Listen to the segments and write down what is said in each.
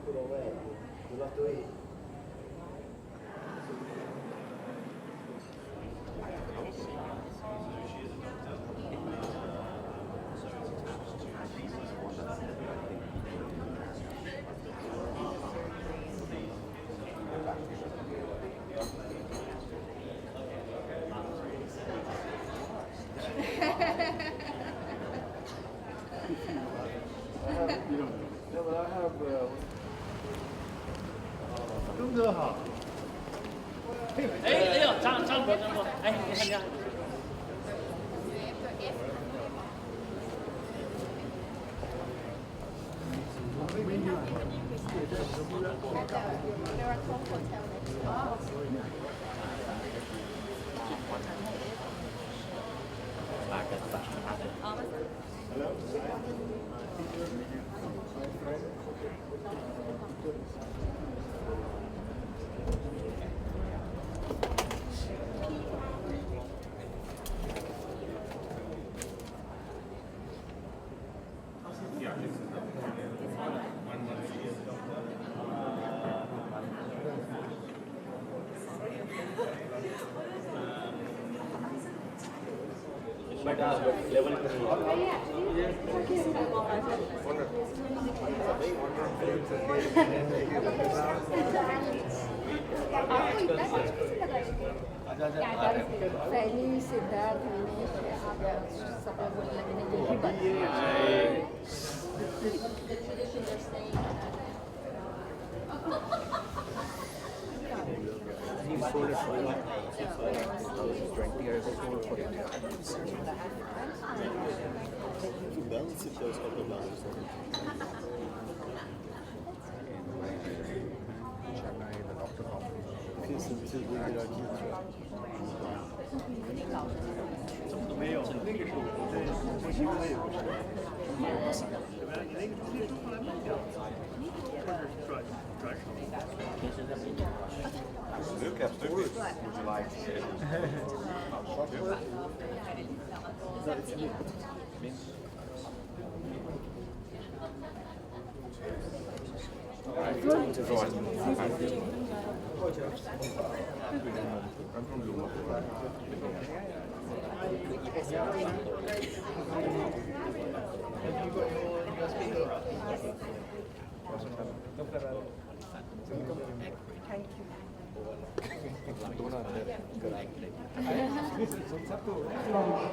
put away. You love to eat. Trung哥好。哎呦，张博，哎，你看这。Feliz Siddharth ini ada sampai buat lagi jadi hebat. Look afterwards. Would you like chocolate? No, it's mint.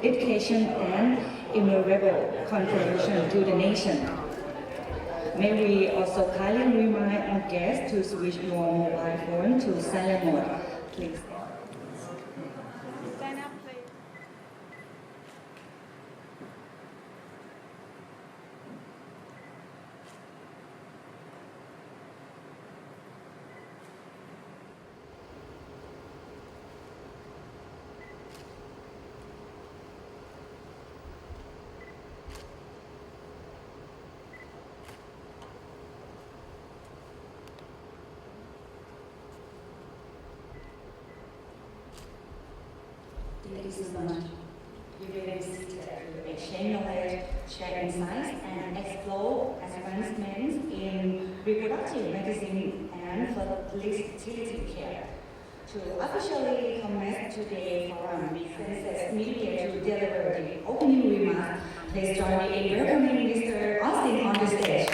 Education and immeasurable contribution to the nation. May we also kindly remind our guests to switch your mobile phone to silent mode, please. Stand up, please. Ladies and gentlemen, we will visit to exchange knowledge, share insights, and explore advancements in reproductive medicine and fertility care. To officially commence today's forum, Princess Media to deliver the opening remarks. Please join me in welcoming Mr. Austin on the stage.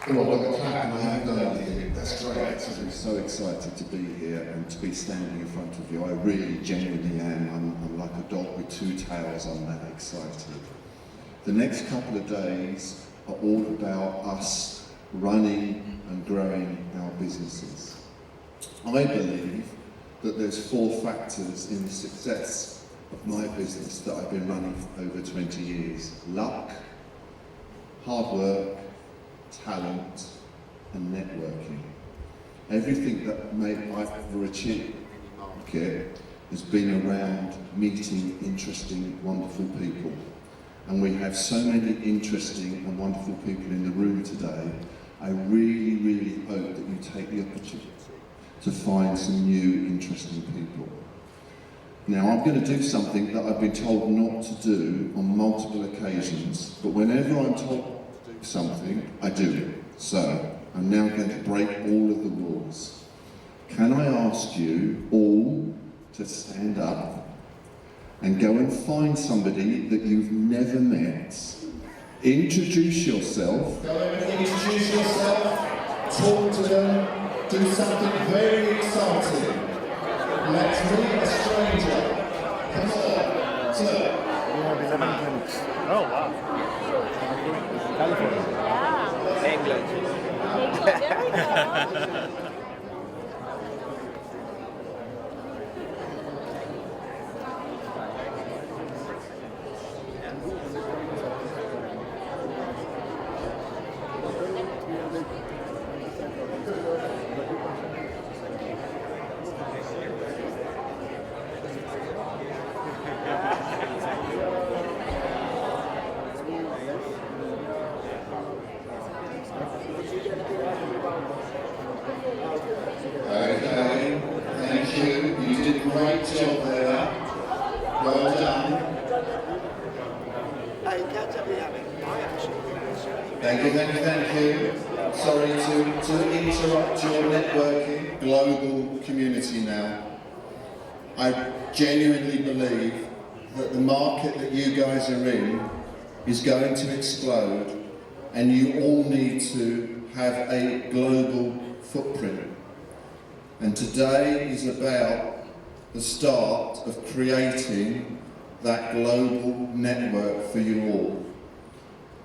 Well, look, I have no idea. That's great. I'm so excited to be here and to be standing in front of you. I really, genuinely am. I'm like a dog with two tails. I'm that excited. The next couple of days are all about us running and growing our businesses. I believe that there's 4 factors in the success of my business that I've been running for over 20 years. Luck, hard work, talent and networking. Everything that I've ever achieved in the market has been around meeting interesting, wonderful people. And we have so many interesting and wonderful people in the room today. I really, really hope that you take the opportunity to find some new, interesting people. Now, I'm going to do something that I've been told not to do on multiple occasions, but whenever I'm told to do something, I do it. So, I'm now going to break all of the rules. Can I ask you all to stand up and go and find somebody that you've never met? Introduce yourself. Go and introduce yourself, talk to them, do something very exciting. Let's meet a stranger. Come on, sir. Oh, wow. California. England. Okay, thank you. You did a great job there. Well done. Thank you. Sorry to interrupt your networking. Global community now. I genuinely believe that the market that you guys are in is going to explode, and you all need to have a global footprint. And today is about the start of creating that global network for you all.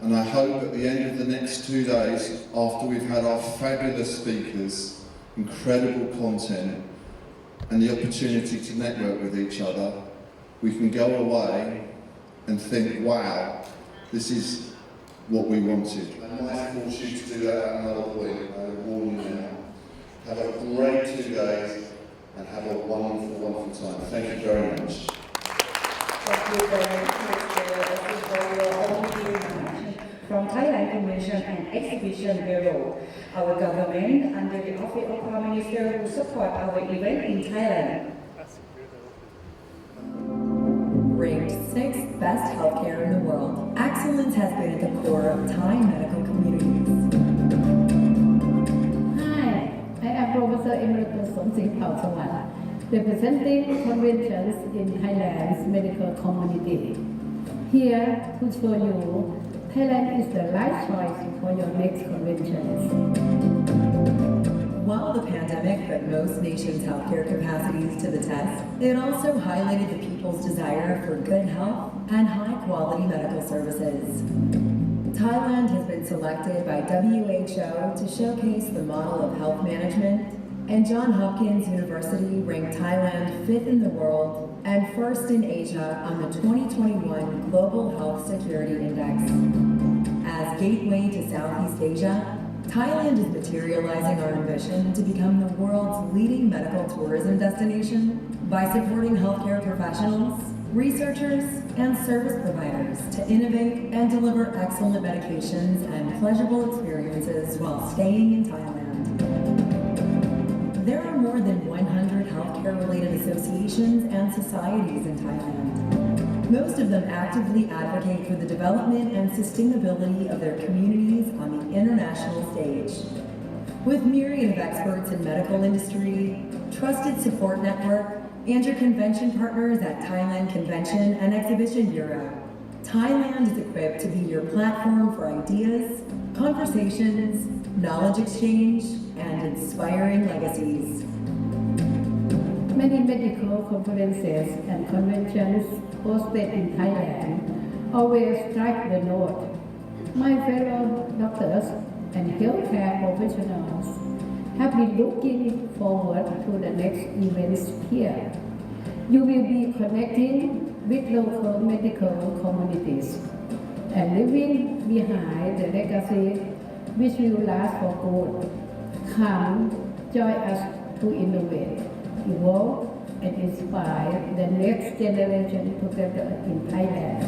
And I hope at the end of the next 2 days, after we've had our fabulous speakers, incredible content, and the opportunity to network with each other, we can go away and think, wow, this is what we wanted. I might force you to do that at another point, I warn you now. Have a great 2 days and have a wonderful, wonderful time. Thank you very much. Thank you very much from Thailand Convention and Exhibition Bureau. Our government, under the Office of Prime Minister, will support our event in Thailand. Ranked 6th best healthcare in the world, excellence has been at the core of Thai medical communities. Hi, I am Professor Emeritus Somsing Pautsawan, representing conventions in Thailand's medical community. Here to show you, Thailand is the right choice for your next conventions. While the pandemic put most nations' healthcare capacities to the test, it also highlighted the people's desire for good health and high-quality medical services. Thailand has been selected by WHO to showcase the model of health management, and Johns Hopkins University ranked Thailand 5th in the world and 1st in Asia on the 2021 Global Health Security Index. As gateway to Southeast Asia, Thailand is materializing our ambition to become the world's leading medical tourism destination by supporting healthcare professionals, researchers, and service providers to innovate and deliver excellent medications and pleasurable experiences while staying in Thailand. There are more than 100 healthcare-related associations and societies in Thailand. Most of them actively advocate for the development and sustainability of their communities on the international stage. With myriad of experts in medical industry, trusted support network, and your convention partners at Thailand Convention and Exhibition Bureau, Thailand is equipped to be your platform for ideas, conversations, knowledge exchange, and inspiring legacies. Many medical conferences and conventions hosted in Thailand always strike the note. My fellow doctors and healthcare professionals have been looking forward to the next events here. You will be connecting with local medical communities and leaving behind the legacy which will last for good. Come, join us to innovate, evolve, and inspire the next generation together in Thailand.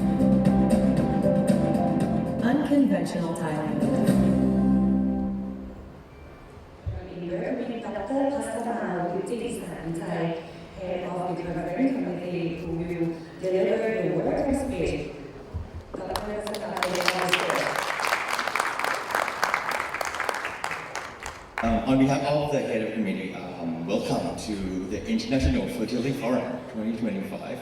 Unconventional Thailand. Dr. Pastamana Head of the Conference Committee On behalf of the head of committee, welcome to the International Fertility Forum 2025.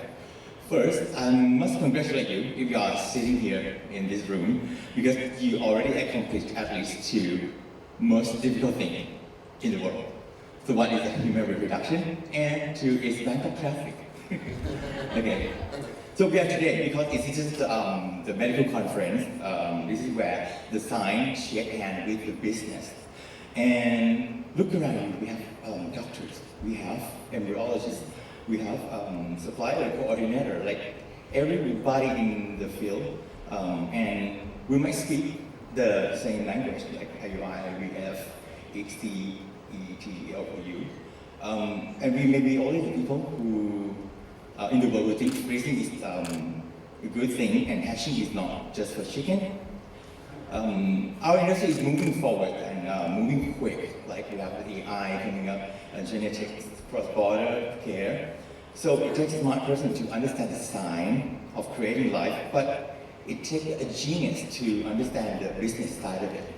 First, I must congratulate you if you are sitting here in this room because you already accomplished at least two most difficult things in the world. So one is the human reproduction and two is Bangkok traffic. Okay. So we are today because this is the medical conference. This is where the science shake hand with the business. And look around, we have doctors, we have embryologists, we have supplier coordinator, like everybody in the field, and we might speak the same language, like IUI, IVF, HT, ET, LOU. And we may be only the people who in the world who think raising is a good thing and hatching is not just for chicken. Our industry is moving forward and moving quick, like we have the AI coming up, genetics, cross-border care. So it takes a smart person to understand the science of creating life, but it takes a genius to understand the business side of it.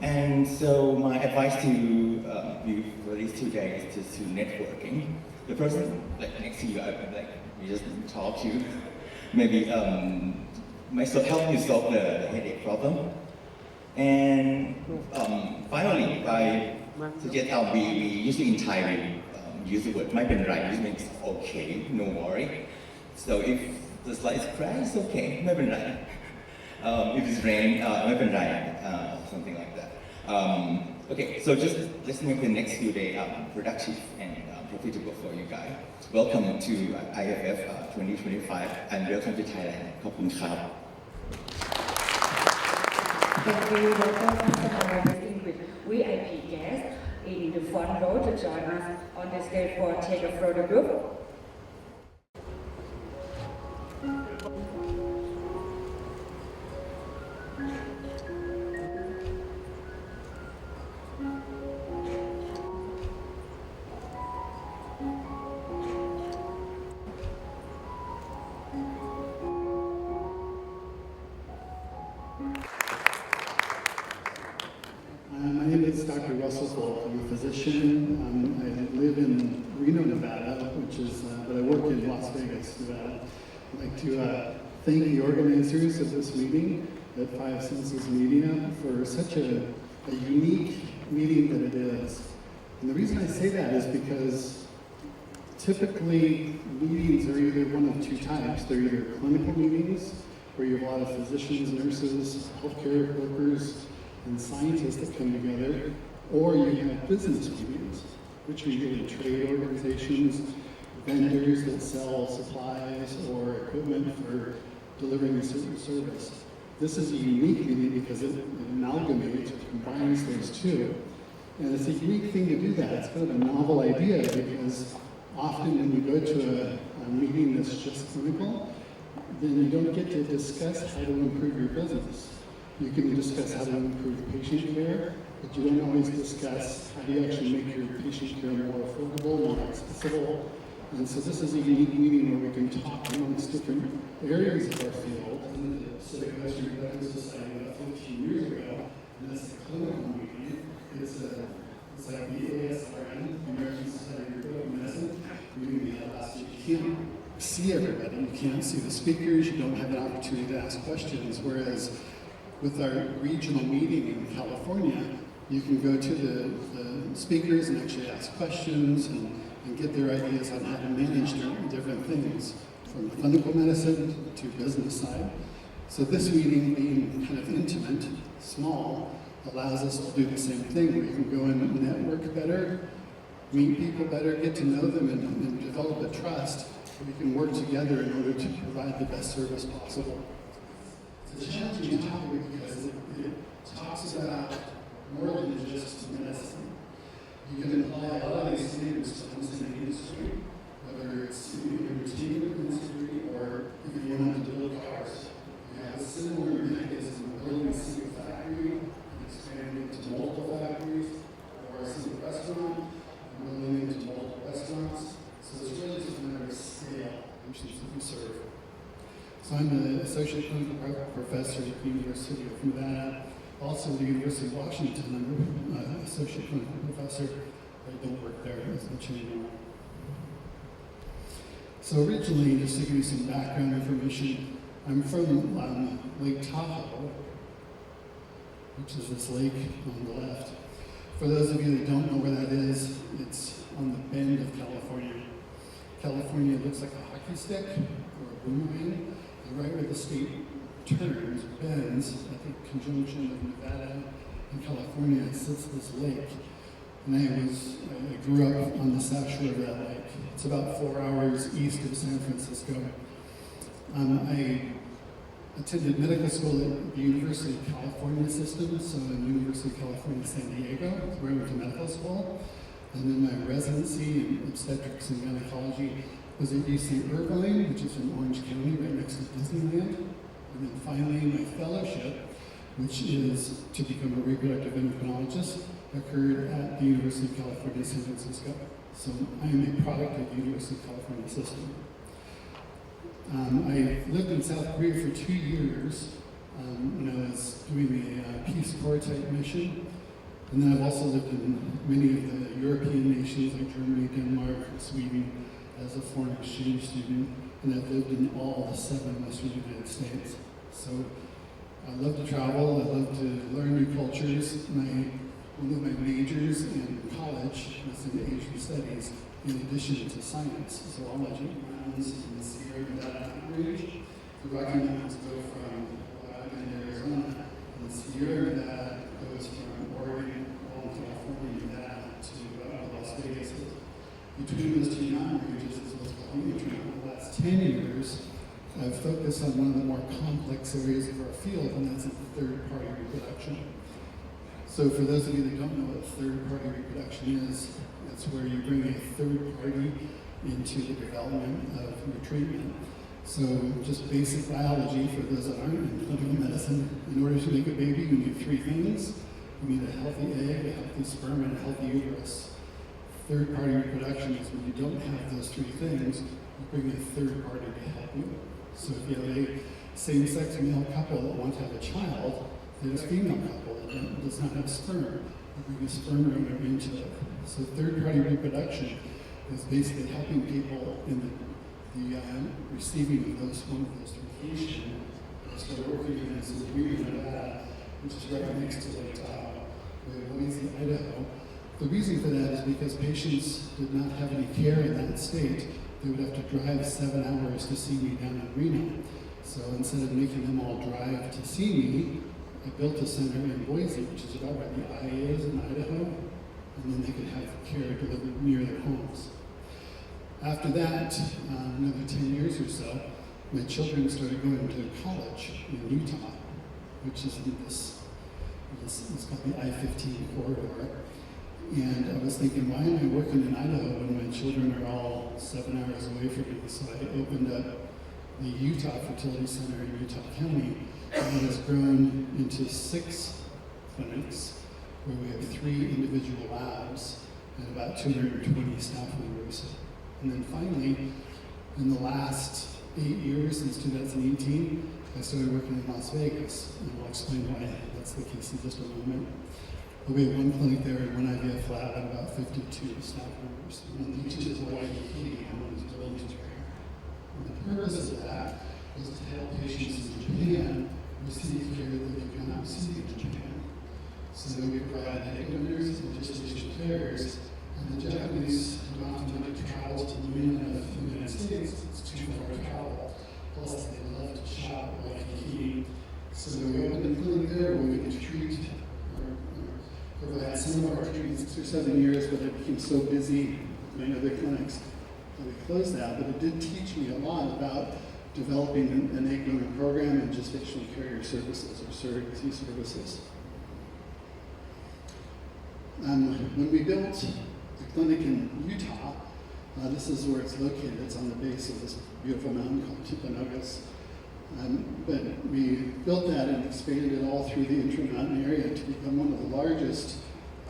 And so my advice to you for these 2 days is just to networking. The person like next to you, we just talk to, maybe might help you solve the headache problem. And finally, I suggest we usually in Thai we use the word ไม่เป็นไร which means okay, no worry. So if the slides crash, it's okay, ไม่เป็นไร. If it's rain, ไม่เป็นไร, something like that. Okay, so just let's make the next few days productive and profitable for you guys. Welcome to IFF 2025 and welcome to Thailand. ขอบคุณครับ Thank you, Dr. Our distinguished VIP guests in the front row to join us on the stage for Take a Photo Group. My name is Dr. Russell Folk. I'm a physician. I live in Reno, Nevada, but I work in Las Vegas, Nevada. I'd like to thank the organizers of this meeting at Five Senses Media for such a unique meeting that it is. And the reason I say that is because typically meetings are either one of two types. They're either clinical meetings, where you have a lot of physicians, nurses, healthcare workers, and scientists that come together, or you have business meetings, which are usually trade organizations, vendors that sell supplies or equipment for delivering a certain service. This is a unique meeting because it amalgamates or combines those two. And it's a unique thing to do that. It's kind of a novel idea because often when you go to a meeting that's just clinical, then you don't get to discuss how to improve your business. You can discuss how to improve patient care, but you don't always discuss how do you actually make your patient care more affordable, more accessible. And so this is a unique meeting where we can talk amongst different areas of our field. And the Civic Western Medical Society about 15 years ago, and that's the clinical meeting. It's like the ASRN, the American Society of Reproductive Medicine, meeting we had last week. You can't see everybody, you can't see the speakers, you don't have an opportunity to ask questions, whereas with our regional meeting in California, you can go to the speakers and actually ask questions and get their ideas on how to manage different things, from clinical medicine to business side. So this meeting, being kind of intimate, small, allows us to do the same thing, where you can go in and network better, meet people better, get to know them, and develop a trust, so we can work together in order to provide the best service possible. It's a challenging topic because it talks about more than just medicine. You can apply a lot of these standards to almost any industry, whether it's in your routine industry or if you want to build cars. You have a similar mechanism of building a single factory and expanding into multiple factories, or a single restaurant and building into multiple restaurants. So it's really just a matter of scale, which is what we serve. So I'm an associate clinical professor at the University of Nevada, Also at the University of Washington, I'm an associate clinical professor. I don't work there as much anymore. So originally, just to give you some background information, I'm from Lake Tahoe, which is this lake on the left. For those of you that don't know where that is, it's on the bend of California. California looks like a hockey stick or a boomerang, and right where the state turns, bends, at the conjunction of Nevada and California, sits this lake. And I grew up on the south shore of that lake. It's about 4 hours east of San Francisco. I attended medical school at the University of California system, so in University of California, San Diego, where I went to medical school. And then my residency in obstetrics and gynecology was at UC Irvine, which is in Orange County, right next to Disneyland. And then finally, my fellowship, which is to become a reproductive endocrinologist, occurred at the University of California, San Francisco. So I am a product of the University of California system. I lived in South Korea for 2 years when I was doing a Peace Corps type mission. And then I've also lived in many of the European nations like Germany, Denmark, Sweden as a foreign exchange student. And I've lived in all the 7 Western United States. So I love to travel, I love to learn new cultures. One of my majors in college was in Asian studies, in addition to science, zoology, mountains in the Sierra Nevada range. The Rocky Mountains go from Oregon to Arizona, and the Sierra Nevada goes from Oregon, California, Nevada to Las Vegas. Between those 2 mountain ranges is what's called the internet. In the last 10 years, I've focused on one of the more complex areas of our field, and that's in third-party reproduction. So for those of you that don't know what third-party reproduction is, it's where you bring a third party into the development of your treatment. So just basic biology for those that aren't in clinical medicine, in order to make a baby, you need 3 things. You need a healthy egg, a healthy sperm, and a healthy uterus. Third-party reproduction is when you don't have those 3 things, you bring a third party to help you. So if you have a same-sex male couple that want to have a child, there's a female couple that does not have sperm. You bring a sperm donor into it. So third-party reproduction is basically helping people in the receiving of one of those 3 locations. So we're working in this agreement of that, which is right next to Lake Tahoe, Boise, Idaho. The reason for that is because patients did not have any care in that state. They would have to drive 7 hours to see me down in Reno. So instead of making them all drive to see me, I built a center in Boise, which is about where the IA is in Idaho, and then they could have care delivered near their homes. After that, another 10 years or so, my children started going to college in Utah, which is in this it's called the I-15 corridor. And I was thinking, why am I working in Idaho when my children are all 7 hours away from me? So I opened up the Utah Fertility Center in Utah County, and it has grown into 6 clinics where we have 3 individual labs and about 220 staff members. And then finally, in the last 8 years, since 2018, I started working in Las Vegas, and I'll explain why that's the case in just a moment. But we have 1 clinic there and 1 IVF lab and about 52 staff members. And each is a Waikiki and 1 is Burlington. And the purpose of that is to help patients in Japan receive care that they cannot receive in Japan. So we provide egg donors and gestation carriers, and the Japanese do not want to travel to the mainland of the United States. It's too far to travel. Plus, they love to shop at Waikiki. So we opened a clinic there where we can treat or provide some of our treatments 6 or 7 years, but I became so busy doing other clinics that we closed that. But it did teach me a lot about developing an egg donor program and gestational carrier services or surrogacy services. When we built the clinic in Utah, this is where it's located. It's on the base of this beautiful mountain called Timpanogos. But we built that and expanded it all through the Intermountain area to become one of the largest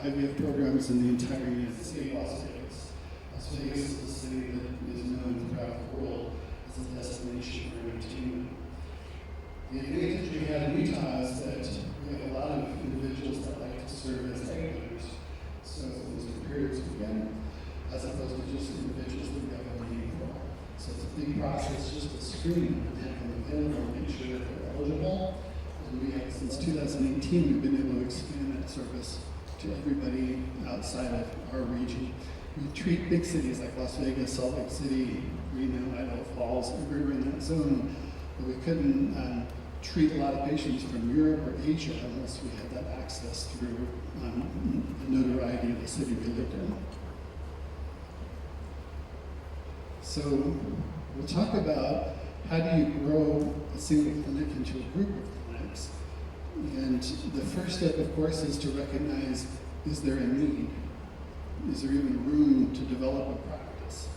IVF programs in the entire United States. Las Vegas is a city that is known throughout the world as a destination for entertainment. The advantage we had in Utah is that we have a lot of screening and have them available and make sure that they're eligible. And we have, since 2018, we've been able to expand that service to everybody outside of our region. We treat big cities like Las Vegas, Salt Lake City, Reno, Idaho Falls, everywhere in that zone, but we couldn't treat a lot of patients from Europe or Asia unless we had that access through the notoriety of the city we lived in. So we'll talk about how do you grow a single clinic into a group of clinics. And the first step, of course, is to recognize, is there a need? Is there even room to develop a practice?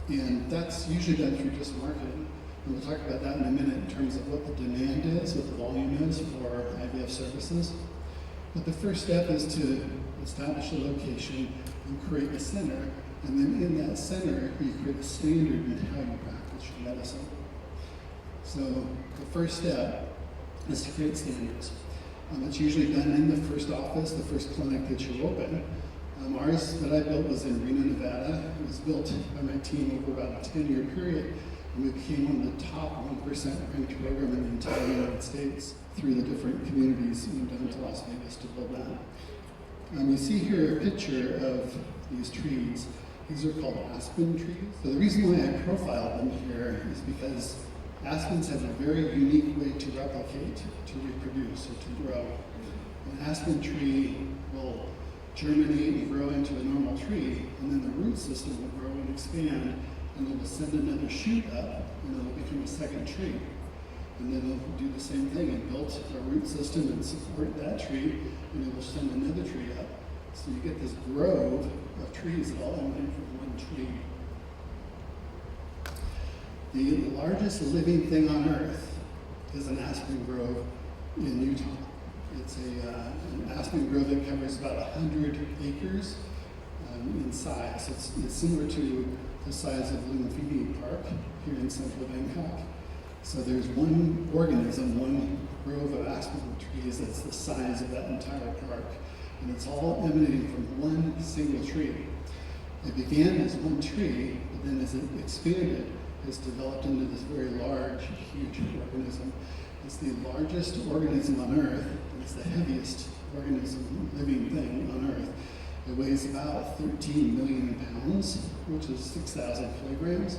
And that's usually done through just marketing. And we'll talk about that in a minute in terms of what the demand is, what the volume is for IVF services. But the first step is to establish a location and create a center. And then in that center, you create a standard in how you practice your medicine. So the first step is to create standards. It's usually done in the first office, the first clinic that you open. Ours that I built was in Reno, Nevada. It was built by my team over about a 10-year period. And we became one of the top 1% ranked program in the entire United States through the different communities down to Las Vegas to build that. You see here a picture of these trees. These are called aspen trees. So the reason why I profiled them here is because aspens have a very unique way to replicate, to reproduce, or to grow. An aspen tree will germinate and grow into a normal tree, and then the root system will grow and expand, and it will send another shoot up, and it will become a second tree. And then it'll do the same thing and build a root system and support that tree, and it will send another tree up. So you get this grove of trees that all emanate from one tree. The largest living thing on Earth is an aspen grove in Utah. It's an aspen grove that covers about 100 acres in size. It's similar to the size of Lumpini Park here in central Bangkok. So there's one organism, one grove of aspen trees that's the size of that entire park. And it's all emanating from one single tree. It began as one tree, but then as it expanded, it's developed into this very large, huge organism. It's the largest organism on Earth, and it's the heaviest organism, living thing on Earth. It weighs about 13 million pounds, which is 6,000 kilograms,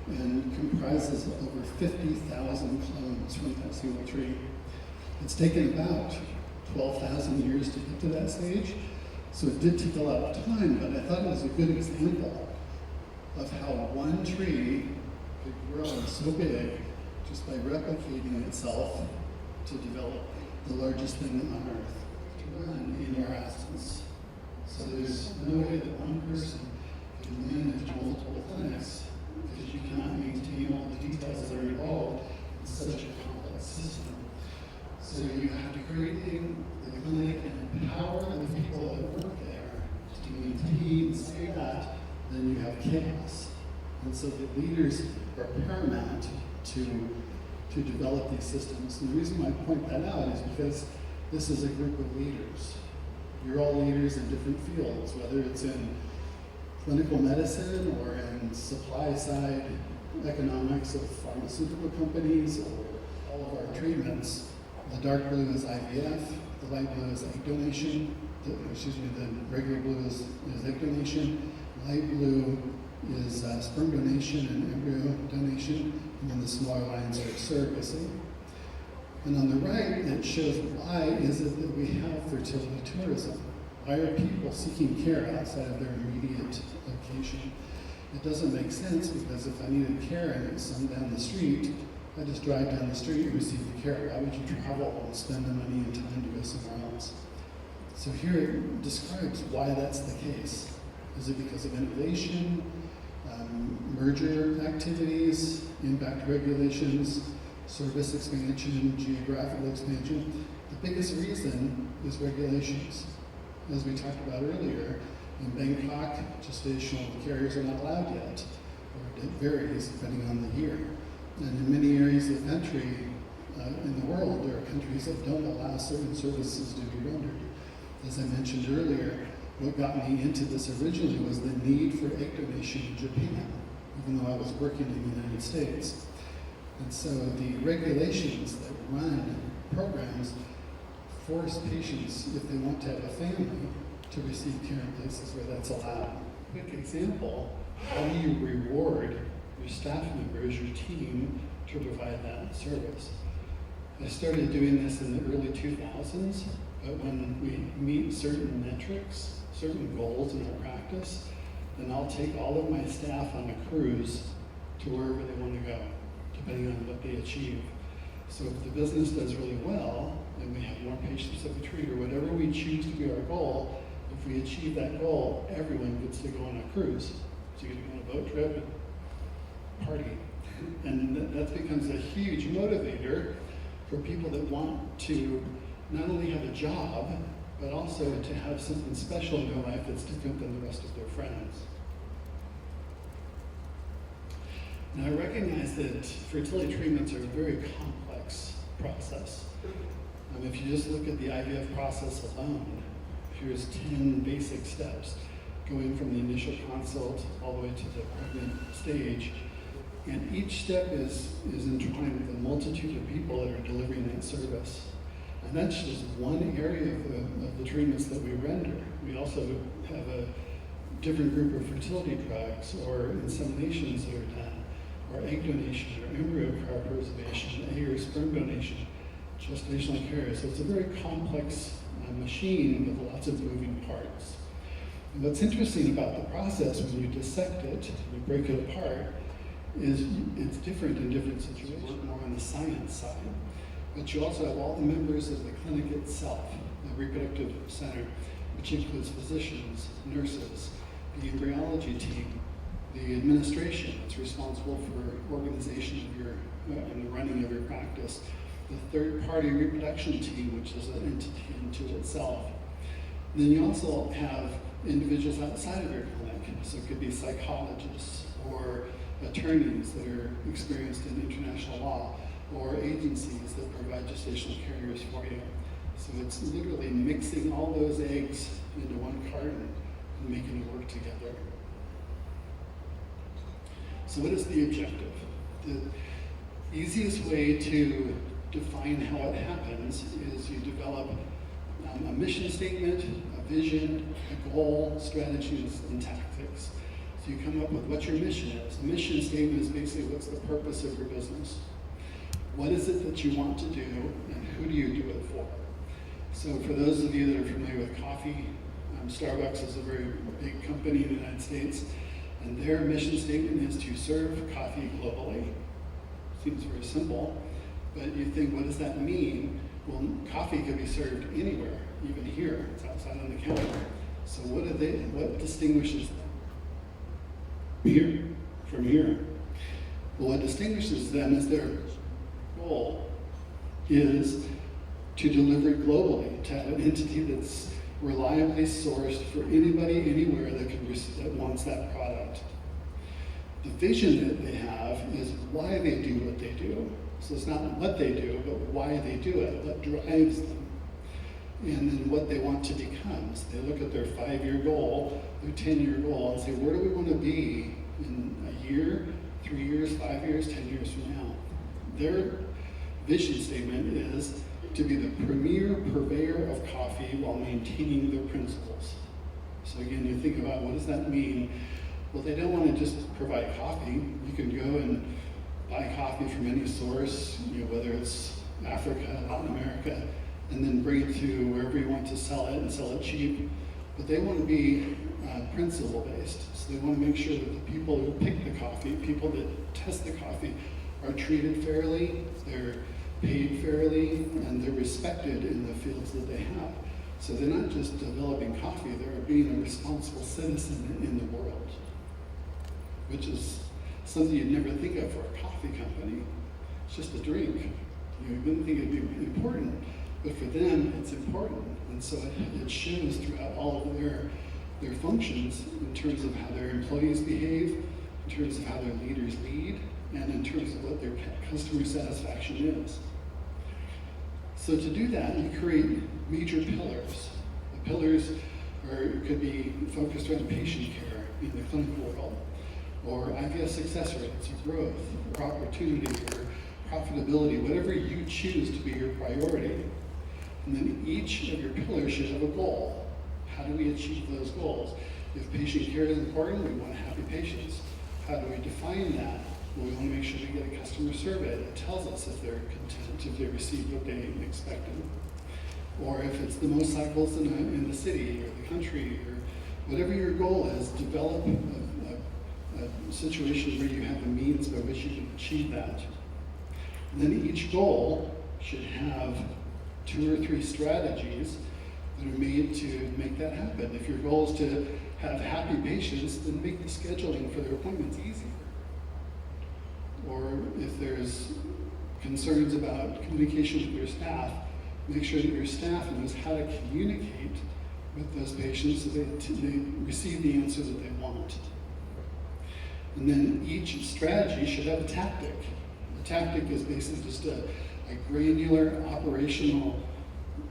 and comprises over 50,000 clones from that single tree. It's taken about 12,000 years to get to that stage, so it did take a lot of time, but I thought it was a good example of how one tree could grow so big just by replicating itself to develop the largest thing on Earth to run in your absence. So there's no way that one person can manage multiple clinics because you cannot maintain all the details that are involved in such a complex system. So you have to create the clinic and empower the people that work there to maintain and say that, then you have chaos. And so the leaders are paramount to develop these systems. And the reason why I point that out is because this is a group of leaders. You're all leaders in different fields, whether it's in clinical medicine or in supply side economics of pharmaceutical companies or all of our treatments. The dark blue is IVF, the light blue is egg donation, the regular blue is egg donation, light blue is sperm donation and embryo donation, and then the smaller lines are surrogacy. And on the right, it shows why is it that we have fertility tourism. Why are people seeking care outside of their immediate location? It doesn't make sense because if I needed care and it's some down the street, I just drive down the street and receive the care. Why would you travel and spend the money and time to go somewhere else? So here it describes why that's the case. Is it because of innovation, merger activities, impact regulations, service expansion, geographical expansion? The biggest reason is regulations. As we talked about earlier, in Bangkok, gestational carriers are not allowed yet, or it varies depending on the year. And in many areas of the country, in the world, there are countries that don't allow certain services to be rendered. As I mentioned earlier, what got me into this originally was the need for egg donation in Japan, even though I was working in the United States. And so the regulations that run programs force patients, if they want to have a family, to receive care in places where that's allowed. Quick example, how do you reward your staff members, your team, to provide that service? I started doing this in the early 2000s, but when we meet certain metrics, certain goals in our practice, then I'll take all of my staff on a cruise to wherever they want to go, depending on what they achieve. So if the business does really well, and we have more patients that we treat, or whatever we choose to be our goal, if we achieve that goal, everyone gets to go on a cruise. So you get to go on a boat trip and party. And that becomes a huge motivator for people that want to not only have a job, but also to have something special in their life that's different than the rest of their friends. Now I recognize that fertility treatments are a very complex process. If you just look at the IVF process alone, here's 10 basic steps, going from the initial consult all the way to the pregnant stage. And each step is entwined with a multitude of people that are delivering that service. And that's just one area of the treatments that we render. We also have a different group of fertility drugs or inseminations that are done, or egg donation, or embryo cryopreservation, egg or sperm donation, gestational care. So it's a very complex machine with lots of moving parts. And what's interesting about the process when you dissect it, you break it apart, is it's different in different situations, more on the science side. But you also have all the members of the clinic itself, the reproductive center, which includes physicians, nurses, the embryology team, the administration that's responsible for organization of your and the running of your practice, the third-party reproduction team, which is an entity unto itself. Then you also have individuals outside of your clinic, so it could be psychologists or attorneys that are experienced in international law, or agencies that provide gestational carriers for you. So it's literally mixing all those eggs into one carton and making it work together. So what is the objective? The easiest way to define how it happens is you develop a mission statement, a vision, a goal, strategies, and tactics. So you come up with what your mission is. The mission statement is basically what's the purpose of your business. What is it that you want to do, and who do you do it for? So for those of you that are familiar with coffee, Starbucks is a very big company in the United States, and their mission statement is to serve coffee globally. Seems very simple, but you think, what does that mean? Well, coffee can be served anywhere, even here. It's outside on the counter. So what distinguishes them here from here? Well, what distinguishes them is their goal is to deliver it globally, to have an entity that's reliably sourced for anybody, anywhere that wants that product. The vision that they have is why they do what they do. So it's not what they do, but why they do it, what drives them, and then what they want to become. So they look at their 5-year goal, their 10-year goal, and say, where do we want to be in a year, 3 years, 5 years, 10 years from now? Their vision statement is to be the premier purveyor of coffee while maintaining their principles. So again, you think about, what does that mean? Well, they don't want to just provide coffee. You can go and buy coffee from any source, whether it's Africa, Latin America, and then bring it to wherever you want to sell it and sell it cheap. But they want to be principle-based. So they want to make sure that the people who pick the coffee, people that test the coffee, are treated fairly, they're paid fairly, and they're respected in the fields that they have. So they're not just developing coffee, they're being a responsible citizen in the world, which is something you'd never think of for a coffee company. It's just a drink. You wouldn't think it'd be important, but for them, it's important. And so it shows throughout all of their functions in terms of how their employees behave, in terms of how their leaders lead, and in terms of what their customer satisfaction is. So to do that, you create major pillars. The pillars could be focused around patient care in the clinical world, or IVF success rates, or growth, or opportunity, profitability, whatever you choose to be your priority. And then each of your pillars should have a goal. How do we achieve those goals? If patient care is important, we want happy patients. How do we define that? Well, we want to make sure we get a customer survey that tells us if they're content, if they receive what they expected. Or if it's the most cycles in the city or the country, or whatever your goal is, develop a situation where you have a means by which you can achieve that. And then each goal should have 2 or 3 strategies that are made to make that happen. If your goal is to have happy patients, then make the scheduling for their appointments easier. Or if there's concerns about communication with your staff, make sure that your staff knows how to communicate with those patients so they receive the answer that they want. And then each strategy should have a tactic. A tactic is basically just a granular operational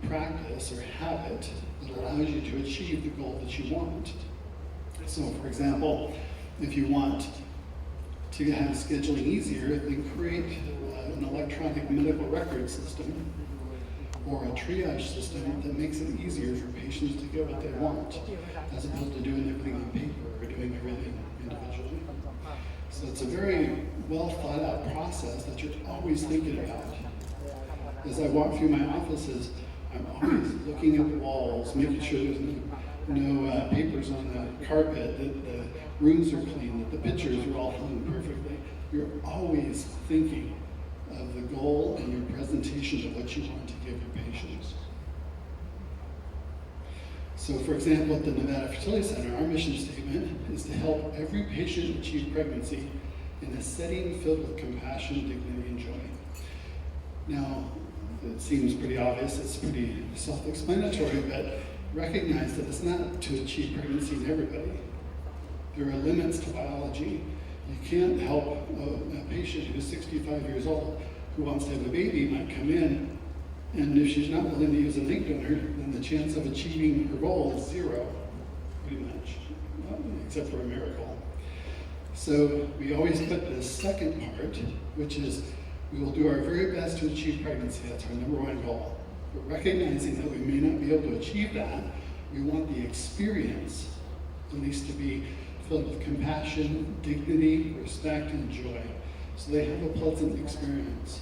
practice or habit that allows you to achieve the goal that you want. So for example, if you want to have scheduling easier, then create an electronic medical record system or a triage system that makes it easier for patients to get what they want, as opposed to doing everything on paper or doing everything individually. So it's a very well thought out process that you're always thinking about. As I walk through my offices, I'm always looking at the walls, making sure there's no papers on the carpet, that the rooms are clean, that the pictures are all hung perfectly. You're always thinking of the goal and your presentation of what you want to give your patients. So for example, at the Nevada Fertility Center, our mission statement is to help every patient achieve pregnancy in a setting filled with compassion, dignity, and joy. Now, it seems pretty obvious, it's pretty self-explanatory, but recognize that it's not to achieve pregnancy in everybody. There are limits to biology. You can't help a patient who's 65 years old who wants to have a baby might come in, and if she's not willing to use an egg donor, then the chance of achieving her goal is 0, pretty much, except for a miracle. So we always put this second part, which is we will do our very best to achieve pregnancy. That's our #1 goal. But recognizing that we may not be able to achieve that, we want the experience at least to be filled with compassion, dignity, respect, and joy. So they have a pleasant experience.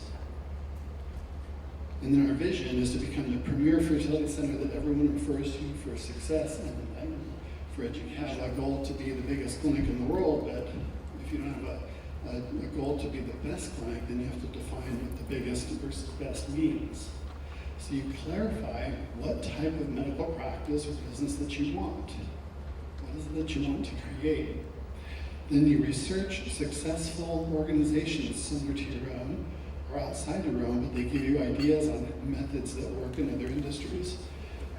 And then our vision is to become the premier fertility center that everyone refers to for success and enlightenment. For you have a goal to be the biggest clinic in the world, but if you don't have a goal to be the best clinic, then you have to define what the biggest versus best means. So you clarify what type of medical practice or business that you want. What is it that you want to create? Then you research successful organizations similar to your own or outside your own, but they give you ideas on methods that work in other industries.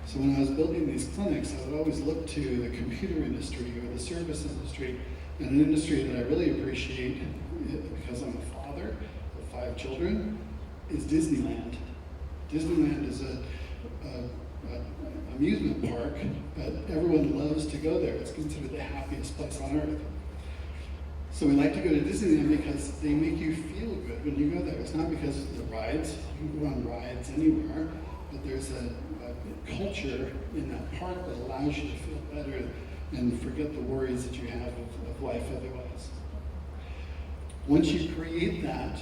So when I was building these clinics, I would always look to the computer industry or the service industry, and an industry that I really appreciate because I'm a father of 5 children is Disneyland. Disneyland is an amusement park, but everyone loves to go there. It's considered the happiest place on earth. So we like to go to Disneyland because they make you feel good when you go there. It's not because of the rides. You can go on rides anywhere, but there's a culture in that park that allows you to feel better and forget the worries that you have of life otherwise. Once you create that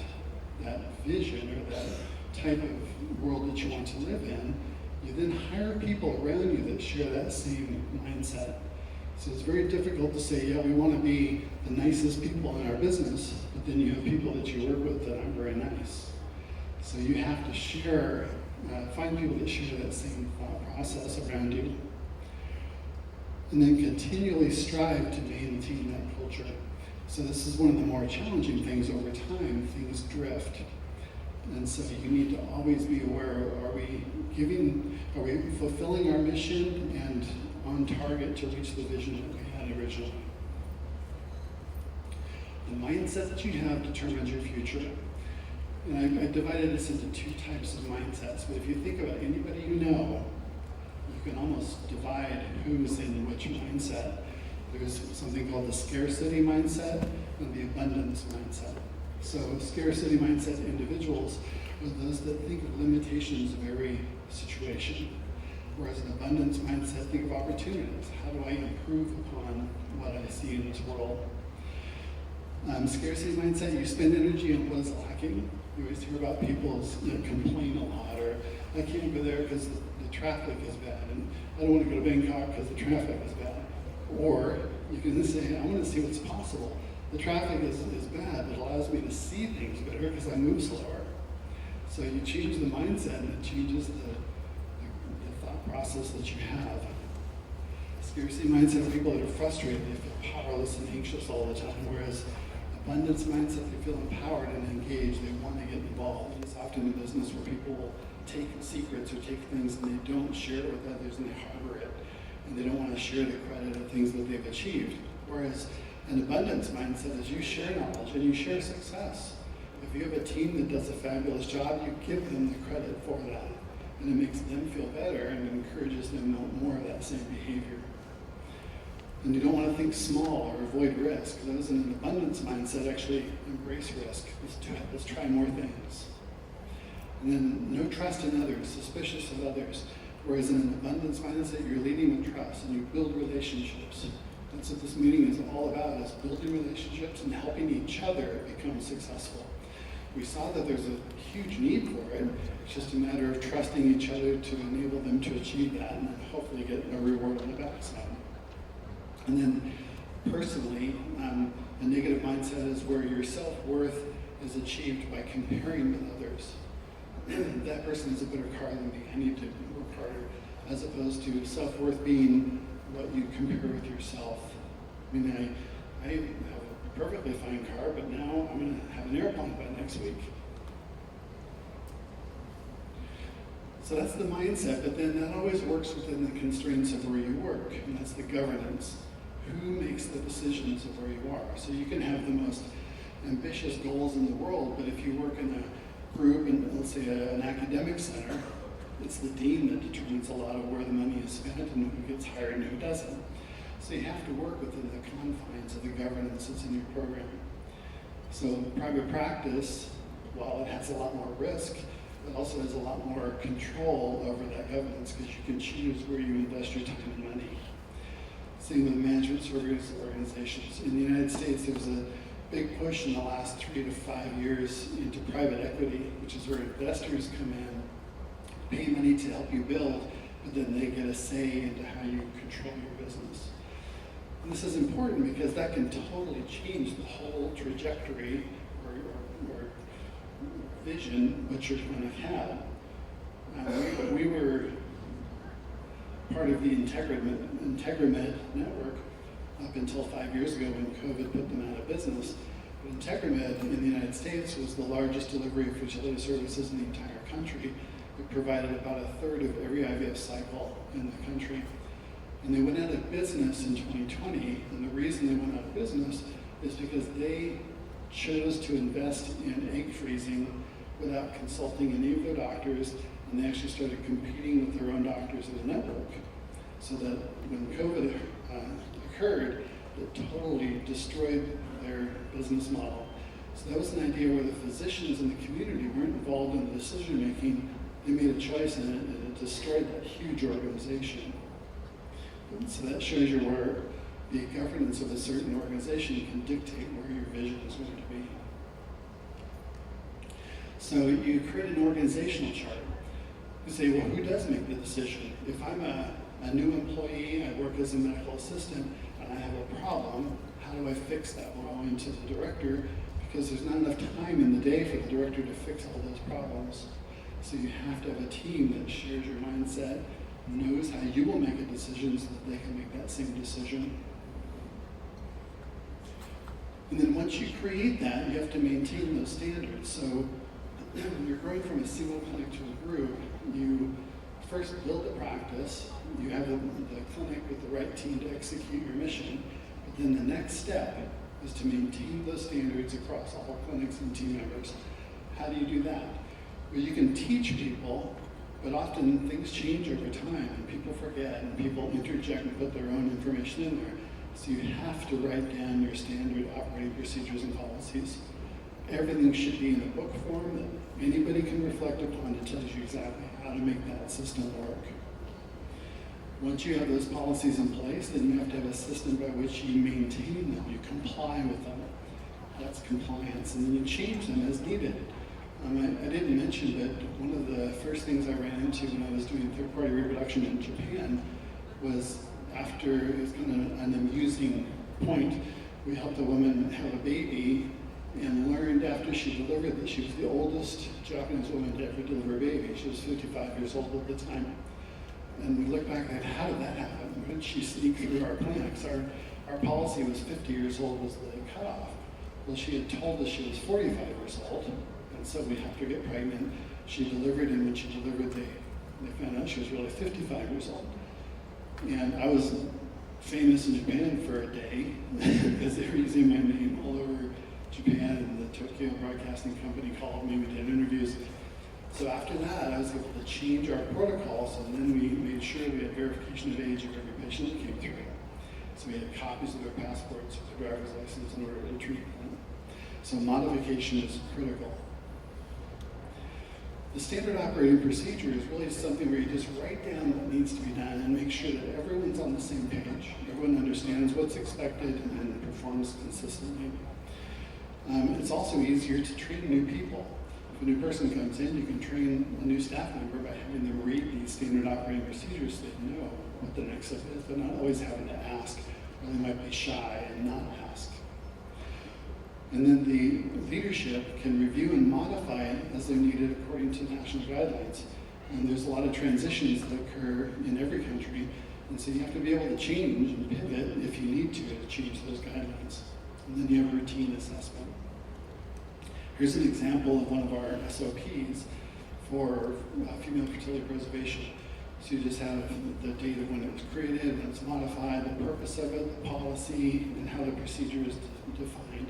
vision or that type of world that you want to live in, you then hire people around you that share that same mindset. So it's very difficult to say, yeah, we want to be the nicest people in our business, but then you have people that you work with that aren't very nice. So you have to share, find people that share that same thought process around you, and then continually strive to maintain that culture. So this is one of the more challenging things over time. Things drift. And so you need to always be aware, are we fulfilling our mission and on target to reach the vision that we had originally? The mindset that you have determines your future. And I divided this into 2 types of mindsets. But if you think about anybody you know, you can almost divide who's in which mindset. There's something called the scarcity mindset and the abundance mindset. So scarcity mindset individuals are those that think of limitations of every situation, whereas an abundance mindset think of opportunities. How do I improve upon what I see in this world? Scarcity mindset, you spend energy on what is lacking. You always hear about people complain a lot, or I can't go there because the traffic is bad, and I don't want to go to Bangkok because the traffic is bad. Or you can say, I want to see what's possible. The traffic is bad. It allows me to see things better because I move slower. So you change the mindset and it changes the thought process that you have. Scarcity mindset are people that are frustrated. They feel powerless and anxious all the time, whereas abundance mindset, they feel empowered and engaged. They want to get involved. It's often a business where people will take secrets or take things and they don't share it with others and they harbor it. And they don't want to share the credit of things that they've achieved. Whereas an abundance mindset is you share knowledge and you share success. If you have a team that does a fabulous job, you give them the credit for that. And it makes them feel better and encourages them to know more of that same behavior. And you don't want to think small or avoid risk. Those in an abundance mindset actually embrace risk. Let's try more things. And then no trust in others, suspicious of others. Whereas in an abundance mindset, you're leading with trust and you build relationships. That's what this meeting is all about, is building relationships and helping each other become successful. We saw that there's a huge need for it. It's just a matter of trusting each other to enable them to achieve that and then hopefully get a reward on the backside. And then personally, a negative mindset is where your self-worth is achieved by comparing with others. That person has a better car than me, I need to work harder, as opposed to self-worth being what you compare with yourself. I mean, I have a perfectly fine car, but now I'm going to have an airplane by next week. So that's the mindset, but then that always works within the constraints of where you work, and that's the governance. Who makes the decisions of where you are? So you can have the most ambitious goals in the world, but if you work in a group in, let's say, an academic center, it's the dean that determines a lot of where the money is spent and who gets hired and who doesn't. So you have to work within the confines of the governance that's in your program. So private practice, while it has a lot more risk, it also has a lot more control over that governance because you can choose where you invest your time and money. Same with management service organizations. In the United States, there's a big push in the last 3 to 5 years into private equity, which is where investors come in, pay money to help you build, but then they get a say into how you control your business. And this is important because that can totally change the whole trajectory or vision what you're going to have. We were part of the Integramed network up until 5 years ago when COVID put them out of business. But Integramed in the United States was the largest delivery of fertility services in the entire country. It provided about 1/3 of every IVF cycle in the country. And they went out of business in 2020, and the reason they went out of business is because they chose to invest in egg freezing without consulting any of their doctors, and they actually started competing with their own doctors in the network. So that when COVID occurred, it totally destroyed their business model. So that was an idea where the physicians in the community weren't involved in the decision making. They made a choice in it, and it destroyed that huge organization. And so that shows you where the governance of a certain organization can dictate where your vision is going to be. So you create an organizational chart. You say, well, who does make the decision? If I'm a new employee, I work as a medical assistant, and I have a problem, how do I fix that? Well, I'm going to the director, because there's not enough time in the day for the director to fix all those problems. So you have to have a team that shares your mindset, knows how you will make a decision so that they can make that same decision. And then once you create that, you have to maintain those standards. So when you're growing from a single clinic to a group, you first build the practice, you have the clinic with the right team to execute your mission, but then the next step is to maintain those standards across all clinics and team members. How do you do that? Well, you can teach people, but often things change over time and people forget and people interject and put their own information in there. So you have to write down your standard operating procedures and policies. everything should be in a book form that anybody can reflect upon. It tells you exactly how to make that system work. Once you have those policies in place, then you have to have a system by which you maintain them, you comply with them. That's compliance, and then you change them as needed. I didn't mention, but one of the first things I ran into when I was doing third-party reproduction in Japan was after, it was kind of an amusing point, we helped a woman have a baby and learned after she delivered that she was the oldest Japanese woman to ever deliver a baby. She was 55 years old at the time. And we look back at how did that happen? Where did she sneak through our clinics? Our policy was 50 years old was the cutoff. Well, she had told us she was 45 years old, and so we have to get pregnant. She delivered, and when she delivered, they found out she was really 55 years old. And I was famous in Japan for a day because they were using my name all over Japan, and the Tokyo Broadcasting Company called me, we did interviews. So after that, I was able to change our protocols, and then we made sure we had verification of age of every patient that came through. So we had copies of their passports or their driver's license in order to treat them. So modification is critical. The standard operating procedure is really something where you just write down what needs to be done and make sure that everyone's on the same page. Everyone understands what's expected and performs consistently. It's also easier to train new people. If a new person comes in, you can train a new staff member by having them read these standard operating procedures so they know what the next step is. They're not always having to ask, or they might be shy and not ask. And then the leadership can review and modify it as they're needed according to national guidelines. And there's a lot of transitions that occur in every country, and so you have to be able to change and pivot if you need to change those guidelines. And then you have routine assessment. Here's an example of one of our SOPs for female fertility preservation. So you just have the date of when it was created, when it's modified, the purpose of it, the policy, and how the procedure is defined.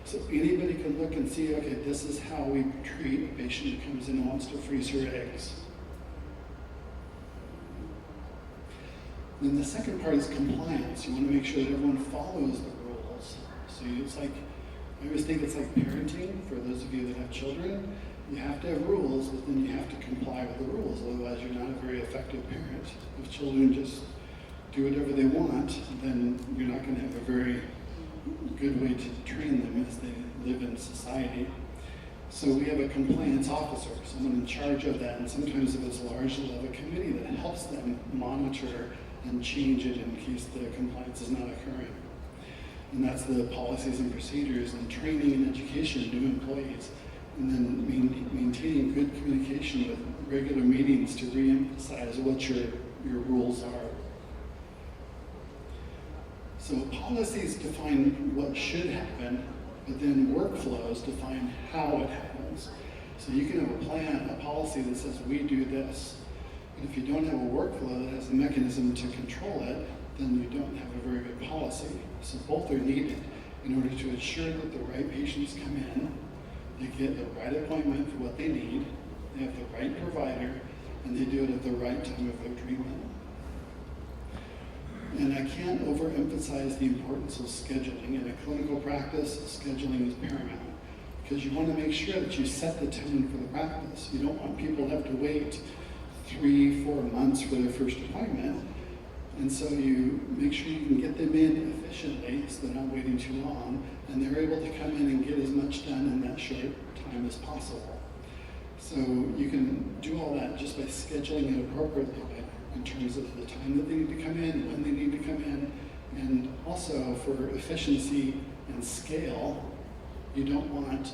So anybody can look and see, okay, this is how we treat a patient who comes in and wants to freeze her eggs. Then the second part is compliance. You want to make sure that everyone follows the rules. So it's like, I always think it's like parenting. For those of you that have children, you have to have rules, but then you have to comply with the rules. Otherwise, you're not a very effective parent. If children just do whatever they want, then you're not going to have a very good way to train them as they live in society. So we have a compliance officer, someone in charge of that, and sometimes if it's large, they'll have a committee that helps them monitor and change it in case the compliance is not occurring. And that's the policies and procedures and training and education of new employees. And then maintaining good communication with regular meetings to re-emphasize what your rules are. So policies define what should happen, but then workflows define how it happens. So you can have a plan, a policy that says we do this, but if you don't have a workflow that has a mechanism to control it, then you don't have a very good policy. So both are needed in order to ensure that the right patients come in, they get the right appointment for what they need, they have the right provider, and they do it at the right time of their treatment. And I can't overemphasize the importance of scheduling. In a clinical practice, scheduling is paramount because you want to make sure that you set the tone for the practice. You don't want people to have to wait 3-4 months for their first appointment. And so you make sure you can get them in efficiently so they're not waiting too long, and they're able to come in and get as much done in that short time as possible. So you can do all that just by scheduling it appropriately in terms of the time that they need to come in, when they need to come in, and also for efficiency and scale, you don't want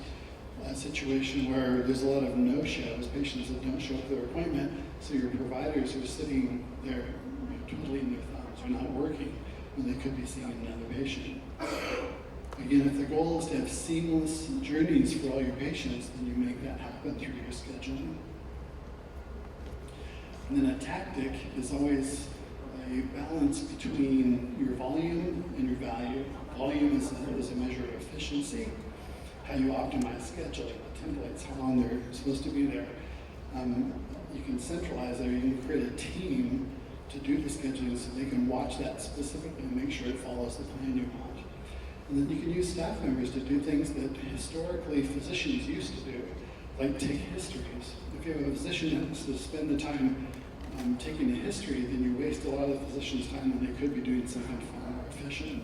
a situation where there's a lot of no-shows, patients that don't show up for their appointment, so your providers are sitting there twiddling their thumbs or not working when they could be seeing another patient. Again, if the goal is to have seamless journeys for all your patients, then you make that happen through your scheduling. And then a tactic is always a balance between your volume and your value. Volume is a measure of efficiency, how you optimize scheduling, the templates, how long they're supposed to be there. You can centralize it, or you can create a team to do the scheduling so they can watch that specifically and make sure it follows the plan you want. And then you can use staff members to do things that historically physicians used to do, like take histories. If you have a physician that has to spend the time taking a history, then you waste a lot of the physician's time when they could be doing something far more efficient.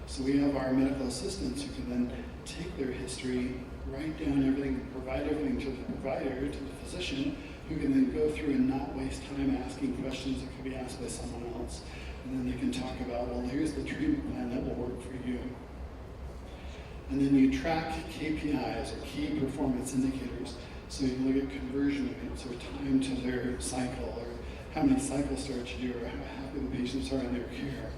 So we have our medical assistants who can then take their history, write down everything, provide everything to the provider, to the physician, who can then go through and not waste time asking questions that could be asked by someone else. And then they can talk about, well, here's the treatment plan that will work for you. And then you track KPIs, or key performance indicators. So you look at conversion rates, or time to their cycle, or how many cycle starts you do, or how happy the patients are in their care.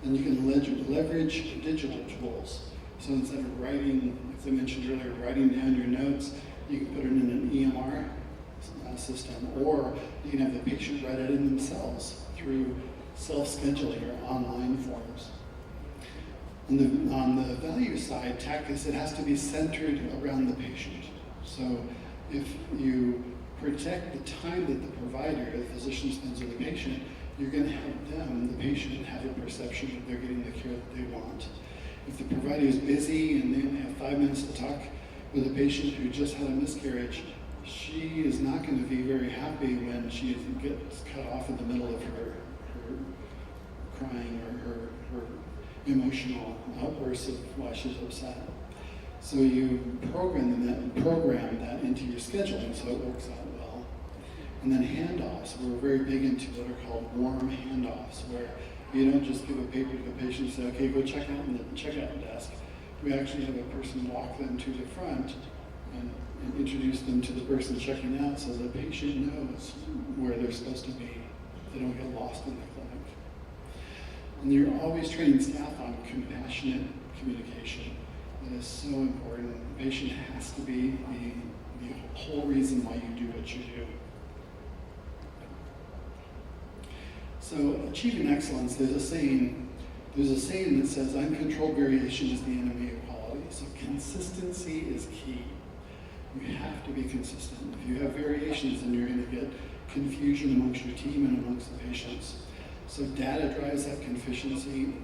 And you can leverage digital tools. So instead of writing, as I mentioned earlier, writing down your notes, you can put it in an EMR system, or you can have the patient write it in themselves through self-scheduling or online forms. On the value side, tactics, it has to be centered around the patient. So if you protect the time that the provider, the physician, spends with the patient, you're going to help them, the patient, have a perception that they're getting the care that they want. If the provider is busy and they only have 5 minutes to talk with a patient who just had a miscarriage, she is not going to be very happy when she gets cut off in the middle of her crying or her emotional outbursts of why she's upset. So you program that into your scheduling so it works out well. And then handoffs, we're very big into what are called warm handoffs, where you don't just give a paper to the patient and say, okay, go check out in the checkout desk. We actually have a person walk them to the front and introduce them to the person checking out so the patient knows where they're supposed to be. They don't get lost in the clinic. And you're always training staff on compassionate communication. That is so important. The patient has to be the whole reason why you do what you do. So achieving excellence, there's a saying that says uncontrolled variation is the enemy of quality. So consistency is key. You have to be consistent. If you have variations, then you're going to get confusion amongst your team and amongst the patients. So data drives that consistency,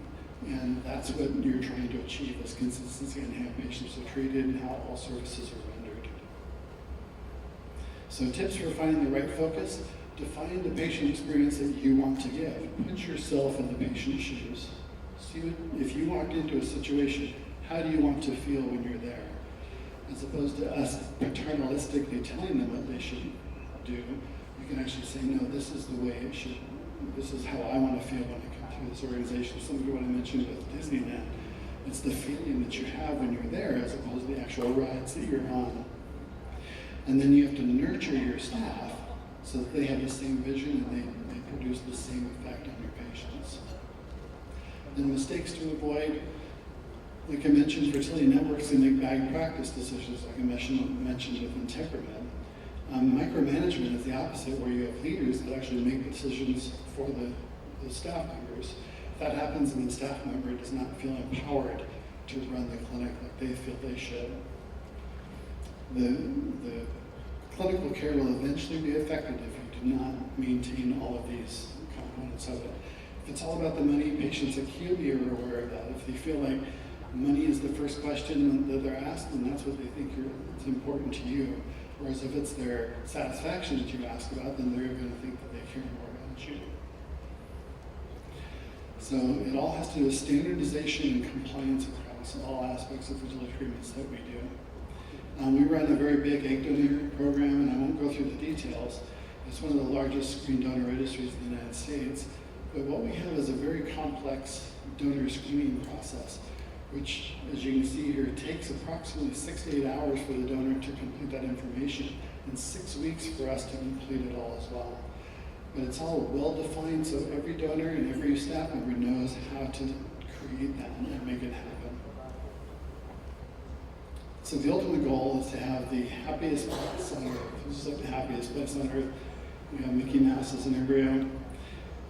and that's what you're trying to achieve, is consistency in how patients are treated and how all services are rendered. So tips for finding the right focus: define the patient experience that you want to give. Put yourself in the patient's shoes. See what, if you walked into a situation, how do you want to feel when you're there? As opposed to us paternalistically telling them what they should do, you can actually say, no, this is the way it should, this is how I want to feel when I come through this organization. Similar to what I mentioned with Disneyland. It's the feeling that you have when you're there as opposed to the actual rides that you're on. And then you have to nurture your staff so that they have the same vision and they produce the same effect on your patients. Then mistakes to avoid: like I mentioned, fertility networks can make bad practice decisions, like I mentioned with IntegraMed. Micromanagement is the opposite, where you have leaders that actually make decisions for the staff members. If that happens and the staff member does not feel empowered to run the clinic like they feel they should, the clinical care will eventually be affected if you do not maintain all of these components of it. If it's all about the money, patients acutely are aware of that. If they feel like money is the first question that they're asked, and that's what they think is important to you. Whereas if it's their satisfaction that you ask about, then they're going to think that they care more about you. So it all has to do with standardization and compliance across all aspects of fertility treatments that we do. We run a very big egg donor program, and I won't go through the details. It's one of the largest screen donor registries in the United States. But what we have is a very complex donor screening process, which, as you can see here, takes approximately 6 to 8 hours for the donor to complete that information, and 6 weeks for us to complete it all as well. But it's all well-defined, so every donor and every staff member knows how to create that and make it happen. So the ultimate goal is to have the happiest place on earth. This is like the happiest place on earth. We have Mickey Mouse as an embryo.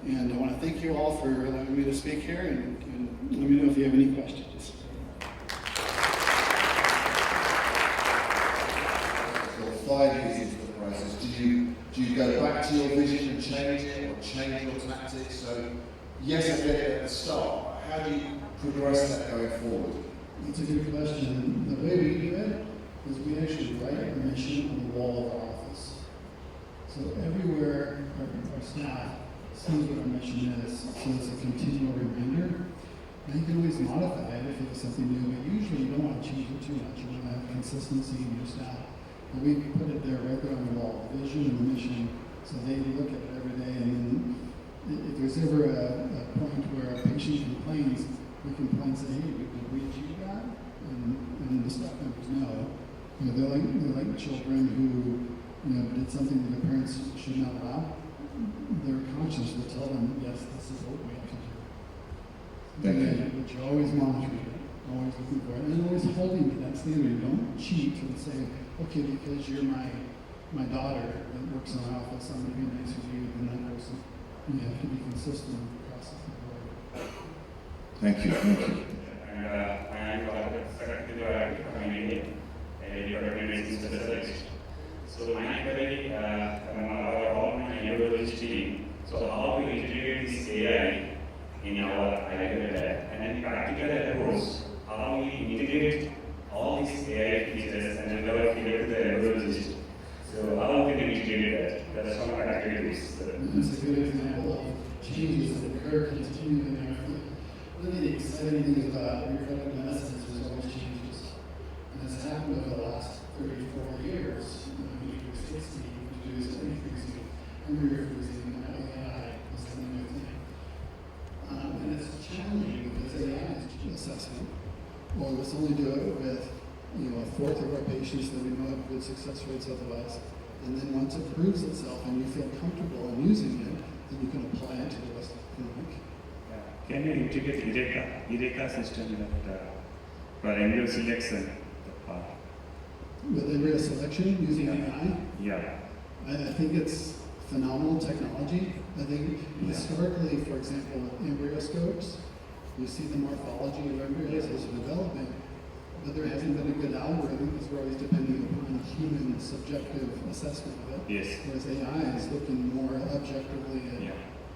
And I want to thank you all for allowing me to speak here, and let me know if you have any questions. You're 5 years into the process. Do you go back to your vision and change it, or change your tactics? So yes, I get it at the start. How do you progress that going forward? It's a good question. The way we do it is we actually write our mission on the wall of our office. So everywhere our staff sees what our mission is, so it's a continual reminder. And you can always modify it if it's something new, but usually you don't want to change it too much. You want to have consistency in your staff. And we put it there right there on the wall, vision and mission, so they look at it every day. And then if there's ever a point where a patient complains, we can point and say, hey, did we achieve that? And the staff members know. You know, they're like children who, you know, did something that the parents should not allow. Their conscience will tell them, yes, this is what we have to do. But you're always monitoring it, always looking for it, and always holding to that standard. You don't cheat and say, okay, because you're my daughter that works in our office, I'm going to be nicer to you than that person. You have to be consistent across the board. Thank you. And I am Secretary of Community, a medicine specialist. So my query, all my neurologist team, so how we integrate this AI in our IFFBKK lab, and then practical approach, how we integrate all these AI features and develop it to the neurologist. So how we can integrate that? That's one of my activities. That's a good example of changes that occur continually in our field. One of the exciting things about reproductive medicine is there's always changes. And it's happened over the last 34 years. We introduced 60, we introduced increasing, embryo-freezing, AI is the new thing. And it's challenging because AI is assessment. Well, let's only do it with, you know, a fourth of our patients that we know have good success rates otherwise. And then once it proves itself and you feel comfortable in using it, then you can apply it to the rest of the clinic. Can you integrate IFFBKK system that for embryo selection? With embryo selection using AI, Yeah. I think it's phenomenal technology. I think historically, for example, with embryoscopes, you see the morphology of embryos as developing, but there hasn't been a good algorithm because we're always depending upon human subjective assessment of it. Yes. Whereas AI is looking more objectively at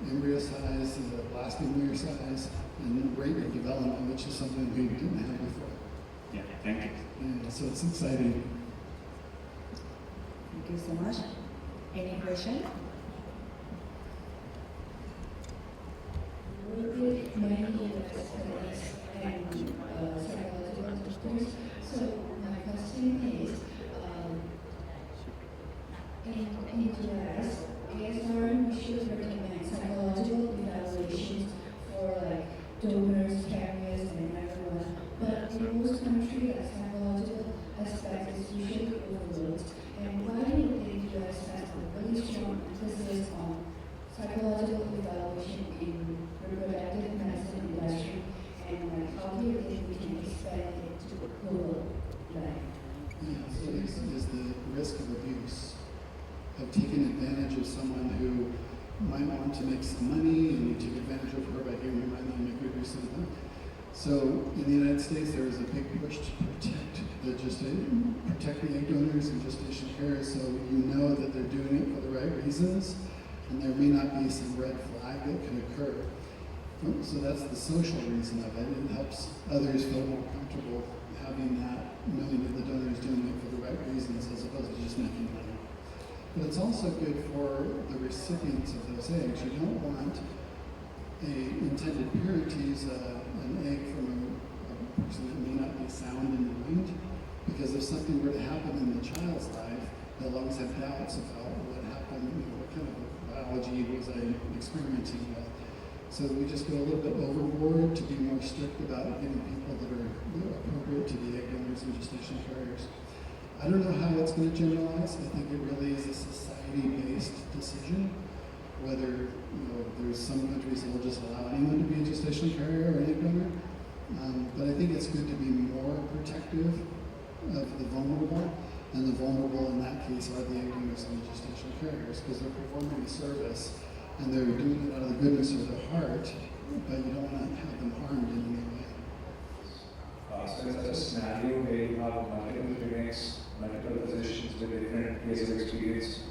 embryo size, blast embryo size, and rate of development, which is something we didn't have before. Yeah, thank you. And so it's exciting. Thank you so much. Any question? We did many studies and psychological doctors. So my question is, in the US, ASR we should recommend psychological evaluations for like donors, carriers, and everyone. But in most countries, a psychological aspect is usually overlooked. And why do you think the US has a really strong emphasis on psychological evaluation in reproductive medicine industry, and like how do you think we can expand it to global level? Yeah, so is the risk of abuse, of taking advantage of someone who might want to make some money and you take advantage of her by giving her money and make her do something. So in the United States, there is a big push to protect the egg donors and gestation carriers, so you know that they're doing it for the right reasons, and there may not be some red flag that can occur. So that's the social reason of it. It helps others feel more comfortable having that, knowing that the donor is doing it for the right reasons as opposed to just making money. But it's also good for the recipients of those eggs. You don't want an intended parent to use an egg from a person that may not be sound in mind, because if something were to happen in the child's life, they'll always have doubts about what happened, you know, what kind of biology was I experimenting with. So we just go a little bit overboard to be more strict about getting people that are appropriate to the egg donors and gestation carriers. I don't know how it's going to generalize. I think it really is a society-based decision, whether, you know, there's some countries that will just allow anyone to be a gestation carrier or an egg donor. But I think it's good to be more protective of the vulnerable, and the vulnerable in that case are the egg donors and the gestation carriers, because they're performing a service and they're doing it out of the goodness of their heart, but you don't want to have them harmed in any way. So in such a scenario where you have multiple clinics, multiple physicians with different years of experience,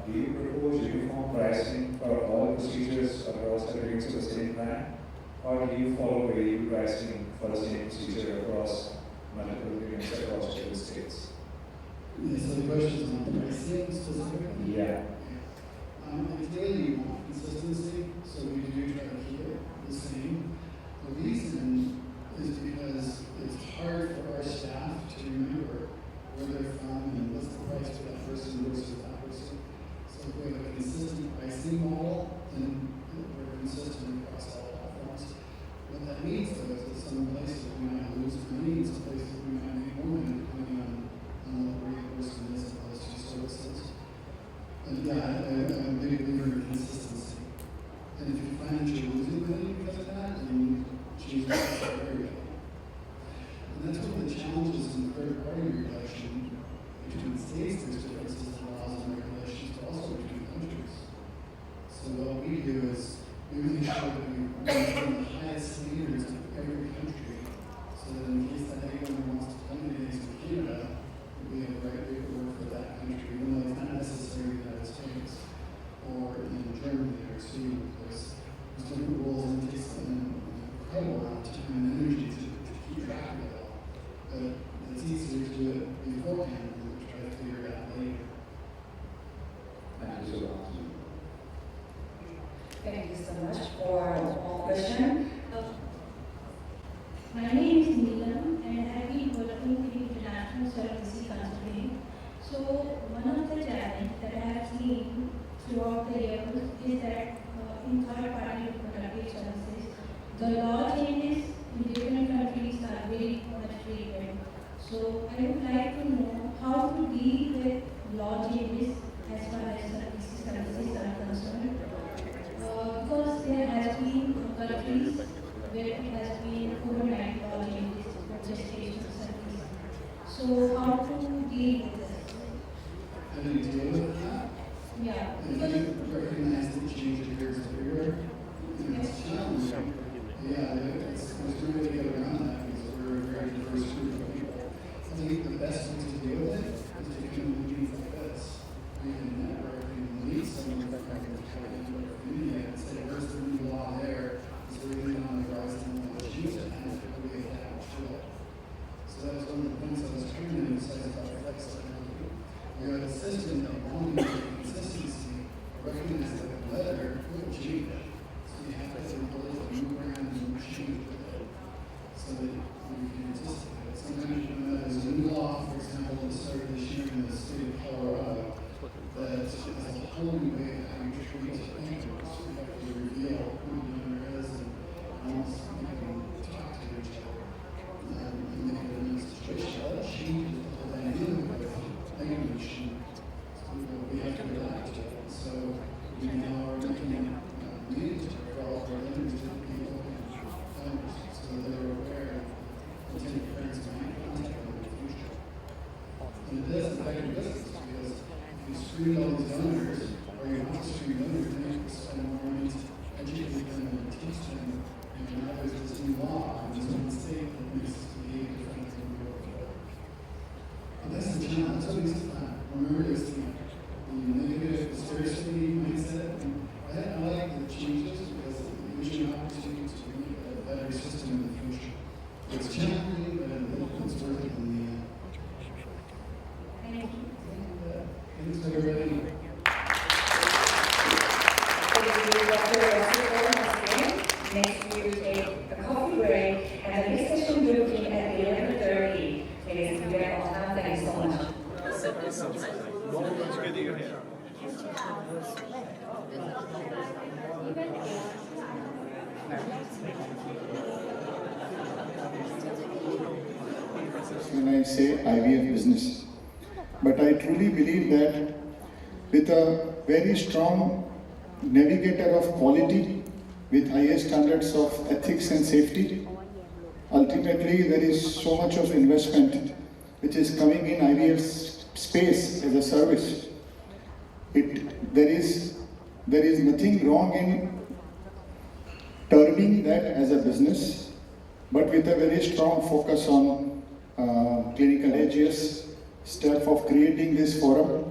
do you propose uniform pricing for all procedures across the clinics of the same plan, or do you follow very pricing for the same procedure across multiple clinics across different states? Yeah, so the question is on pricing specifically? Yeah. Ideally, you want consistency, so we do try to keep it the same. The reason is because it's hard for our staff to remember where they're from and what's the price for that person versus that person. So if we have a consistent pricing model, then we're consistent across all platforms. What that means, though, is that some places we might lose money, and some places we might make more money, depending on what the reimbursement is of those two services. But yeah, I'm a big believer in consistency. And if you find that you're losing money because of that, then you choose to area. And that's one of the challenges in third-party regulation. Between states, there's differences in laws and regulations, but also between countries. So what we do is we make sure that we maintain the highest standards of every country, so that in case that anyone wants to come to Canada, we have the right paperwork for that country, even though it's not necessarily the United States or in Germany or Sweden, because there's different rules and it takes an incredible amount of time and energy to keep track of it all. But it's easier to do it beforehand than to try to figure it out later. Thank you so much. Thank you so much for all question. My name is Neelam and I've been working with international services consulting. So one of the challenges that I have seen throughout the years is that in third-party reproductive services, the law changes in different countries are very much frequent. So I would like to know how to deal with law changes as far as services are concerned. Because there has been countries where it has been overnight law changes for gestation services. So how to deal with this? How do you deal with that? Yeah. And you recognize that change occurs everywhere, and it's challenging. Yeah, there's no way to get around that because we're a very diverse group of people. I think the best way to deal with it is to come to meetings like this. We can network and meet someone from our community and say, where's the new law there? Is there anything on the horizon that will change it? And how do we adapt to it? So that was one of the points I was trying to emphasize about flexibility. We have a system that won't need consistency, recognize that the weather will change it. So you have to ability to move around and change with it so that we can anticipate it. Sometimes you know there's a new law, for example, that started this year in the state of Colorado that has a whole new way of how you treat animals. You have to reveal who the donor is and almost make them talk to each other and make it a situation. That changes the whole dynamic of language. We have to adapt to it. So we now are making meetings for all of our different people and donors so that they're aware of potential parents might contact them in the future. And it does affect your business because if you screen all these donors, or you want to screen donors, then you have to spend more money to educate them and teach them. And now there's this new law in this one state that makes us behave differently than we were before. But that's the challenge. That's what needs to happen. Remember this thing. The negative scarcity mindset. I like the changes because it gives you an opportunity to make a better system in the future. It's challenging, but it's worth it in the end. Thank you. Thanks for everybody. Next we will take a coffee break and the next session will be at 11:30. Ladies and gentlemen, thank you so much. When I say IVF business, but I truly believe that with a very strong navigator of quality, with highest standards of ethics and safety, ultimately there is so much of investment which is coming in IVF space as a service. There is nothing wrong in terming that as a business, but with a very strong focus on clinical ages, step of creating this forum,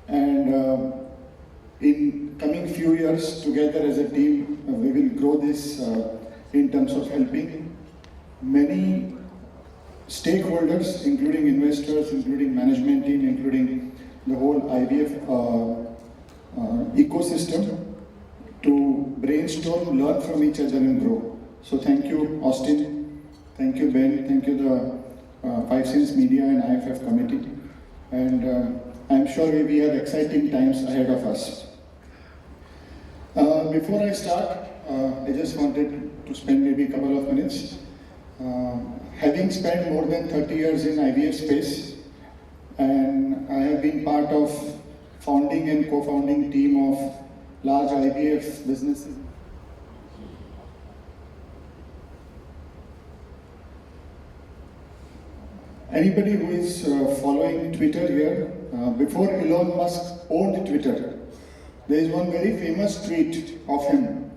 and in coming few years together as a team, we will grow this this in terms of helping many stakeholders, including investors, including management team, including the whole IVF ecosystem, to brainstorm, learn from each other and grow. So thank you, Austin. Thank you, Ben. Thank you, the Five Sense Media and IFF committee. And I'm sure we have exciting times ahead of us. Before I start, I just wanted to spend maybe a couple of minutes. Having spent more than 30 years in IVF space, and I have been part of founding and co-founding team of large IVF businesses. Anybody who is following Twitter here, before Elon Musk owned Twitter, there is one very famous tweet of him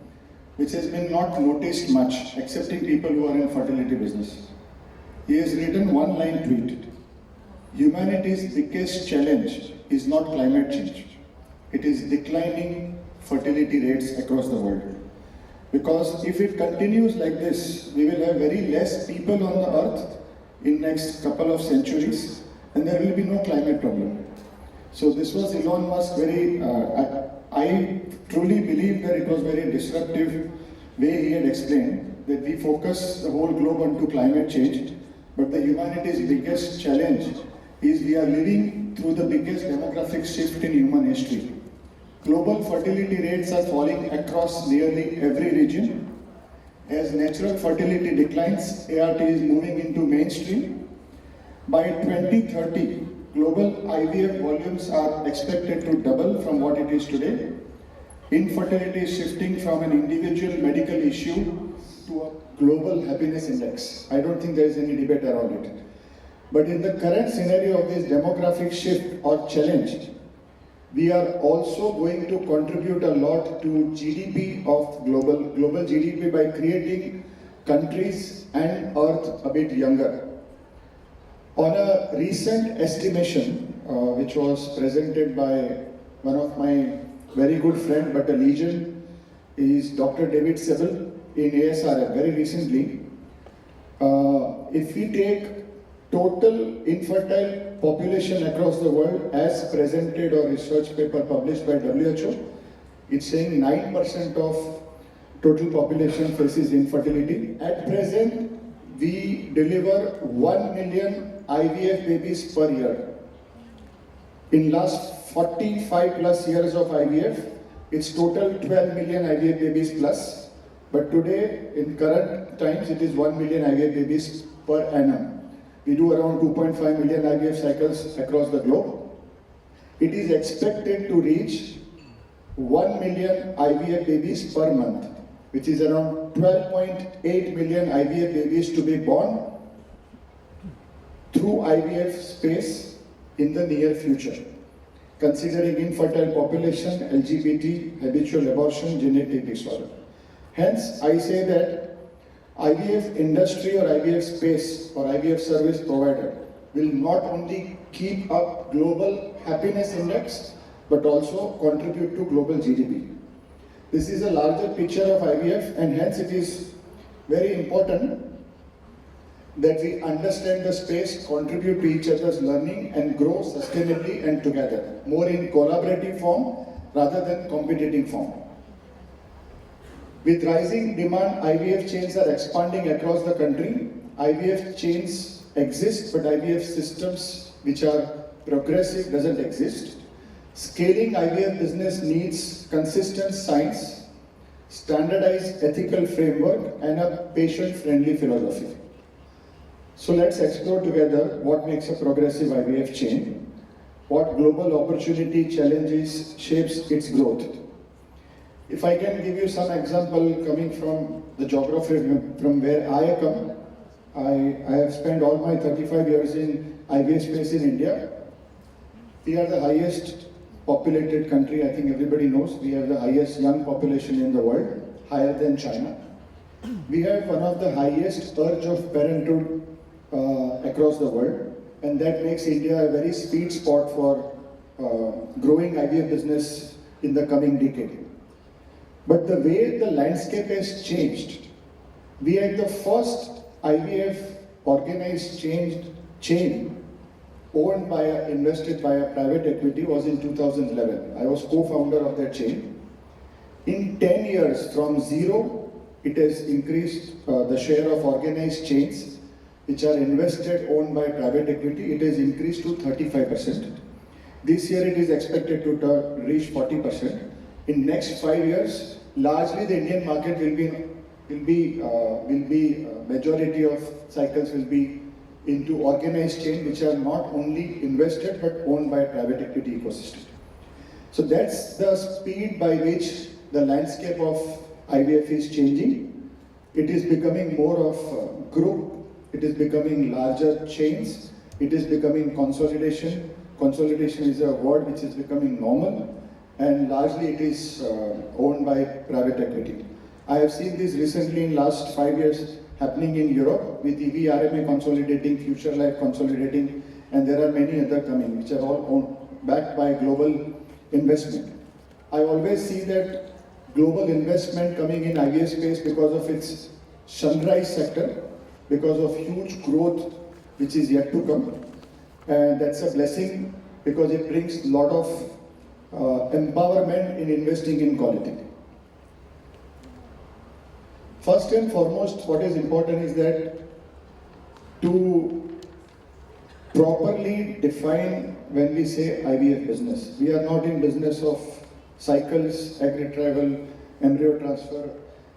which has been not noticed much, excepting people who are in fertility business. He has written one line tweet: humanity's biggest challenge is not climate change, it is declining fertility rates across the world. Because if it continues like this, we will have very less people on the earth in next couple of centuries, and there will be no climate problem. So this was Elon Musk very, I truly believe that it was very disruptive way he had explained that we focus the whole globe onto climate change, but the humanity's biggest challenge is we are living through the biggest demographic shift in human history. Global fertility rates are falling across nearly every region. As natural fertility declines, ART is moving into mainstream. By 2030, global IVF volumes are expected to double from what it is today. Infertility is shifting from an individual medical issue to a global happiness index. I don't think there is any debate around it. But in the current scenario of this demographic shift or challenge, we are also going to contribute a lot to GDP of global GDP by creating countries and Earth a bit younger. On a recent estimation, which was presented by one of my very good friend but a legend, is Dr. David Sebel in ASRF very recently. If we take total infertile population across the world as presented or research paper published by WHO, it's saying 9% of total population faces infertility. At present, we deliver 1 million IVF babies per year. In last 45 plus years of IVF, it's total 12 million IVF babies plus. But today, in current times, it is 1 million IVF babies per annum. We do around 2.5 million IVF cycles across the globe. It is expected to reach 1 million IVF babies per month, which is around 12.8 million IVF babies to be born through IVF space in the near future, considering infertile population, LGBT, habitual abortion, genetic disorder. Hence, I say that IVF industry or IVF space or IVF service provider will not only keep up global happiness index, but also contribute to global GDP. This is a larger picture of IVF, and hence it is very important that we understand the space, contribute to each other's learning and grow sustainably and together, more in collaborative form rather than competitive form. With rising demand, IVF chains are expanding across the country. IVF chains exist, but IVF systems which are progressive doesn't exist. Scaling IVF business needs consistent science, standardized ethical framework, and a patient-friendly philosophy. So let's explore together what makes a progressive IVF chain, what global opportunity challenges shapes its growth. If I can give you some example coming from the geography from where I come, I have spent all my 35 years in IVF space in India. We are the highest populated country, I think everybody knows. We have the highest young population in the world, higher than China. We have one of the highest urge of parenthood across the world, and that makes India a very sweet spot for growing IVF business in the coming decade. But the way the landscape has changed, we had the first IVF organized chain owned by invested by a private equity was in 2011. I was co-founder of that chain. In 10 years, from zero, it has increased the share of organized chains which are invested, owned by private equity. It has increased to 35%. This year, it is expected to reach 40%. In next 5 years, largely the Indian market will be majority of cycles will be into organized chain, which are not only invested but owned by private equity ecosystem. So that's the speed by which the landscape of IVF is changing. It is becoming more of group, it is becoming larger chains, it is becoming consolidation. Consolidation is a word which is becoming normal, and largely it is owned by private equity. I have seen this recently in last 5 years happening in Europe with EVRMA consolidating, Future Life consolidating, and there are many other coming which are all owned, backed by global investment. I always see that global investment coming in IVF space because of its sunrise sector, because of huge growth which is yet to come, and that's a blessing because it brings a lot of empowerment in investing in quality. First and foremost, what is important is that to properly define when we say IVF business. We are not in business of cycles, egg retrieval, embryo transfer,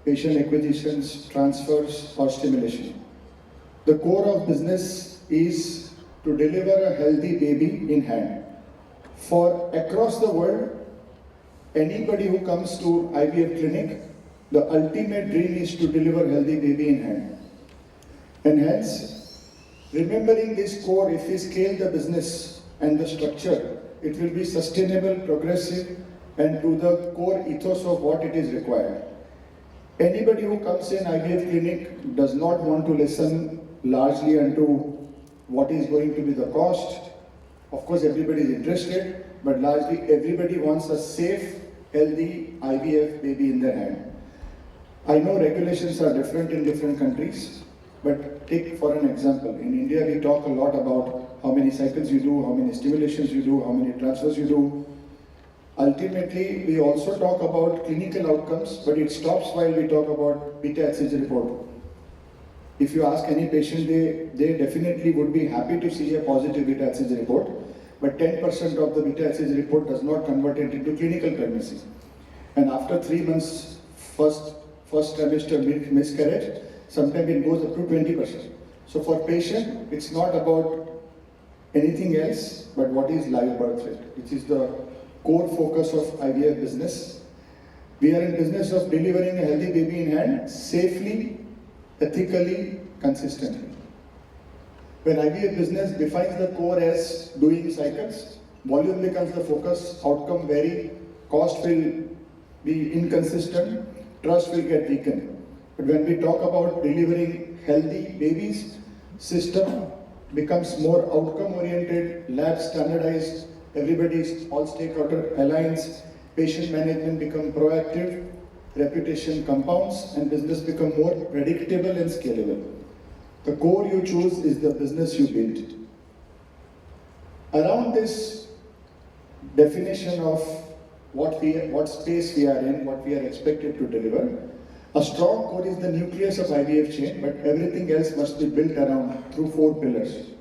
patient acquisitions, transfers, or stimulation. The core of business is to deliver a healthy baby in hand. For across the world, anybody who comes to IVF clinic, the ultimate dream is to deliver healthy baby in hand. And hence, remembering this core, if we scale the business and the structure, it will be sustainable, progressive, and to the core ethos of what it is required. Anybody who comes in IVF clinic does not want to listen largely unto what is going to be the cost. Of course, everybody is interested, but largely everybody wants a safe, healthy IVF baby in their hand. I know regulations are different in different countries, but take for an example, in India we talk a lot about how many cycles you do, how many stimulations you do, how many transfers you do. Ultimately, we also talk about clinical outcomes, but it stops while we talk about beta-HCG report. If you ask any patient, they definitely would be happy to see a positive beta-HCG report, but 10% of the beta-HCG report does not convert it into clinical pregnancy. And after 3 months, first trimester miscarriage, sometimes it goes up to 20%. So for patient, it's not about anything else, but what is live birth rate, which is the core focus of IVF business. We are in business of delivering a healthy baby in hand, safely, ethically, consistently. When IVF business defines the core as doing cycles, volume becomes the focus, outcome vary, cost will be inconsistent, trust will get weakened. But when we talk about delivering healthy babies, system becomes more outcome oriented, lab standardized, everybody's all stakeholder aligns, patient management become proactive, reputation compounds, and business become more predictable and scalable. The core you choose is the business you build. Around this definition of what space we are in, what we are expected to deliver, a strong core is the nucleus of IVF chain, but everything else must be built around through 4 pillars.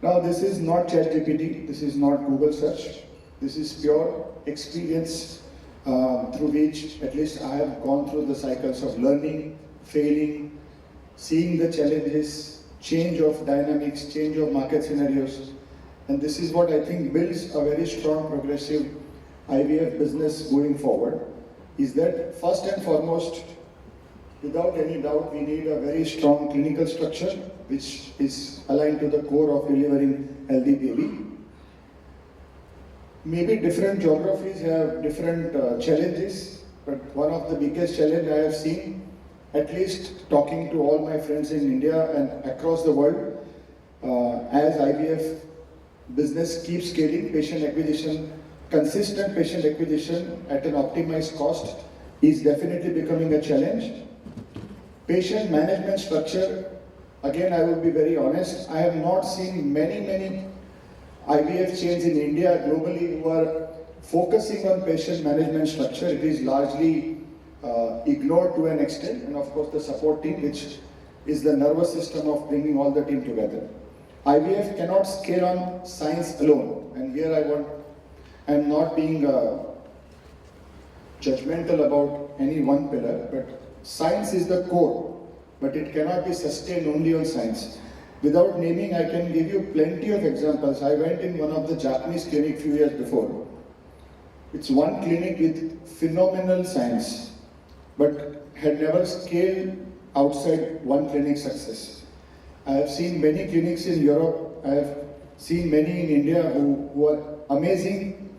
Now, this is not ChatGPT, this is not Google search, this is pure experience through which at least I have gone through the cycles of learning, failing, seeing the challenges, change of dynamics, change of market scenarios. And this is what I think builds a very strong progressive IVF business going forward, is that first and foremost, without any doubt, we need a very strong clinical structure which is aligned to the core of delivering healthy baby. Maybe different geographies have different challenges, but one of the biggest challenges I have seen, at least talking to all my friends in India and across the world, as IVF business keeps scaling, patient acquisition, consistent patient acquisition at an optimized cost is definitely becoming a challenge. Patient management structure, again I will be very honest, I have not seen many IVF chains in India globally who are focusing on patient management structure. It is largely ignored to an extent, and of course the support team, which is the nervous system of bringing all the team together. IVF cannot scale on science alone, and here I am not being judgmental about any one pillar, but science is the core, but it cannot be sustained only on science. Without naming, I can give you plenty of examples. I went in one of the Japanese clinic few years before. It's one clinic with phenomenal science, but had never scaled outside one clinic success. I have seen many clinics in Europe, I have seen many in India who are amazing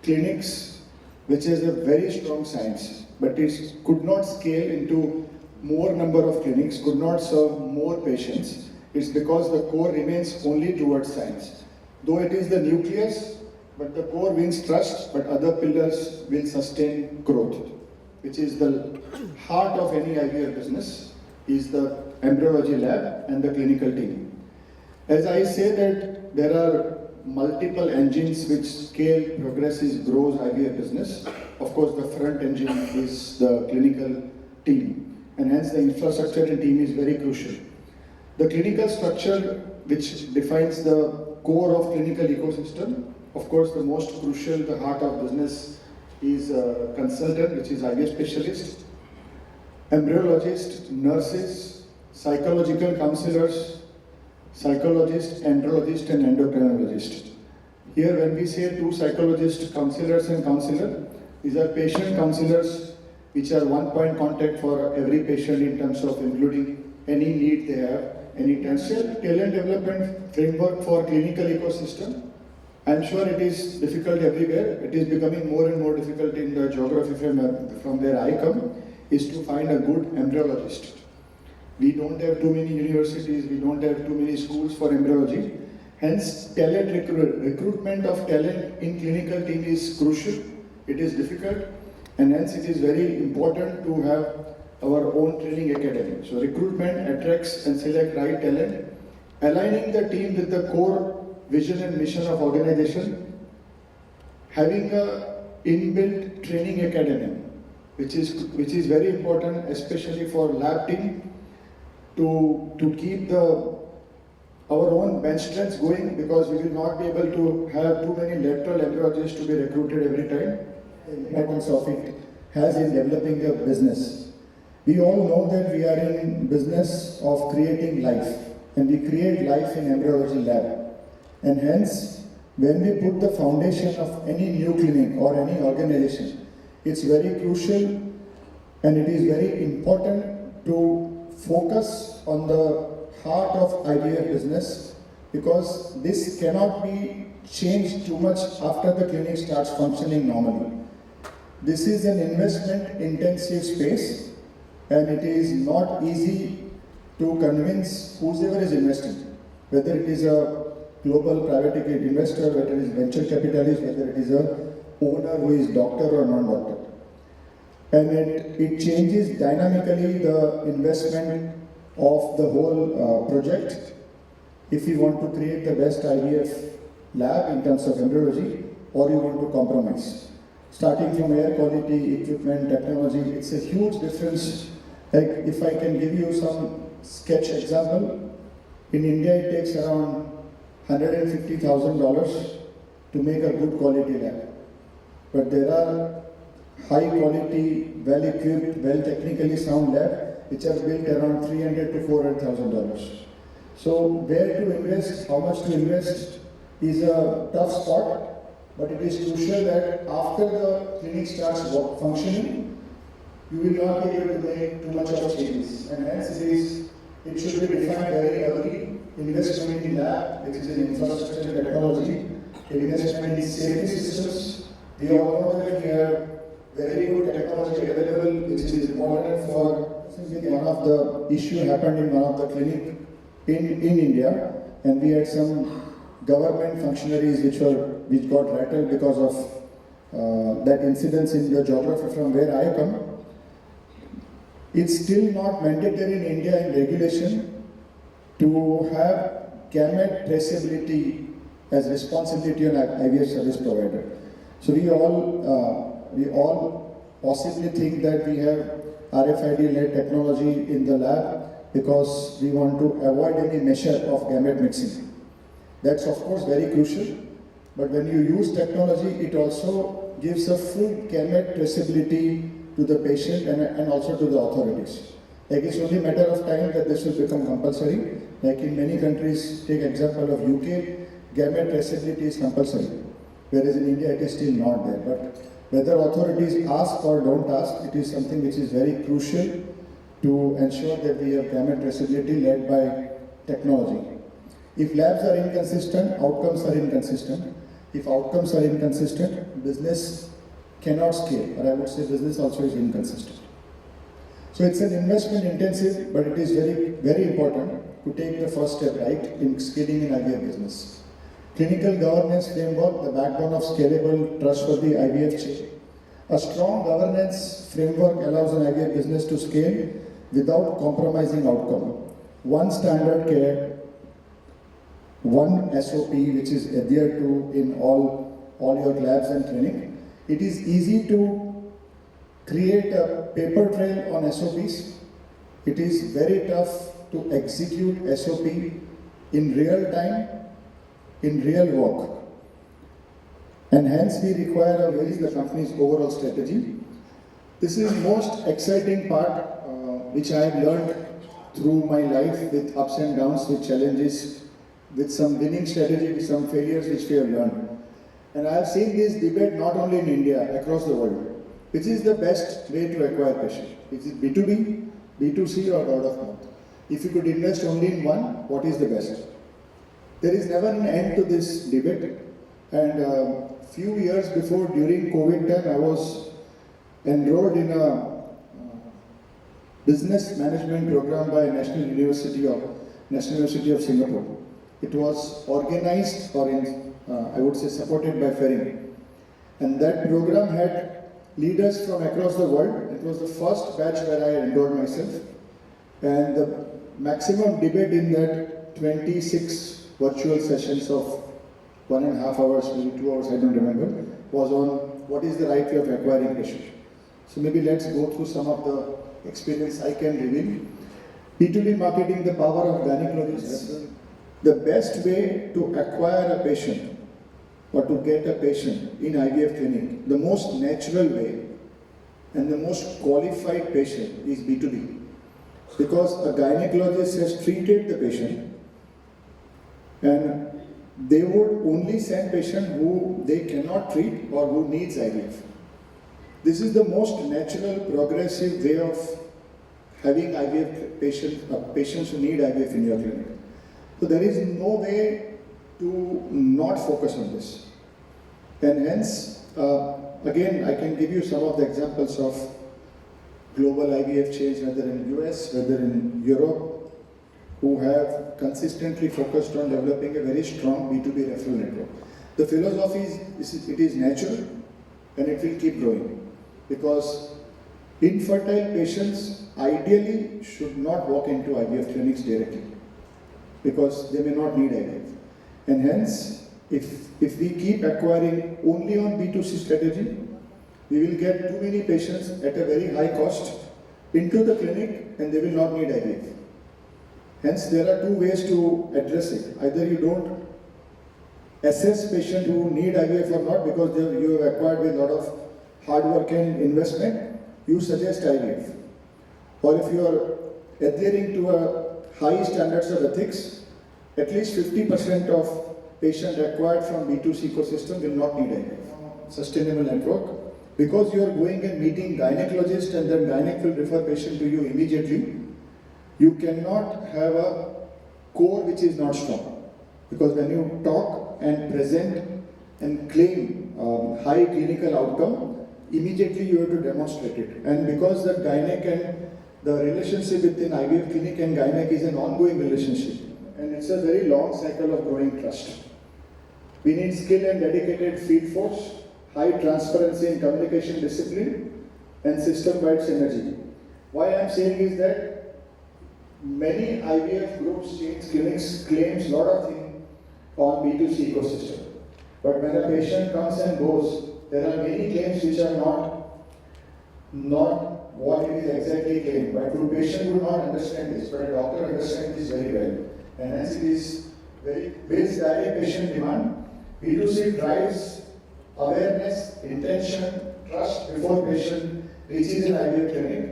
clinics, which is a very strong science, but it could not scale into more number of clinics, could not serve more patients. It's because the core remains only towards science. Though it is the nucleus, but the core wins trust, but other pillars will sustain growth, which is the heart of any IVF business, is the embryology lab and the clinical team. As I say that there are multiple engines which scale, progresses, grows IVF business. Of course, the front engine is the clinical team, and hence the infrastructure and team is very crucial. The clinical structure, which defines the core of clinical ecosystem, of course, the most crucial, the heart of business is a consultant, which is IVF specialist, embryologist, nurses, psychological counselors, psychologist, andrologist, and endocrinologist. Here, when we say two psychologists, counselors, and counselor, these are patient counselors, which are one-point contact for every patient in terms of including any need they have, any talent development framework for clinical ecosystem. I'm sure it is difficult everywhere. It is becoming more and more difficult in the geography from where I come, is to find a good embryologist. We don't have too many universities, we don't have too many schools for embryology. Hence, recruitment of talent in clinical team is crucial. It is difficult, and hence it is very important to have our own training academy. So recruitment, attracts and select right talent, aligning the team with the core vision and mission of organization, having a inbuilt training academy, which is very important, especially for lab team, to keep our own bench strength going, because we will not be able to have too many lateral embryologists to be recruited every time. The importance of it has in developing a business. We all know that we are in business of creating life, and we create life in embryology lab. And hence, when we put the foundation of any new clinic or any organization, it's very crucial and it is very important to focus on the heart of IVF business, because this cannot be changed too much after the clinic starts functioning normally. This is an investment intensive space, and it is not easy to convince whoever is investing, whether it is a global private equity investor, whether it is venture capitalist, whether it is a owner who is doctor or non-doctor. And it changes dynamically the investment of the whole project. If you want to create the best IVF lab in terms of embryology, or you want to compromise. Starting from air quality, equipment, technology, it's a huge difference. Like if I can give you some sketch example, in India it takes around $150,000 to make a good quality lab. But there are high quality, well equipped, well technically sound lab which are built around $300,000 to $400,000. So where to invest, how much to invest is a tough spot, but it is crucial that after the clinic starts functioning, you will not be able to make too much of changes. And hence it should be defined very early. Investment in lab, which is in infrastructure and technology, investment in safety systems. We all know that we have very good technology available, which is important for one of the issue happened in one of the clinic in India, and we had some government functionaries which got rattled because of that incidence in the geography from where I come. It's still not mandatory in India in regulation to have gamete traceability as responsibility on IVF service provider. So we all possibly think that we have RFID-led technology in the lab because we want to avoid any measure of gamete mixing. That's of course very crucial, but when you use technology, it also gives a full gamete traceability to the patient and also to the authorities. Like it's only a matter of time that this will become compulsory. Like in many countries, take example of UK, gamete traceability is compulsory, whereas in India it is still not there. But whether authorities ask or don't ask, it is something which is very crucial to ensure that we have gamete traceability led by technology. If labs are inconsistent, outcomes are inconsistent. If outcomes are inconsistent, business cannot scale, or I would say business also is inconsistent. So it's an investment intensive, but it is very, very important to take the first step right in scaling in IVF business. Clinical governance framework, the backbone of scalable, trustworthy IVF chain. A strong governance framework allows an IVF business to scale without compromising outcome. One standard care, one SOP which is adhered to in all your labs and clinic. It is easy to create a paper trail on SOPs. It is very tough to execute SOP in real time, in real work. And hence we require a very the company's overall strategy. This is most exciting part which I have learned through my life with ups and downs, with challenges, with some winning strategy, with some failures which we have learned. And I have seen this debate not only in India, across the world. Which is the best way to acquire patient? Is it B2B, B2C or word of mouth? If you could invest only in one, what is the best? There is never an end to this debate. And few years before, during COVID time, I was enrolled in a business management program by National University of Singapore. It was organized or I would say supported by Ferring. And that program had leaders from across the world. It was the first batch where I enrolled myself. And the maximum debate in that 26 virtual sessions of 1.5 hours, maybe 2 hours, I don't remember, was on what is the right way of acquiring patient. So maybe let's go through some of the experience I can reveal. B2B marketing, the power of gynecologists. The best way to acquire a patient or to get a patient in IVF clinic, the most natural way and the most qualified patient is B2B. Because a gynecologist has treated the patient and they would only send patient who they cannot treat or who needs IVF. This is the most natural, progressive way of having IVF patients who need IVF in your clinic. So there is no way to not focus on this. And hence, again, I can give you some of the examples of global IVF chains, whether in US, whether in Europe, who have consistently focused on developing a very strong B2B referral network. The philosophy is it is natural and it will keep growing because infertile patients ideally should not walk into IVF clinics directly because they may not need IVF. And hence, if we keep acquiring only on B2C strategy, we will get too many patients at a very high cost into the clinic and they will not need IVF. Hence, there are two ways to address it. Either you don't assess patients who need IVF or not because you have acquired with a lot of hard work and investment, you suggest IVF. Or if you are adhering to a high standards of ethics, at least 50% of patients acquired from B2C ecosystem will not need IVF. Sustainable network. Because you are going and meeting gynecologist and then gynec will refer patient to you immediately, you cannot have a core which is not strong. Because when you talk and present and claim high clinical outcome, immediately you have to demonstrate it. And because the gynec and the relationship between IVF clinic and gynec is an ongoing relationship. And it's a very long cycle of growing trust. We need skilled and dedicated field force, high transparency in communication discipline, and system-wide synergy. Why I'm saying is that many IVF groups, chains, clinics claims lot of things on B2C ecosystem. But when a patient comes and goes, there are many claims which are not what it is exactly claimed. But the patient would not understand this, but a doctor understands this very well. And hence it is very based direct patient demand. B2C drives awareness, intention, trust before patient reaches an IVF clinic.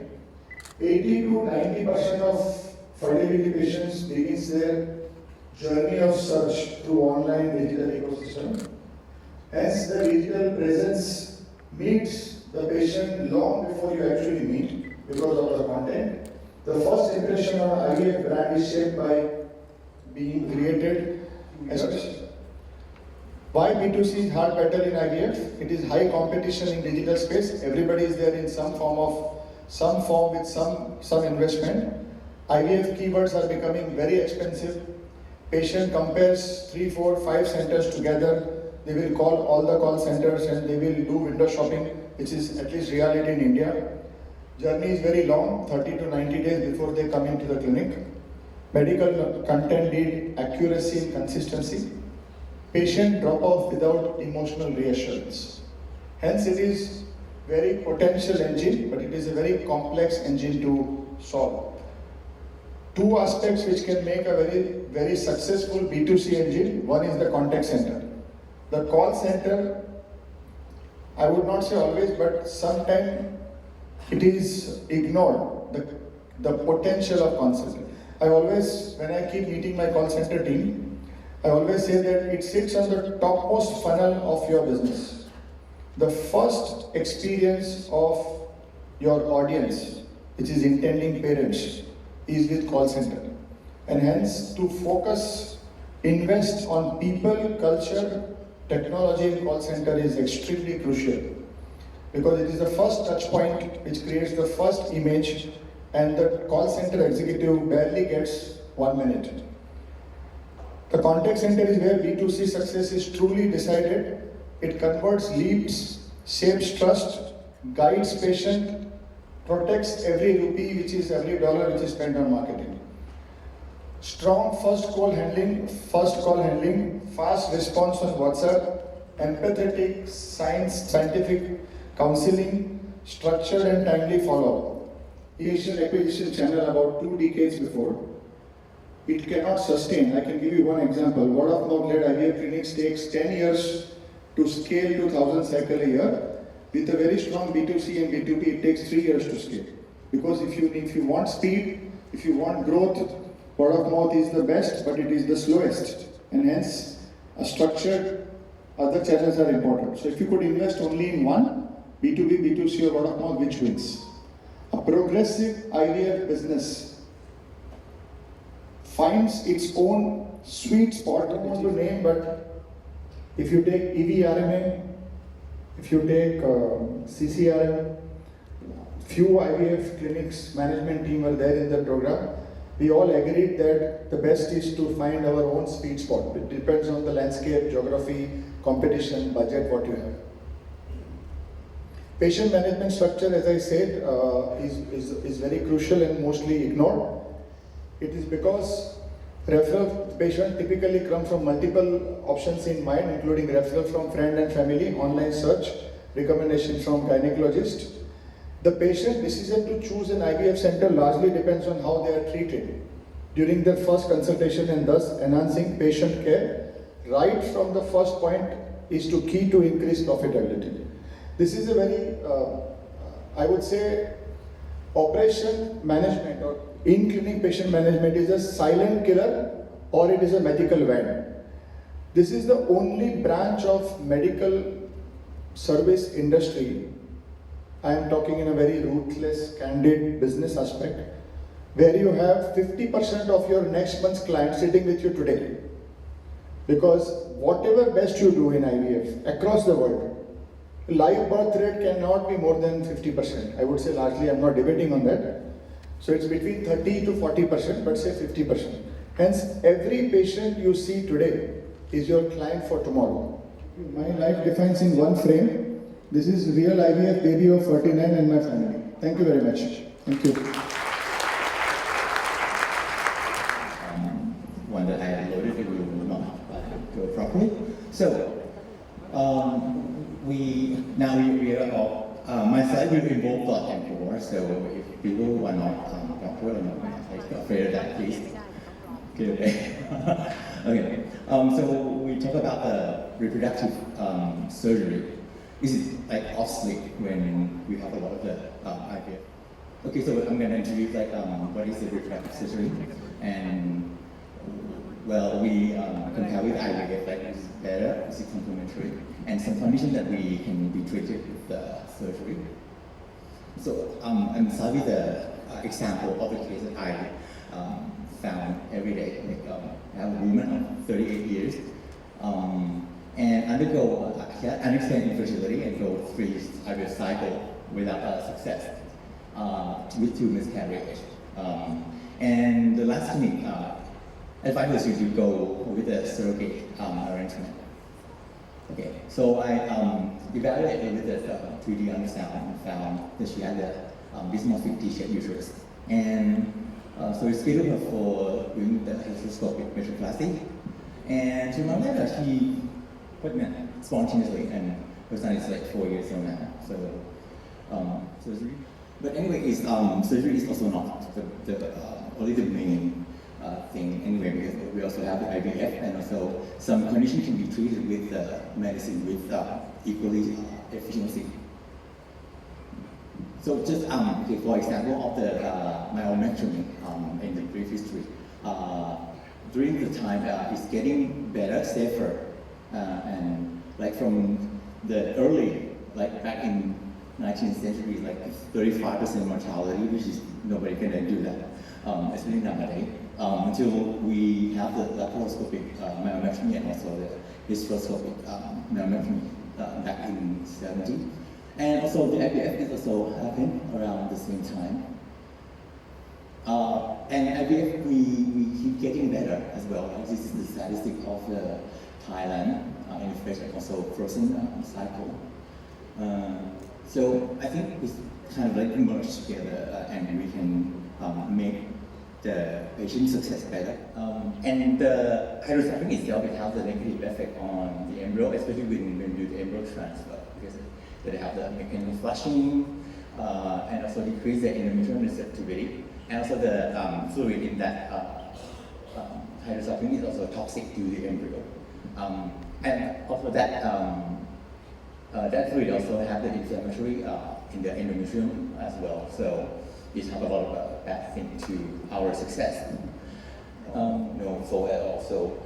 80 to 90% of fertility patients begins their journey of search through online digital ecosystem. Hence, the digital presence meets the patient long before you actually meet because of the content. The first impression of an IVF brand is shaped by being created as such. Why B2C is hard battle in IVF? It is high competition in digital space. Everybody is there in some form with some investment. IVF keywords are becoming very expensive. Patient compares 3, 4, 5 centers together. They will call all the call centers and they will do window shopping, which is at least reality in India. Journey is very long, 30 to 90 days before they come into the clinic. Medical content need accuracy and consistency. Patient drop off without emotional reassurance. Hence it is very potential engine, but it is a very complex engine to solve. Two aspects which can make a very, very successful B2C engine. One is the contact center. The call center, I would not say always, but sometimes it is ignored, the potential of call center. I always, when I keep meeting my call center team, I always say that it sits on the topmost funnel of your business. The first experience of your audience, which is intending parents, is with call center. And hence, to focus, invest on people, culture, technology in call center is extremely crucial. Because it is the first touch point which creates the first image, and the call center executive barely gets 1 minute. The contact center is where B2C success is truly decided. It converts leads, shapes trust, guides patient, protects every rupee, which is every dollar which is spent on marketing. Strong first call handling, fast response on WhatsApp, empathetic, scientific counseling, structured and timely follow-up. Initial acquisition channel about 2 decades before. It cannot sustain. I can give you one example. Word of mouth led IVF clinics takes 10 years to scale to 1,000 cycle a year. With a very strong B2C and B2B, it takes 3 years to scale. Because if you want speed, if you want growth, word of mouth is the best, but it is the slowest. And hence, a structured other channels are important. So if you could invest only in one, B2B, B2C or word of mouth, which wins? A progressive IVF business finds its own sweet spot. I don't want to name, but if you take EVRMA, if you take CCRM, few IVF clinics management team were there in the program. We all agreed that the best is to find our own sweet spot. It depends on the landscape, geography, competition, budget, what you have. Patient management structure, as I said, is very crucial and mostly ignored. It is because referral patient typically come from multiple options in mind, including referral from friend and family, online search, recommendation from gynecologist. The patient decision to choose an IVF center largely depends on how they are treated during their first consultation, and thus enhancing patient care right from the first point is to key to increase profitability. This is a very, I would say, operation management or in-clinic patient management is a silent killer or it is a magical wand. This is the only branch of medical service industry, I am talking in a very ruthless, candid business aspect, where you have 50% of your next month's clients sitting with you today. Because whatever best you do in IVF across the world, live birth rate cannot be more than 50%. I would say largely, I'm not debating on that. So it's between 30 to 40%, but say 50%. Hence, every patient you see today is your client for tomorrow. My life defines in one frame. This is real IVF baby of 49 and my family. Thank you very much. Thank you. So, we are all, my slide will involve thought and more, so if people are not doctor or not afraid of that, please get away. Okay, so we talk about the reproductive surgery. This is like obsolete when we have a lot of the IVF. Okay, so I'm going to introduce like what is the reproductive surgery, and well, we compare with IVF, like it's better, it's complementary, and some conditions that we can be treated with the surgery. So I'm sorry the example of the case that I found every day. Like, I have a woman of 38 years and undergo unexplained infertility and go 3 IVF cycle without success with 2 miscarriages. And the last clinic advised us to go with a surrogate arrangement. Okay, so I evaluated with the 3D ultrasound and found that she had a dysmorphic T-shaped uterus. And so we scheduled her for doing the hysteroscopic metroclasty. And 2 months later, she pregnant spontaneously, and her son is like 4 years old now. So surgery. But anyway, surgery is also not only the main thing anyway, because we also have the IVF, and also some conditions can be treated with medicine with equally efficiency. So just okay, for example of the myomectomy in the brief history, during the time it's getting better, safer, and like from the early, like back in 19th century, like 35% mortality, which is nobody can do that, especially nowadays. Until we have the laparoscopic myomectomy and also the hysteroscopic myomectomy back in 70. And also the IVF is also happening around the same time. And IVF, we keep getting better as well. This is the statistic of Thailand, in effect, and also frozen cycle. So I think it's kind of like merged together, and we can make the patient success better. And the hydrocephalus itself, it has a negative effect on the embryo, especially when we do the embryo transfer, because they have the mechanical flushing, and also decrease the endometrial receptivity, and also the fluid in that hydrocephalus is also toxic to the embryo. And also that that fluid also have the inflammatory in the endometrium as well. So it have a lot of bad thing to our success. No, so also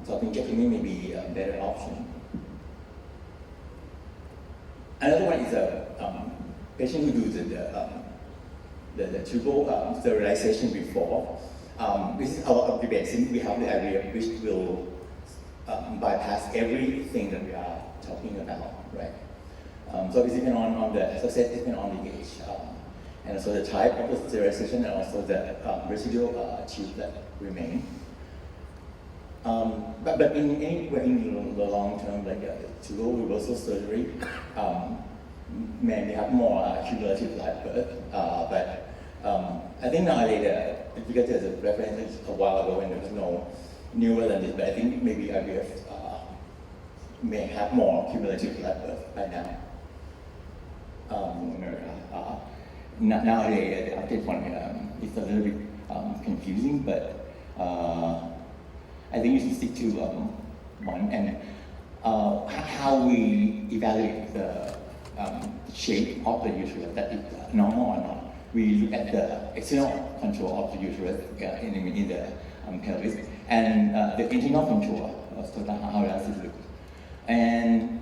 salpingectomy may be a better option. Another one is a patient who do the tubal sterilization before. This is a lot of debate since we have the IVF, which will bypass everything that we are talking about, right? So it's depending on the success, depending on the age, and also the type of the sterilization, and also the residual tube that remain. But in anyway, in the long term, like tubal reversal surgery, may have more cumulative life birth. But I think nowadays, because there's a reference a while ago when there was no newer than this, but I think maybe IVF may have more cumulative life birth by now. Nowadays, the update one is a little bit confusing, but I think you should stick to one. And how we evaluate the shape of the uterus, that is normal or not. We look at the external contour of the uterus in the pelvis, and the internal contour, so how does it look. And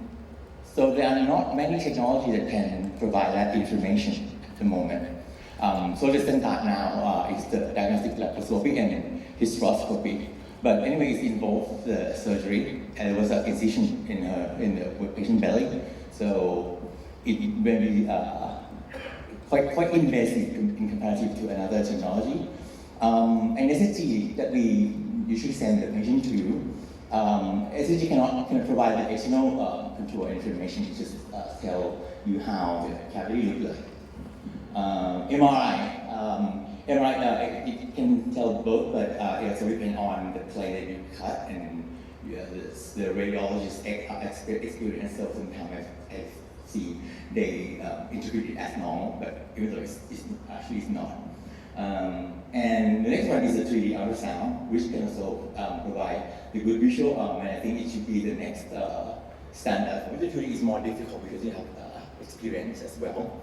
so there are not many technologies that can provide that information at the moment. So the standard now is the diagnostic laparoscopy and hysteroscopy. But anyway, it involves the surgery, and there was an incision in the patient belly. So it may be quite invasive in comparison to another technology. And SSG that we usually send the patient to, SSG cannot provide the external contour information. It just tell you how the cavity looks like. MRI, it can tell both, but it also depends on the plane that you cut and the radiologist experience symptoms as see they interpret it as normal, but even though it's actually it's not. And the next one is the 3D ultrasound, which can also provide the good visual, and I think it should be the next standard. With the 3D is more difficult because you have experience as well.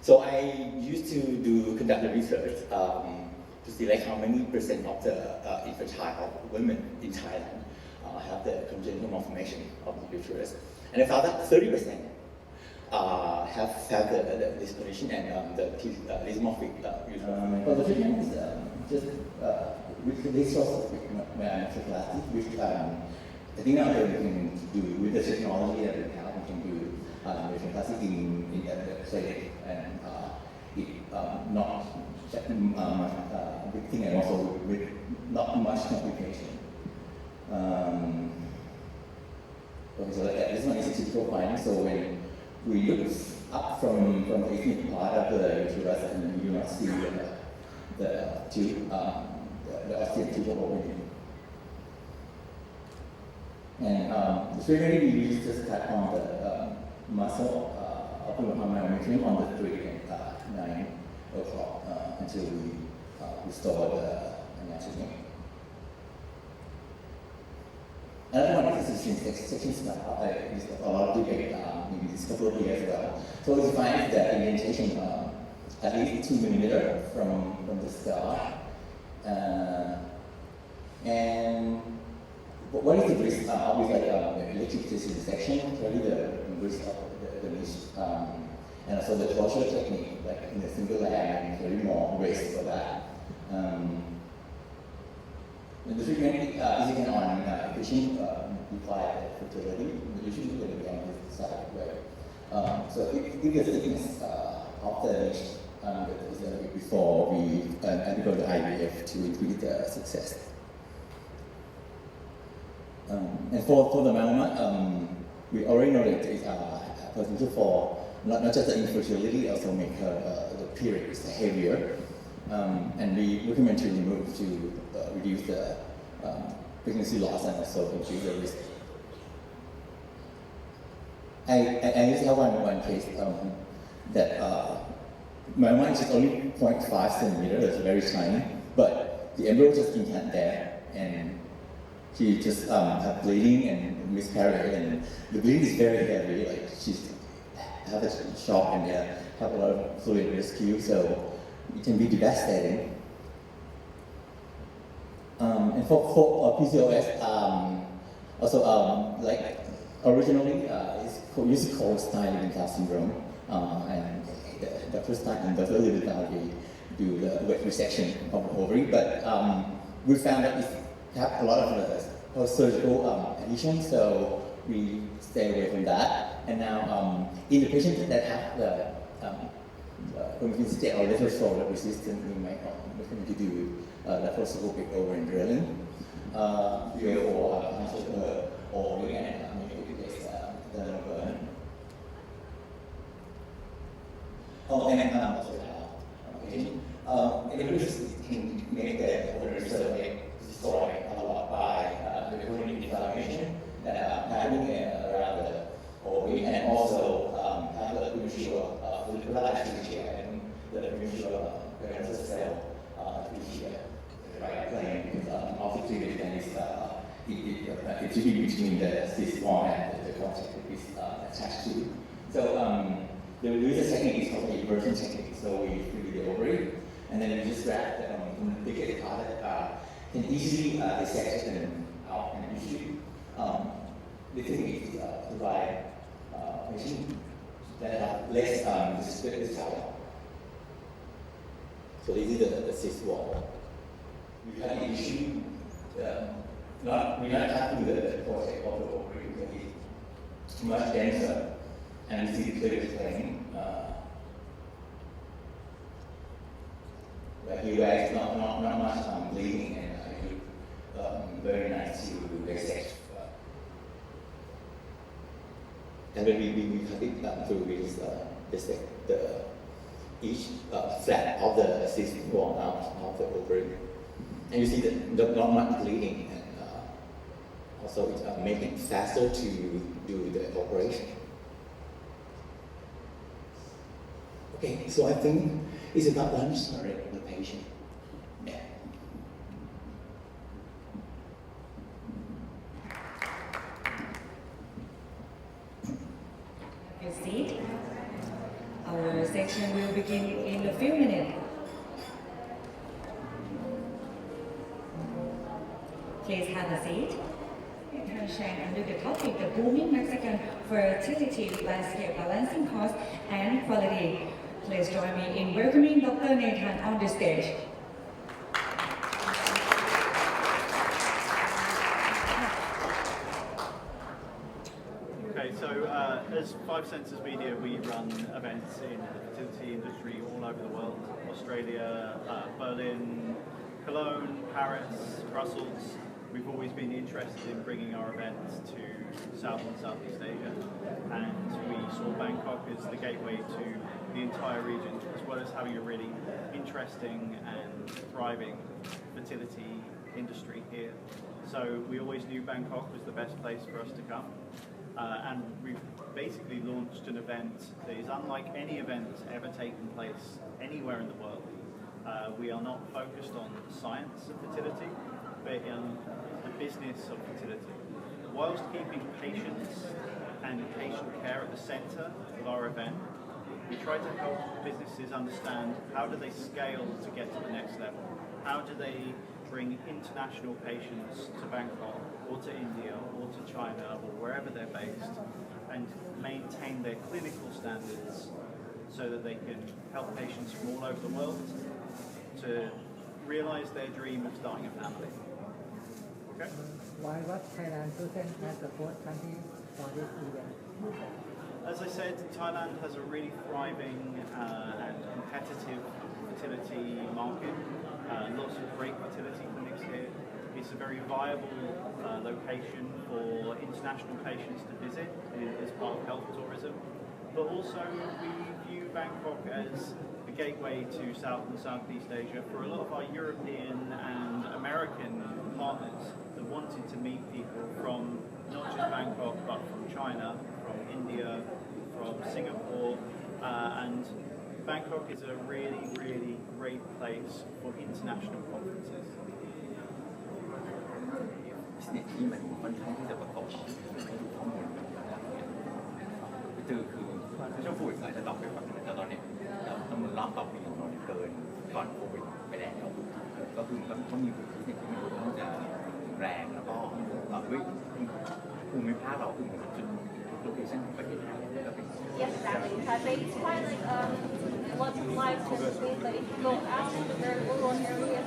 So I used to conduct the research to see like how many percent of the infertile women in Thailand have the congenital malformation of the uterus, and I found that 30% have this condition and the dysmorphic uterus. For the treatment is just with this source of fertility, which I think now we can do with the technology that we have, we can do fertility in the clinic and not a big thing, and also with not much complication. Okay, so this one is a typical finding. So when we look up from the intimate part of the uterus, and you not see the tube, the ostium tube opening. And the surgery we use just cut on the muscle of the myometrium on the 3 and 9 o'clock until we restore the anatomy. Another one is the section style. There's a lot of debate maybe this couple of years ago. So we find that indentation at least 2 millimeters from the scar. And what is the risk? Obviously, electric dissection, really the risk of the niche. And also the torture technique, like in a single leg, very more risk for that. The treatment is again on patient required fertility. Usually going to be on this side, right? So if the thickness of the niche is going to be before we undergo the IVF to increase the success. And for the melanoma, we already know that there is a potential for not just the infertility, also make the periods heavier. And we recommend to remove to reduce the pregnancy loss and also increase the risk. I just have one case that melanoma is only 0.5 centimeters, it's very tiny, but the embryo just implanted there, and she just had bleeding and miscarriage, and the bleeding is very heavy, like she's have a shock and have a lot of fluid rescue, so it can be devastating. And for PCOS, also like originally it's used to call Stein-Levin syndrome, and the first time in the early development we do the wet resection of the ovary, but we found that it have a lot of post-surgical adhesion, so we stay away from that. And now, in the patients that have the chromophilic or little shoulder resistance, we might recommend to do laparoscopic ovarian drilling, or we can replace the burn. Oh, and it can make the ovary survey destroy a lot by the chronic inflammation that happening around the ovary, and also have the premature follicular activity and the premature parental cell activity, right? Because often treated and it's really between the cyst wall and the contact is attached to. So there is a technique, it's called the inversion technique. So we free the ovary, and then we just grab the biggest part that can easily dissect them out, and usually the technique is to provide machine that have less this tower. So this is the cyst wall. We have the issue, we're not tapping the cortex of the ovary because it's much denser, and we see the clitoris playing. Like here, where it's not much bleeding, and very nice to dissect. And when we cut it through, we just dissect each flap of the cyst wall out of the ovary. And you see that not much bleeding, also make it faster to do the operation. Okay, so I think it's about lunch, sorry, the patient. Yeah. Your seat. Our section will begin in a few minutes. Please have a seat. Shine under the topic, the booming Mexican fertility landscape, balancing cost and quality. Please join me in welcoming Dr. Nathan on the stage. Okay, so as Five Senses Media, we run events in the fertility industry all over the world. Australia, Berlin, Cologne, Paris, Brussels. We've always been interested in bringing our events to South and Southeast Asia, and we saw Bangkok as the gateway to the entire region, as well as having a really interesting and thriving fertility industry here. So we always knew Bangkok was the best place for us to come, and we've basically launched an event that is unlike any event ever taken place anywhere in the world. We are not focused on the science of fertility, but in the business of fertility, whilst keeping patients and patient care at the centre of our event. We try to help businesses understand how do they scale to get to the next level, how do they bring international patients to Bangkok or to India or to China or wherever they're based, and maintain their clinical standards so that they can help patients from all over the world to realise their dream of starting a family. Okay? Why was Thailand chosen as the fourth country for this event? As I said, Thailand has a really thriving and competitive fertility market. Lots of great fertility clinics here. It's a very viable location for international patients to visit as part of health tourism. But also we view Bangkok as the gateway to South and Southeast Asia for a lot of our European and American partners that wanted to meet people from not just Bangkok but from China, from India, from Singapore, and Bangkok is a really, really great place for international conferences. ที่มันค่อนข้างที่จะประกอบให้ดูข้อมูลคือเจ้าฝุ่นอาจจะตอบไปแบบนั้นแต่ตอนนี้ต้องมันรอบต่อปีของเราเนี่ยเกินก่อนโควิดไปแล้วก็คือต้องมีพื้นที่ที่มันค่อนข้างจะแรงแล้วก็ด้วยภูมิภาคเราคือเหมือนจุดโลเคชั่นของประเทศไทยก็เป็น Yes, exactly. Taipei is quite like lots of life typically, but if you go out into very rural areas,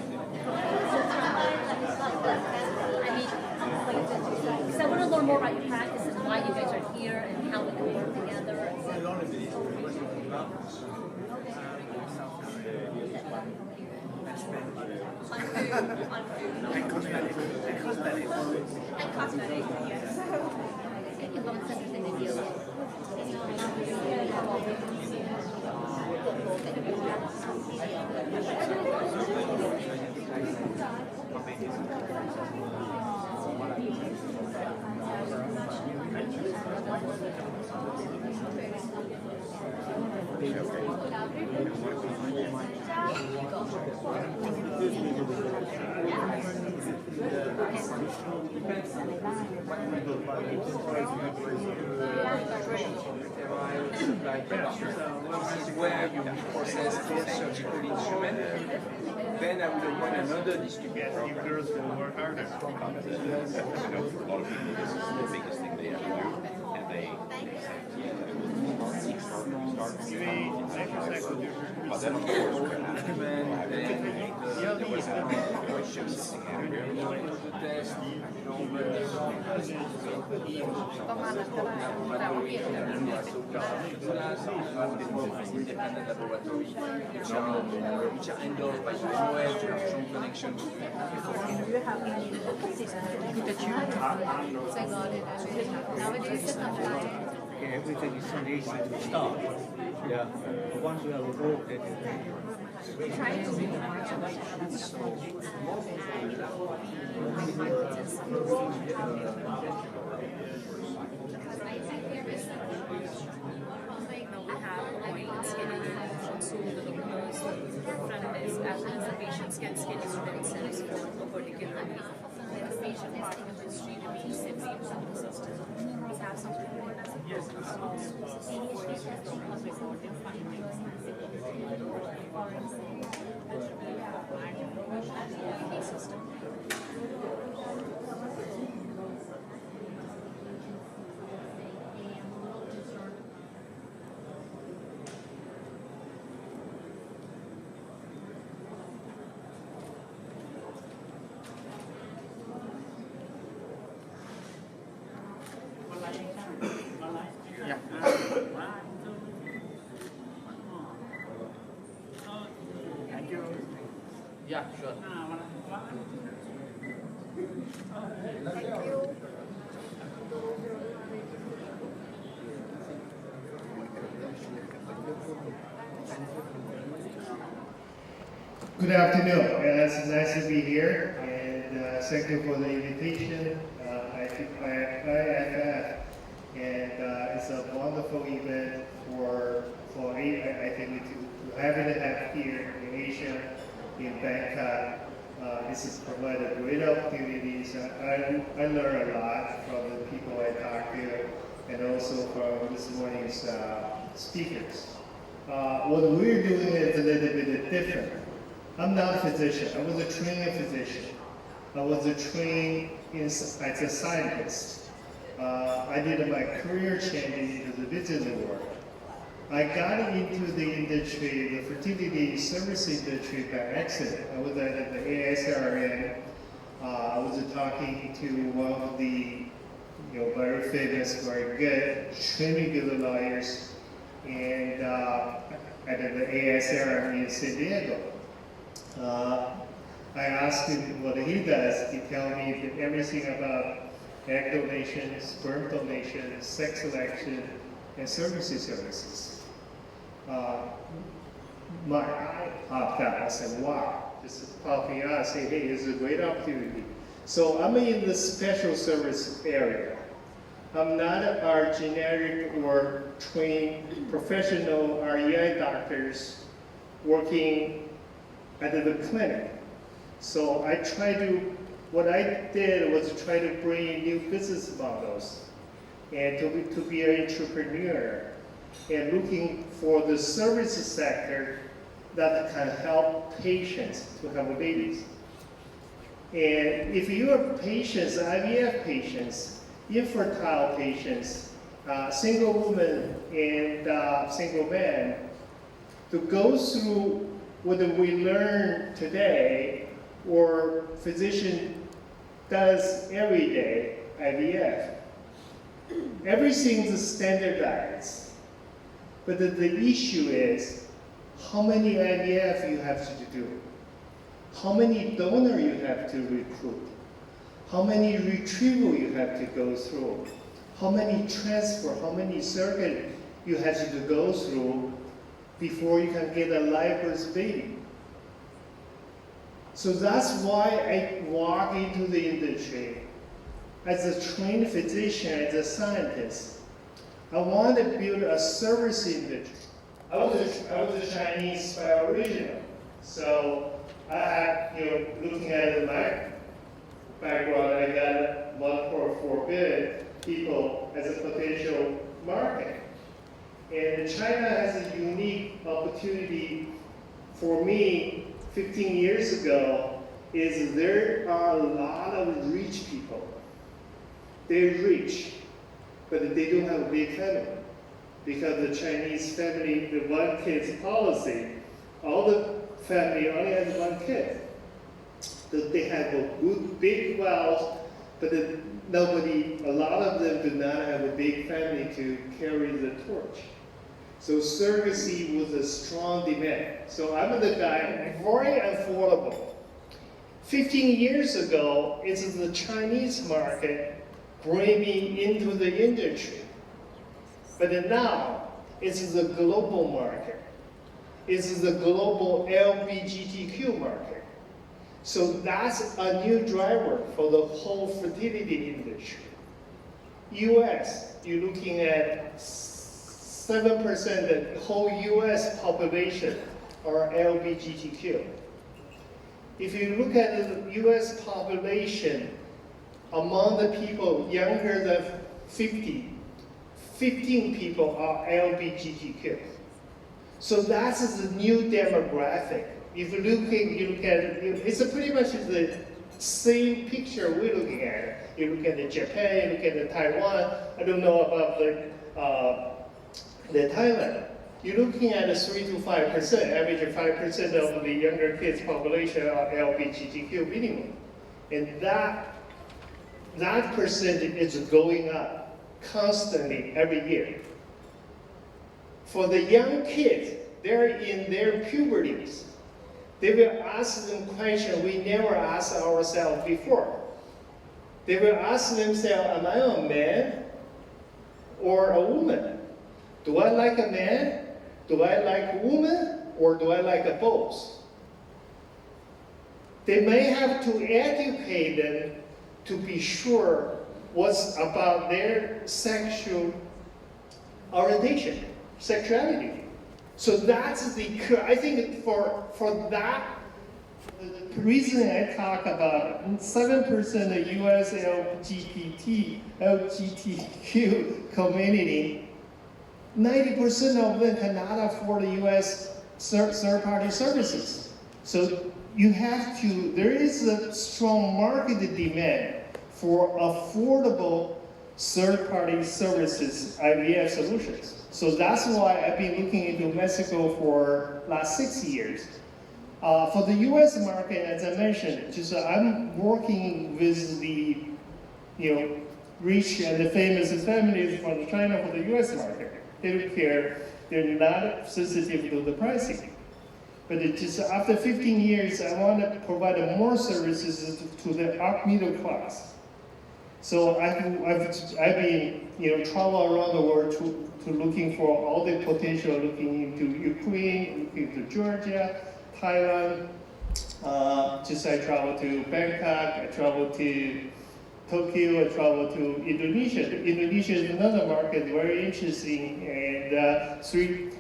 because I want to learn more about your practice and why you guys are here and how we can work together. And cosmetics. And cosmetics, yes. This is where you process the surgical instrument. Then I will appoint another distributor. You girls will work harder. A lot of people, this is the biggest thing they ever do, and they but then of course there was a question sitting here. Independent laboratory, which are endorsed by UOH, Joint Connection. Okay, everything is so easy to start. Yeah. But once we are involved in it, finances of the world because I think there is a we have like skin infusion, so the doctors from this as well as the patients can schedule themselves for a particular week. Then the patient part of the industry remains separate from the system. We have something called as a Yeah, sure. Thank you. Good afternoon. It's nice to be here, and thank you for the invitation. IFF, and it's a wonderful event for I think to have it here in Asia, in Bangkok. This has provided great opportunities. I learned a lot from the people I talked to, and also from this morning's speakers. What we're doing is a little bit different. I'm not a physician. I was a trained physician. I was trained as a scientist. I did my career changing into the business world. I got into the industry, the fertility service industry by accident. I was at the ASRN. I was talking to one of the very famous, very good, extremely good lawyers, and at the ASRN in San Diego. I asked him what he does. He told me everything about egg donation, sperm donation, sex selection, and services. My eye popped out. I said, wow, this is popping out. I said, hey, this is a great opportunity. So I'm in the special service area. I'm not our generic or trained professional REI doctors working at the clinic. So what I did was to try to bring in new business models and to be an entrepreneur and looking for the service sector that can help patients to have babies. And if you are patients, IVF patients, infertile patients, single women and single men, to go through what we learn today or physician does every day, IVF. Everything is standardized. But the issue is how many IVF you have to do, how many donor you have to recruit, how many retrieval you have to go through, how many transfer, how many circuit you have to go through before you can get a live birth baby. So that's why I walk into the industry as a trained physician, as a scientist. I want to build a service industry. I was a Chinese by origin, so I had, looking at my background, I got 1.4 billion people as a potential market. And China has a unique opportunity for me 15 years ago, is there are a lot of rich people. They're rich, but they don't have a big family. Because the Chinese family, the one kid's policy, all the family only has one kid. They have a good, big wealth, but a lot of them do not have a big family to carry the torch. So surrogacy was a strong demand. So I'm the guy, very affordable. 15 years ago, it's the Chinese market bringing into the industry. But now, it's the global market. It's the global LGBTQ market. So that's a new driver for the whole fertility industry. US, you're looking at 7% of the whole US population are LGBTQ. If you look at the US population, among the people younger than 50, 15 people are LGBTQ. So that's the new demographic. If you look at it, it's pretty much the same picture we're looking at. You look at Japan, you look at Taiwan. I don't know about the Thailand. You're looking at 3 to 5%, average of 5% of the younger kids population are LGBTQ minimum. And that percentage is going up constantly every year. For the young kids, they're in their puberties. They will ask them questions we never asked ourselves before. They will ask themselves, am I a man or a woman? Do I like a man? Do I like a woman? Or do I like a both? They may have to educate them to be sure what's about their sexual orientation, sexuality. So that's I think for that, the reason I talk about 7% of US LGBTQ community, 90% of them cannot afford US third-party services. So you have to, there is a strong market demand for affordable third-party services, IVF solutions. So that's why I've been looking into Mexico for last 6 years. For the US market, as I mentioned, just I'm working with the rich and the famous families from China for the US market. They don't care, they're not sensitive to the pricing. But it just after 15 years, I want to provide more services to the upper middle class. So I've been travel around the world to looking for all the potential, looking into Ukraine, looking into Georgia, Thailand. I traveled to Bangkok, I traveled to Tokyo, I traveled to Indonesia. Indonesia is another market, very interesting, and 3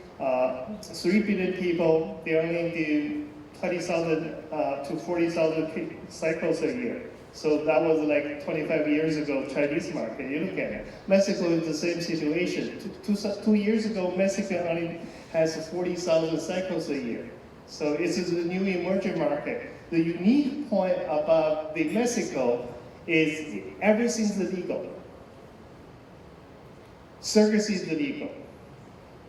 billion people, they only do 20,000 to 40,000 cycles a year. So that was like 25 years ago, Chinese market, you look at it. Mexico is the same situation. 2 years ago, Mexico only has 40,000 cycles a year. So it's a new emerging market. The unique point about the Mexico is everything's illegal. Surrogacy is illegal.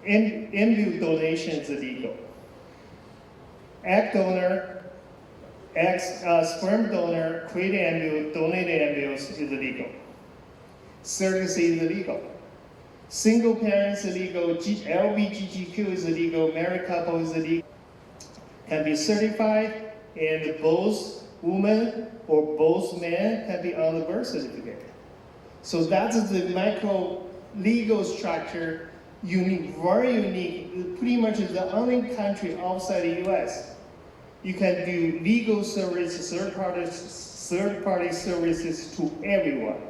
Embryo donation is illegal. Egg donor, sperm donor, created embryo, donated embryos is illegal. Surrogacy is illegal. Single parents is illegal. LGBTQ is illegal. Married couple is illegal. Can be certified, and both women or both men can be on the birth certificate. So that's the micro legal structure, unique, very unique. Pretty much the only country outside the US. You can do legal services, third-party services to everyone.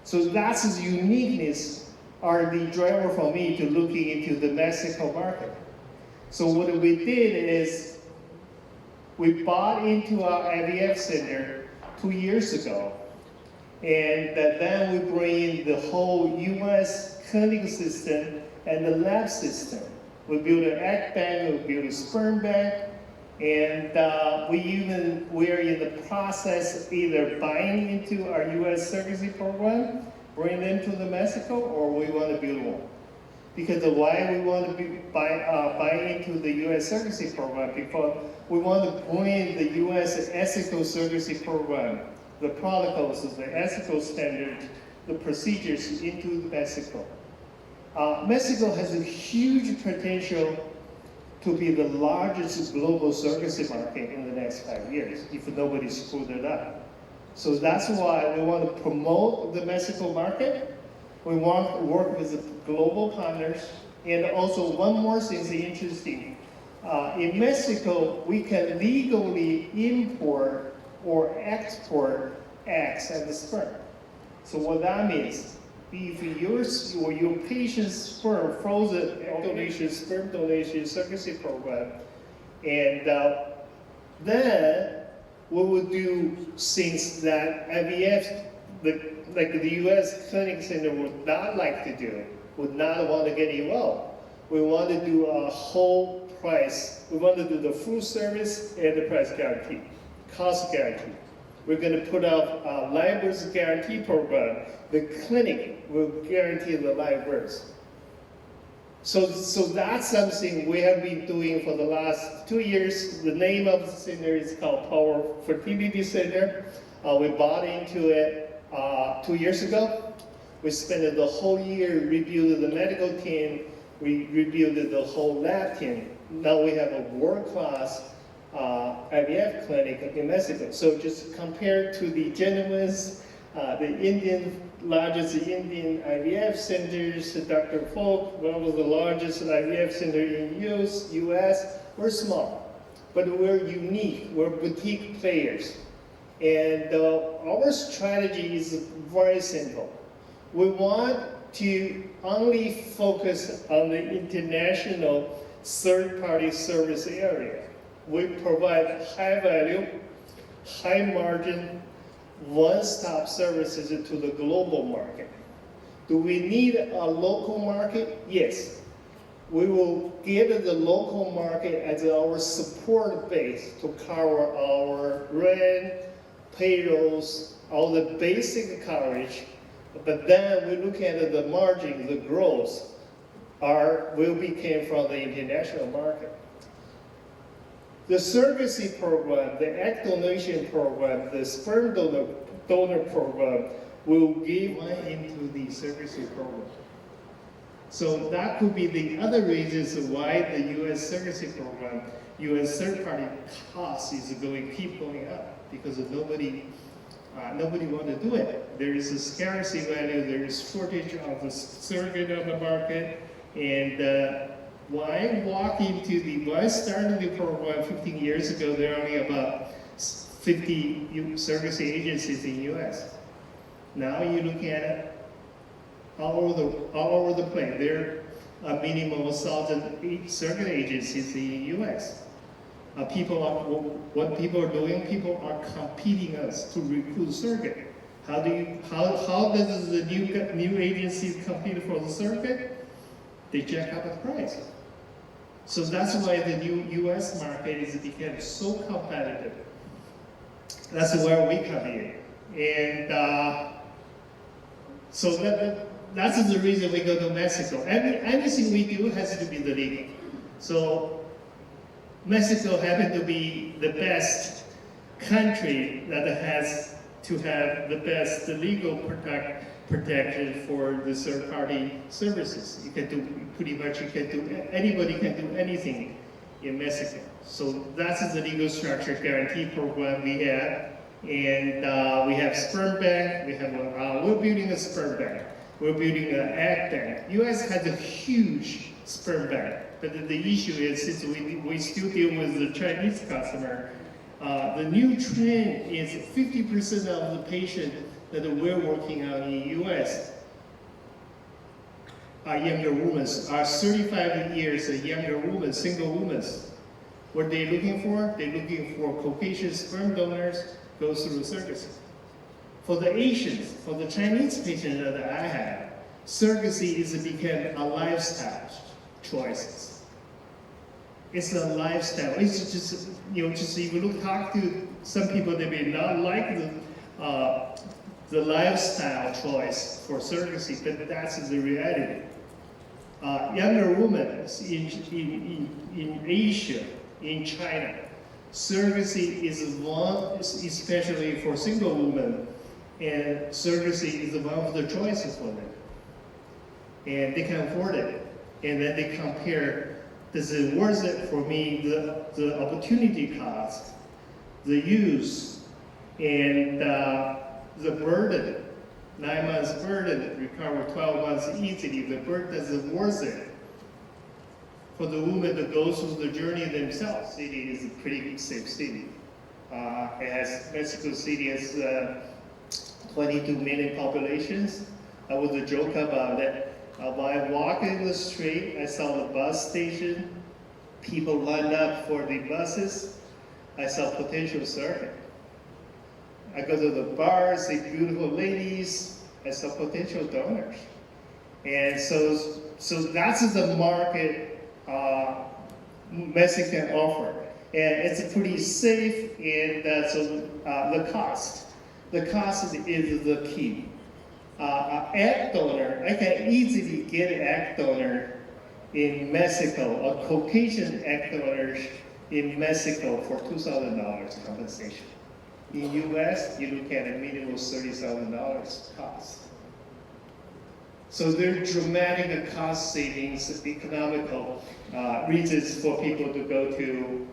So that's the uniqueness are the driver for me to looking into the Mexico market. So what we did is we bought into our IVF center 2 years ago, and then we bring in the whole US clinical system and the lab system. We built an egg bank, we built a sperm bank, and we're in the process of either buying into our US surrogacy program, bring them to the Mexico, or we want to build one. Because why we want to buy into the US surrogacy program, because we want to bring the US ethical surrogacy program, the protocols, the ethical standards, the procedures into Mexico. Mexico has a huge potential to be the largest global surrogacy market in the next 5 years, if nobody screwed it up. So that's why we want to promote the Mexico market. We want to work with the global partners. And also one more thing is interesting. In Mexico, we can legally import or export eggs and sperm. So what that means, if your patient's sperm frozen donation, sperm donation surrogacy program, and then we would do things that IVF, like the U.S. clinic center would not like to do, would not want to get involved. We want to do a whole price. We want to do the full service and the price guarantee, cost guarantee. We're going to put out a live birth guarantee program. The clinic will guarantee the live birth. So that's something we have been doing for the last 2 years. The name of the center is called Power Fertility Center. We bought into it 2 years ago. We spent the whole year rebuilding the medical team. We rebuilt the whole lab team. Now we have a world-class IVF clinic in Mexico. So just compared to the gentleman's, the largest Indian IVF centers, Dr. Folk, one of the largest IVF centers in US, we're small, but we're unique, we're boutique players. And our strategy is very simple. We want to only focus on the international third-party service area. We provide high-value, high-margin, one-stop services to the global market. Do we need a local market? Yes. We will give the local market as our support base to cover our rent, payrolls, all the basic coverage. But then we look at the margin, the growth, will be came from the international market. The surrogacy program, the egg donation program, the sperm donor program will give into the surrogacy program. So that could be the other reasons why the U.S. surrogacy program, U.S. third-party cost is keep going up, because nobody want to do it. There is a scarcity value, there is shortage of the surrogate on the market, and when I started the program 15 years ago, there are only about 50 surrogacy agencies in the U.S. Now you look at it, all over the place. There are a minimum of 1,000 surrogate agencies in the U.S. What people are doing, people are competing us to recruit surrogate. How does the new agencies compete for the surrogate? They jack up the price. So that's why the new U.S. market is becoming so competitive. That's where we come in. And so that's the reason we go to Mexico. Anything we do has to be the legal. So Mexico happened to be the best country that has to have the best legal protection for the third-party services. You can do pretty much, anybody can do anything in Mexico. So that's the legal structure guarantee program we have. And we have sperm bank, we're building a sperm bank. We're building an egg bank. US has a huge sperm bank, but the issue is, since we still deal with the Chinese customer, the new trend is 50% of the patients that we're working on in the US are younger women, are 35 years and younger women, single women. What they're looking for? They're looking for Caucasian sperm donors, go through surrogacy. For the Asians, for the Chinese patients that I have, surrogacy is become a lifestyle choice. It's a lifestyle. It's just, if you talk to some people, they may not like the lifestyle choice for surrogacy, but that's the reality. Younger women in Asia, in China, surrogacy is one, especially for single women, and surrogacy is one of the choices for them. And they can afford it. And then they compare, is it worth it for me, the opportunity cost, the use, and the burden, 9 months burden, recover 12 months easily, the burden is worth it. for the women to go through the journey themselves. City is a pretty safe city. Mexico City has 22 million populations. I was a joke about it. While I walk in the street, I saw the bus station. People lined up for the buses. I saw potential surrogate. I go to the bars, see beautiful ladies. I saw potential donors. And so that's the market Mexican offer. And it's pretty safe, and the cost is the key. Egg donor, I can easily get an egg donor in Mexico, a Caucasian egg donor in Mexico for $2,000 compensation. In US, you look at a minimum $30,000 cost. So there are dramatic cost savings, economical reasons for people to go to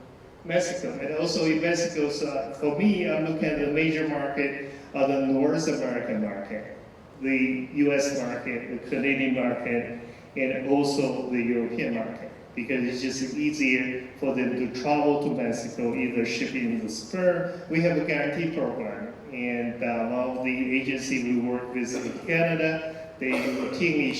Mexico. And also in Mexico, for me, I'm looking at the major market of the North American market, the US market, the Canadian market, and also the European market, because it's just easier for them to travel to Mexico, either shipping the sperm. We have a guarantee program, and one of the agencies we work with in Canada, they routinely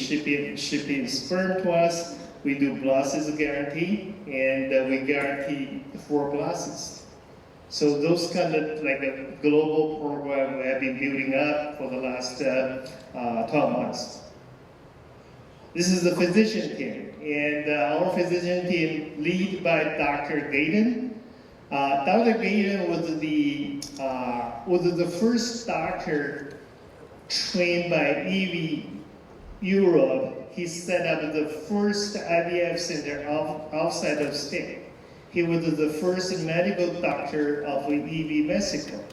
shipping sperm to us. We do blasts guarantee, and we guarantee 4 blasts. So those kind of like a global program we have been building up for the last 12 months. This is the physician team, and our physician team lead by Dr. Gaydon. Dr. Gaydon was the first doctor trained by EV Europe. He set up the first IVF center outside of state. He was the first medical doctor of EV Mexico.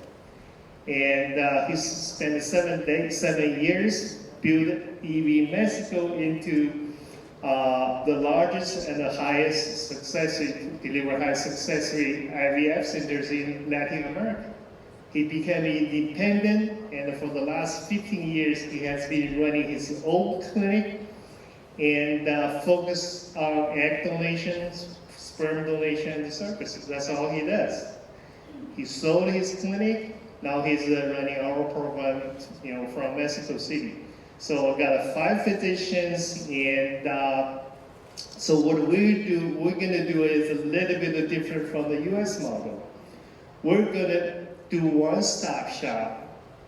And he spent 7 years, built EV Mexico into the largest and the highest success rate, deliver high success rate IVF centers in Latin America. He became independent, and for the last 15 years, he has been running his own clinic and focused on egg donations, sperm donation services. That's all he does. He sold his clinic. Now he's running our program, from Mexico City. So I've got 5 physicians, and so what we're gonna do is a little bit different from the U.S. model. We're gonna do one-stop shop.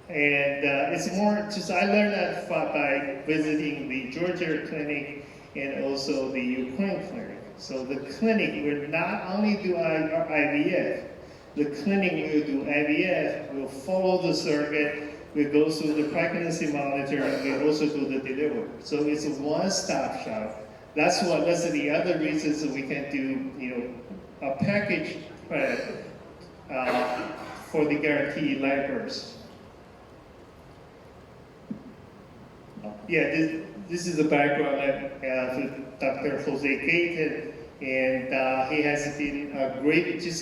And it's more just, I learned that by visiting the Georgia clinic and also the Ukraine clinic. So the clinic will not only do IVF, the clinic will do IVF, will follow the surrogate, will go through the pregnancy monitor, and will also do the delivery. So it's a one-stop shop. That's the other reasons that we can do, a package credit for the guaranteed live births. Yeah, this is the background of Dr. Jose Gaydon, and he has been a great, he's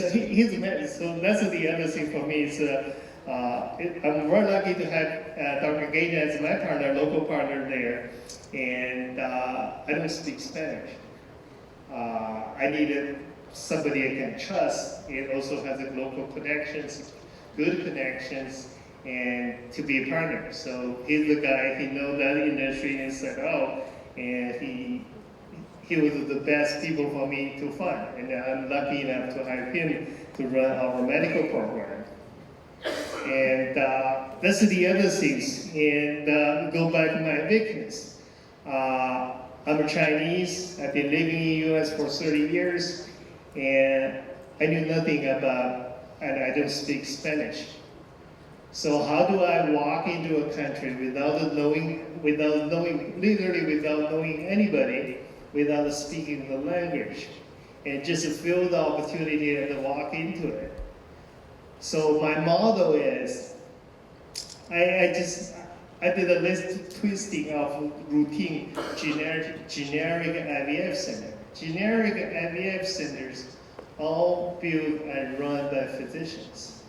a man, so that's the other thing for me is, I'm very lucky to have Dr. Gaydon as my partner, local partner there, and I don't speak Spanish. I needed somebody I can trust, and also has local connections, good connections, and to be a partner. So he's the guy, he knows that industry inside out, and he was the best people for me to find. And I'm lucky enough to have him to run our medical program. And that's the other things. And go back to my weakness. I'm a Chinese, I've been living in the US for 30 years, and I knew nothing about, and I don't speak Spanish. So how do I walk into a country without knowing anybody, without speaking the language, and just feel the opportunity and walk into it? So my motto is, I did a list twisting of routine generic IVF center. Generic IVF centers all built and run by physicians.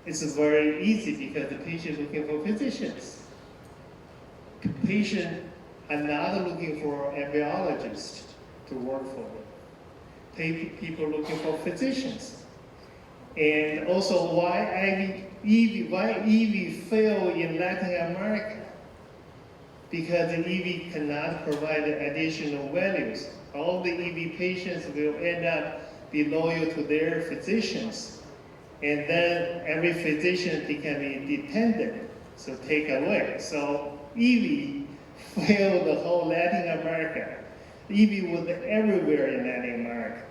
It's very easy because the patient is looking for physicians. Patients are not looking for embryologists to to work for them. People looking for physicians. And also why EV failed in Latin America? Because the EV cannot provide additional values. All the EV patients will end up be loyal to their physicians. And then every physician becoming dependent, so take away. So EV failed the whole Latin America. EV was everywhere in Latin America.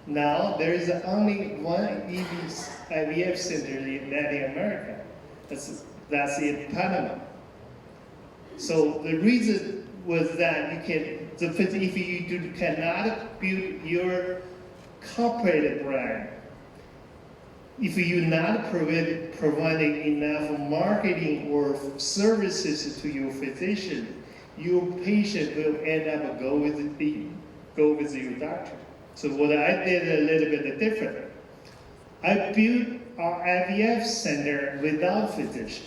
Now there is only one IVF center in Latin America. That's in Panama. So the reason was that if you cannot build your corporate brand, if you're not providing enough marketing or services to your physician, your patient will end up go with your doctor. So what I did a little bit different. I built our IVF center without physician.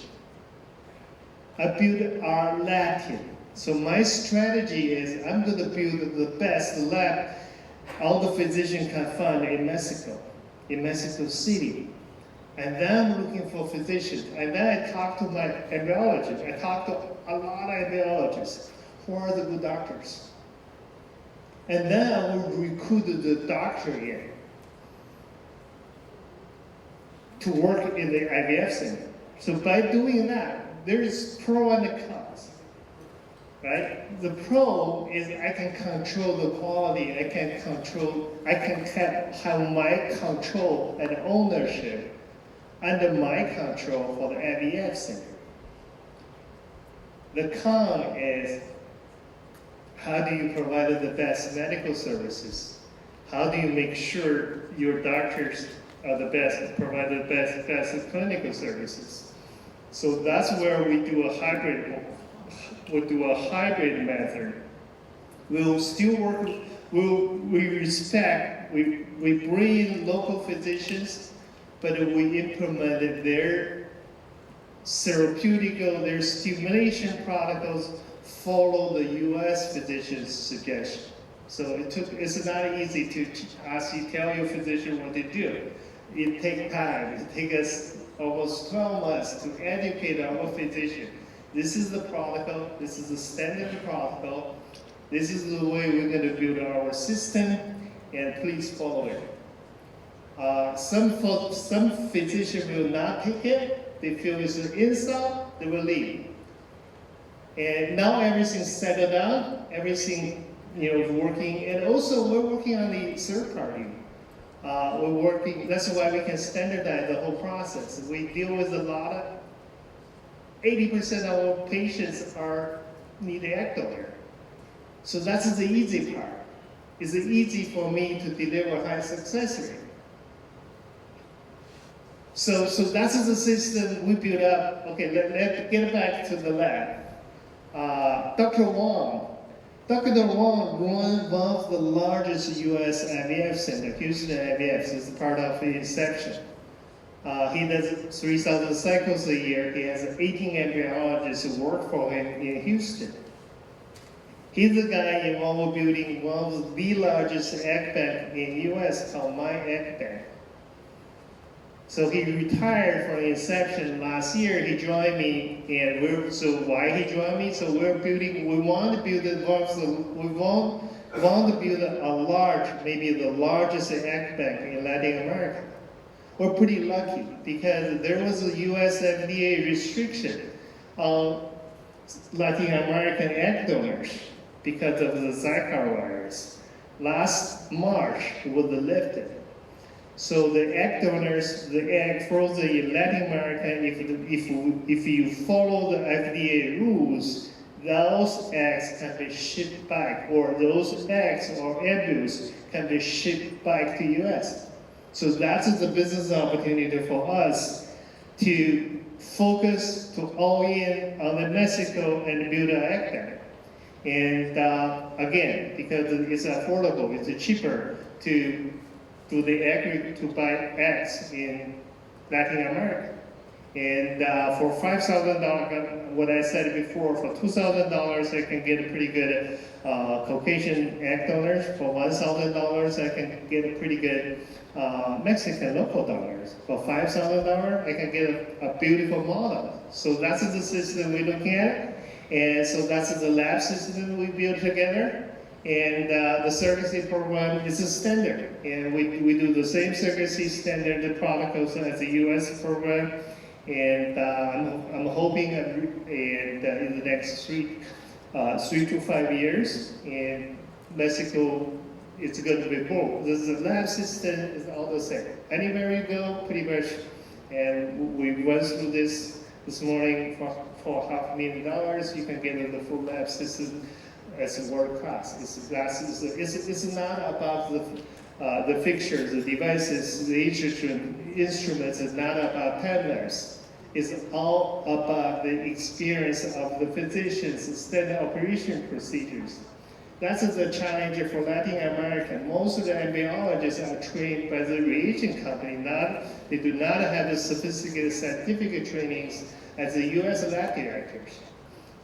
I built our lab team. So my strategy is I'm going to build the best lab all the physicians can find in Mexico City. And then I'm looking for physicians. And then I talk to my embryologists. I talk to a lot of embryologists who are the good doctors. And then I will recruit the doctor in to work in the IVF center. So by doing that, there is pro and cons, right? The pro is I can control the quality. I can have my control and ownership under my control for the IVF center. The con is how do you provide the best medical services? How do you make sure your doctors are the best, provide the best clinical services? So that's where we do a hybrid. We do a hybrid method. We'll still work. We respect. We bring in local physicians, but we implemented their therapeutical, their stimulation protocols. Follow the U.S. physician's suggestion. So it's not easy to tell your physician what to do. It takes time. It takes us almost 12 months to educate our physician. This is the protocol. This is the standard protocol. This is the way we're going to build our system, and please follow it. Some physician will not take it. They feel it's an insult. They will leave. And now everything's settled down. Everything working, and also we're working on the third party. We're working. That's why we can standardize the whole process. We deal with a lot of 80% of our patients need an egg donor. So that's the easy part. It's easy for me to deliver high success rate. So that's the system we built up. Okay, let's get back to the lab. Dr. Wong runs one of the largest U.S. IVF center, Houston IVF, is part of the inception. He does 3,000 cycles a year. He has 18 embryologists who work for him in Houston. He's the guy involved with building one of the largest egg bank in the U.S. called My Egg Bank. So he retired from inception last year. He joined me, and so why he joined me? So we want to build a large, maybe the largest egg bank in Latin America. We're pretty lucky because there was a U.S. FDA restriction on Latin American egg donors because of the Zika virus. Last March, it was lifted. So the egg donors, the egg frozen in Latin America, if you follow the FDA rules, those eggs can be shipped back, or those eggs or embryos can be shipped back to U.S. So that's the business opportunity for us to focus, to all in on the Mexico and build an egg bank. And again, because it's affordable, it's cheaper to buy eggs in Latin America. And for $5,000, what I said before, for $2,000 I can get a pretty good Caucasian egg donors. For $1,000 I can get a pretty good Mexican local donors. For $5,000 I can get a beautiful model. So that's the system we're looking at. And so that's the lab system we built together. And the surrogacy program is a standard. And we do the same surrogacy standard protocols as the US program. And I'm hoping in the next 3 to 5 years in Mexico, it's going to be both. The lab system is all the same. Anywhere you go, pretty much. And we went through this morning for $500,000. You can get the full lab system as a world class. It's not about the fixtures, the devices, the instruments. It's not about peddlers. It's all about the experience of the physicians, standard operation procedures. That's the challenge for Latin America. Most of the embryologists are trained by the reagent company. They do not have the sophisticated scientific trainings as the US lab directors.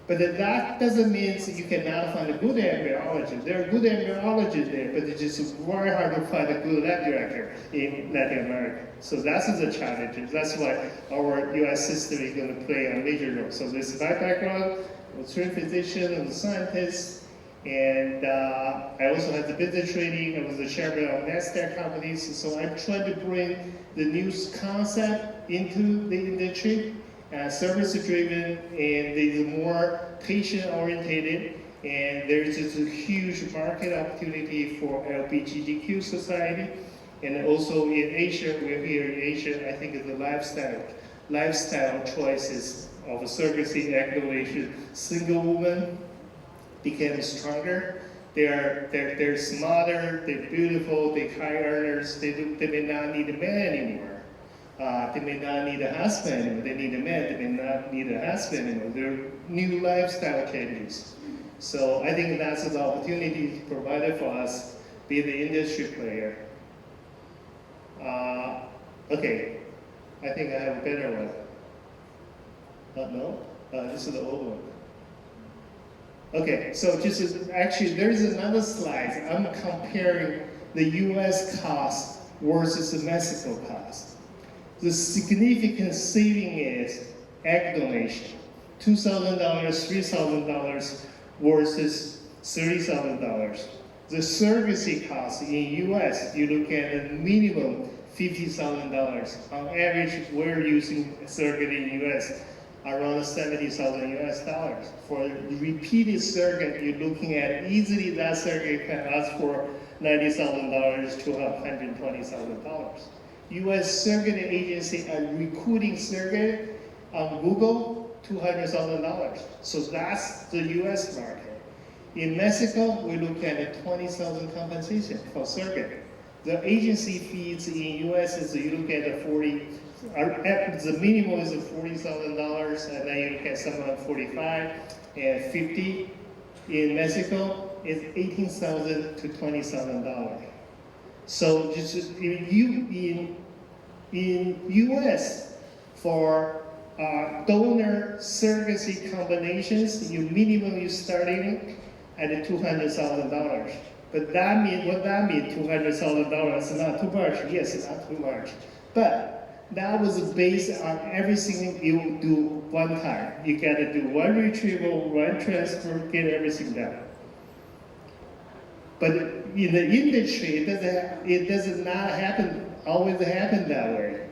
But that doesn't mean you cannot find a good embryologist. There are good embryologists there, but it's just very hard to find a good lab director in Latin America. So that's the challenge. That's why our US system is going to play a major role. So this is my background. I'm a trained physician and a scientist. And I also have the business training. I was the chairman of NASDAQ companies. So I'm trying to bring the new concept into the industry. Service-driven, and they're more patient-oriented, and there's just a huge market opportunity for LGBTQ society, and also in Asia, we're here in Asia, I think it's the lifestyle choices of surrogacy egg donation. Single women became stronger. They're smarter, they're beautiful, they're high earners. They may not need a man anymore. They may not need a husband anymore. They need a man. They may not need a husband anymore. There are new lifestyle changes. So I think that's the opportunity provided for us, be the industry player. Okay, I think I have a better one. No? This is the old one. Okay, so actually there's another slide. I'm comparing the US cost versus the Mexico cost. The significant saving is egg donation, $2,000, $3,000 versus $30,000. The surrogacy cost in US, you look at a minimum $50,000. On average, we're using surrogate in US around $70,000 US dollars. For repeated surrogate, you're looking at easily that surrogate can ask for $90,000 to $120,000. US surrogate agency are recruiting surrogate on Google, $200,000. So that's the US market. In Mexico, we look at a $20,000 compensation for surrogate. The agency fees in US is you look at the the minimum is $40,000, and then you look at some of $45 and $50. In Mexico, it's $18,000 to $20,000. So just in US, for donor surrogacy combinations, you're starting at $200,000. But what that means, $200,000 is not too much. Yes, it's not too much. But that was based on everything you do one time. You got to do one retrieval, one transfer, get everything done. But in the industry, it does not always happen that way.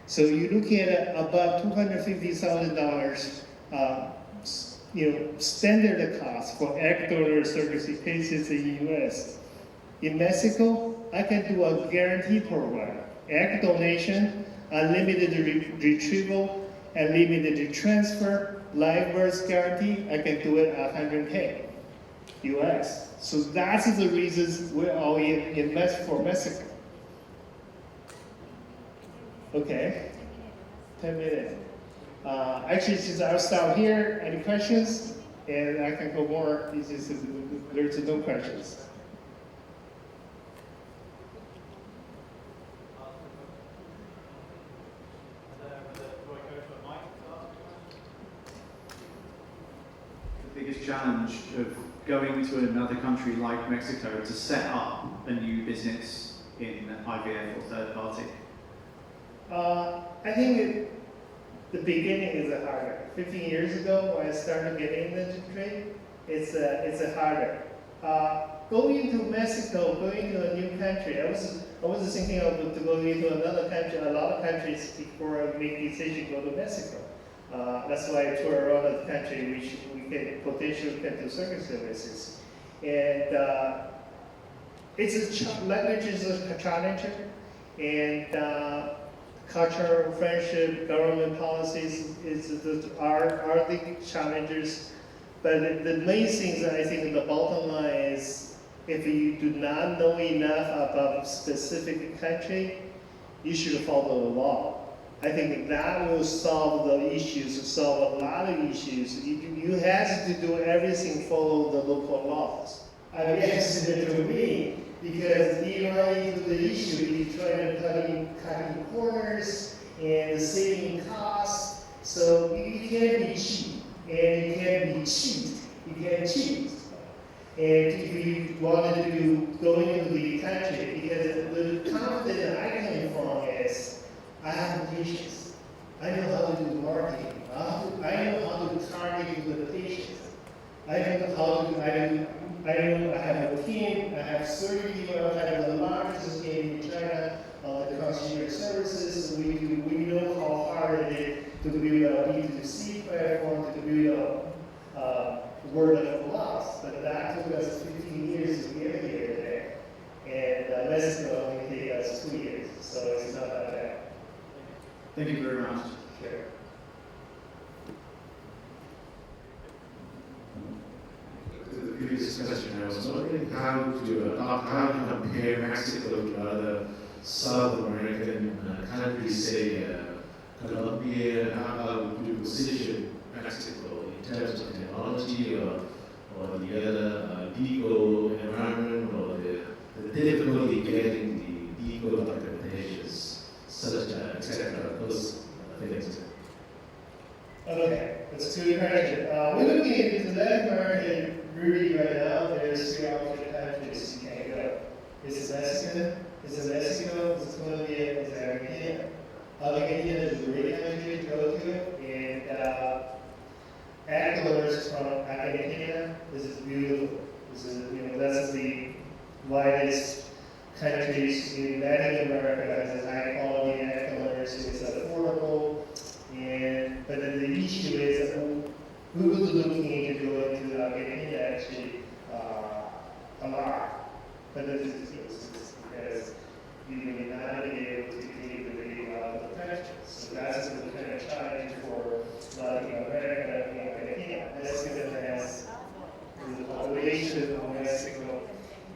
So you're looking at about $250,000, standard cost for egg donor surrogacy cases in the US. In Mexico, I can do a guarantee program. Egg donation, unlimited retrieval, unlimited transfer, live birth guarantee, I can do it at $100K US. So that's the reasons we all invest for Mexico. Okay, 10 minutes. Actually, since I'll stop here, any questions? And I can go more. There's no questions. Do I go to a mic? biggest challenge of going to another country like Mexico to set up a new business in IVF or third party? I think the beginning is harder. 15 years ago, when I started getting into trade, it's harder. Going to Mexico, going to a new country, I was thinking of to go into another country, a lot of countries before I make decision to go to Mexico. That's why I tour around the country, which we can potentially do services. And language is a challenge, and cultural friendship, government policies are the challenges. But the main things I think the bottom line is, if you do not know enough about a specific country, you should follow the law. I think that will solve the issues, solve a lot of issues. You have to do everything follow the local laws. I guess to me, because you run into the issue, you try to cutting corners and saving costs. So you can't be cheap, and you can't be cheat. You can't cheat. And if you wanted to go into the country, because the confidence I came from is, I have patience. I know how to do marketing. I know how to target the patients. I know how to, I have a team, I have 30 people, I have the largest team in China on the consumer services. We know how hard it is to build a B2C platform, to build a word of mouth. But that took us 15 years to get here today. And Mexico only take us 2 years, so it's not that bad. Thank you very much. Sure. The previous question, I was wondering how to compare Mexico to other South American countries, say Colombia. How would you position Mexico in terms of technology or the other legal environment, or the difficulty getting the legal documentations, such etc. Those things. Okay, that's a good question. We're looking into Latin America really right now. There's 3 option countries you can go. It's Mexico, it's Colombia, it's Argentina. Argentina is a great country to go to, and Ecuador's from Argentina. This is beautiful. This is, that's the widest countries in Latin America has a high quality Ecuador's. It's affordable. But then the issue is that we will be looking into going to Argentina actually a lot. But this is because you may not be able to deal with a lot of the countries. So that's the kind of challenge for Latin America and Argentina. Mexico has the population of Mexico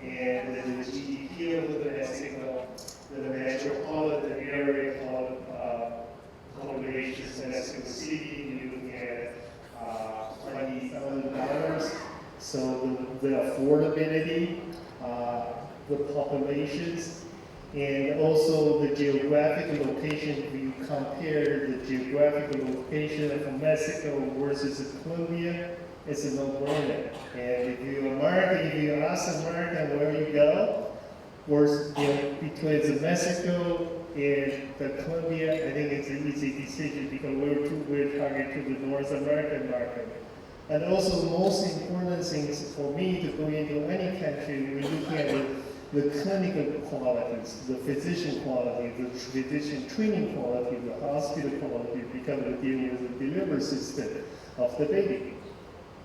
and the GDP of Mexico, the metropolitan area called population Mexico City, you're looking at $20,000. So the affordability, the populations, and also the geographic location. If you compare the geographical location of Mexico versus Colombia, it's a no-brainer. And if you ask American where you go, between Mexico and the Colombia, I think it's an easy decision because we're targeted to the North American market. And also, the most important things for me to go into any country, we're looking at the clinical qualities, the physician quality, the physician training quality, the hospital quality, because we're dealing with the delivery system of the baby.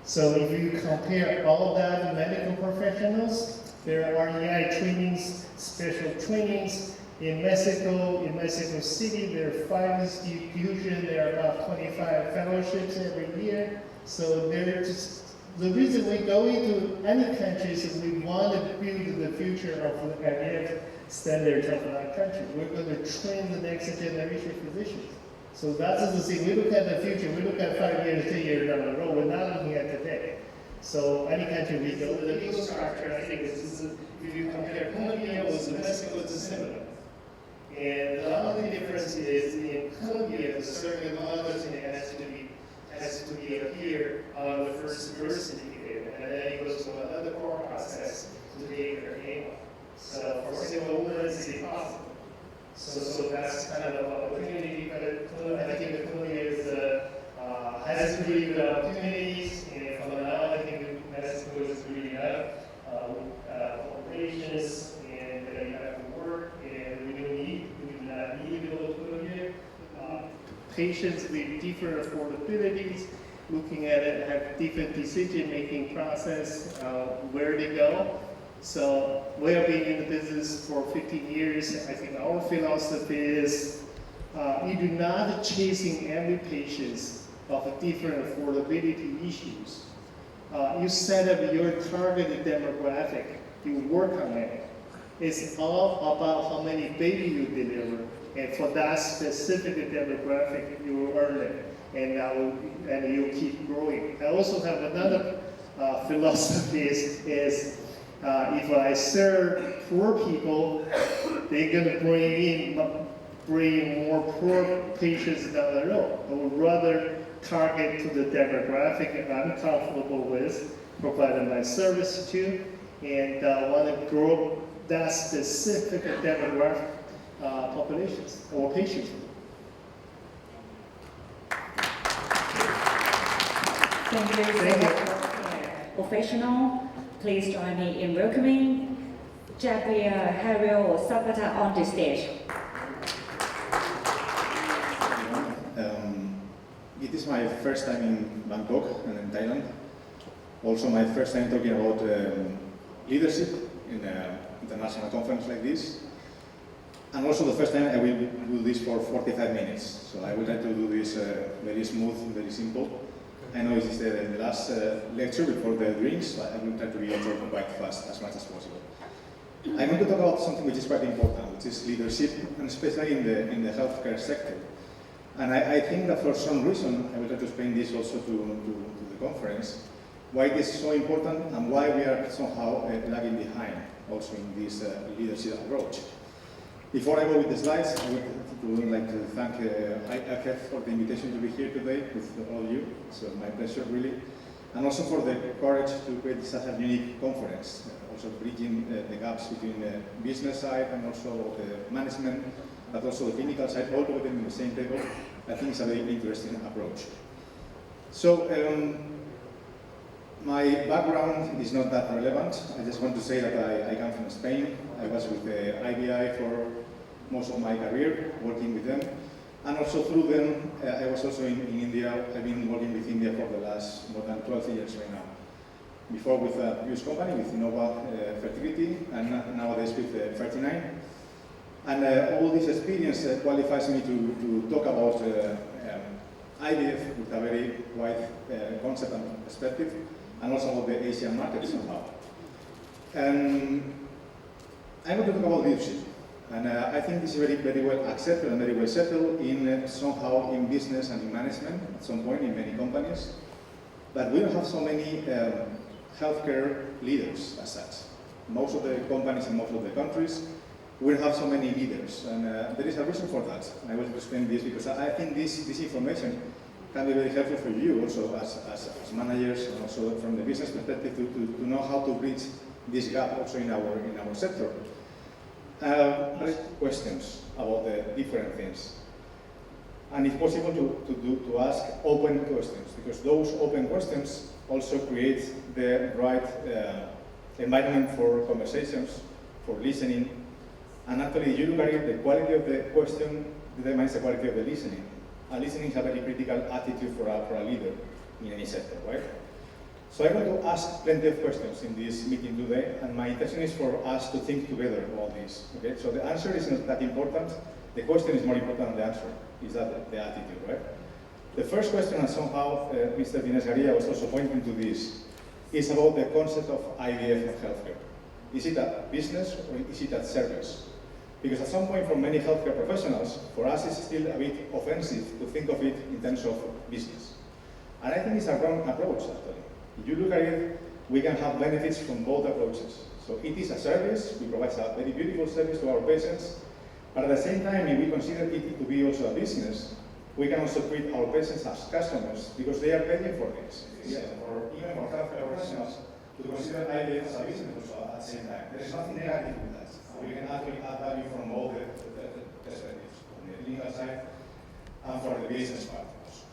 So if you compare all that medical professionals, there are trainings, special trainings. In Mexico City, there are 5 institutions, there are about 25 fellowships every year. So the reason we go into any country is we want to build the future of the IVF standards of that country. We're going to train the next generation physicians. So that's the thing. We look at the future. We look at 5 years, 10 years down the road. We're not looking at today. So any country we go, the legal structure, I think if you compare Colombia with Mexico, it's similar. And the only difference is in Colombia, the certain laws has to be appear on the first grade. university, and then he goes to another core process to take her A1. So for single women, it's impossible. So that's kind of an opportunity, but I think the company has really good opportunities, and for now, I think Mexico is really up. Operations, and you have to work, and we do not need to go to here. Patients with different affordabilities, looking at it, have different decision-making process, where they go. So we have been in the business for 15 years. I think our philosophy is you do not chasing every patient of different affordability issues. You set up your targeted demographic, you work on it. It's all about how many babies you deliver, and for that specific demographic, you earn it, and you keep growing. I also have another philosophy is if I serve poor people, they're gonna bring more poor patients down the road. I would rather target to the demographic I'm comfortable with, providing my service to, and want to grow that specific demographic populations or patients. Thank you so much for your professional. Please join me in welcoming Javier Harrell Zapata on the stage. It is my first time in Bangkok and in Thailand. Also my first time talking about leadership in an international conference like this. And also the first time I will do this for 45 minutes. So I will try to do this very smooth, very simple. I know this is the last lecture before the drinks, but I will try to be also quite fast as much as possible. I want to talk about something which is quite important, which is leadership, and especially in the healthcare sector. And I think that for some reason, I will try to explain this also to the conference, why it is so important and why we are somehow lagging behind also in this leadership approach. Before I go with the slides, I would like to thank IFF for the invitation to be here today with all of you. It's my pleasure, really. And also for the courage to create such a unique conference, also bridging the gaps between the business side and also the management, but also the clinical side, all together in the same table. I think it's a very interesting approach. So, my background is not that relevant. I just want to say that I come from Spain. I was with the IBI for most of my career, working with them. And also through them, I was also in India. I've been working with India for the last more than 12 years right now. Before with a US company, with Nova Fertility, and nowadays with 39. And all this experience qualifies me to talk about IVF with a very wide concept and perspective, and also about the Asian market somehow. I'm going to talk about leadership. And I think this is very well accepted and very well settled in somehow in business and in management at some point in many companies. But we don't have so many healthcare leaders as such. Most of the companies in most of the countries we have so many leaders, and there is a reason for that. I will explain this because I think this information can be very helpful for you also as managers, and also from the business perspective to know how to bridge this gap also in our sector. There are questions about the different things, and if possible to ask open questions, because those open questions also create the right environment for conversations, for listening. And actually, you look at it, the quality of the question determines the quality of the listening. And listening is a very critical attitude for a leader in any sector, right? So I want to ask plenty of questions in this meeting today, and my intention is for us to think together about this, okay? So the answer is not that important. The question is more important than the answer, is that the attitude, right? The first question, and somehow Mr. Dines Garia was also pointing to this, is about the concept of IVF and healthcare. Is it a business or is it a service? Because at some point for many healthcare professionals, for us it's still a bit offensive to think of it in terms of business. And I think it's a wrong approach actually. If you look at it, we can have benefits from both approaches. So it is a service, we provide a very beautiful service to our patients, but at the same time, if we consider it to be also a business, we can also treat our patients as customers because they are paying for this. Or even for healthcare professionals to consider IVF as a business also at the same time. There is nothing negative with that. We can actually add value from all the perspectives, from the legal side and for the business part also.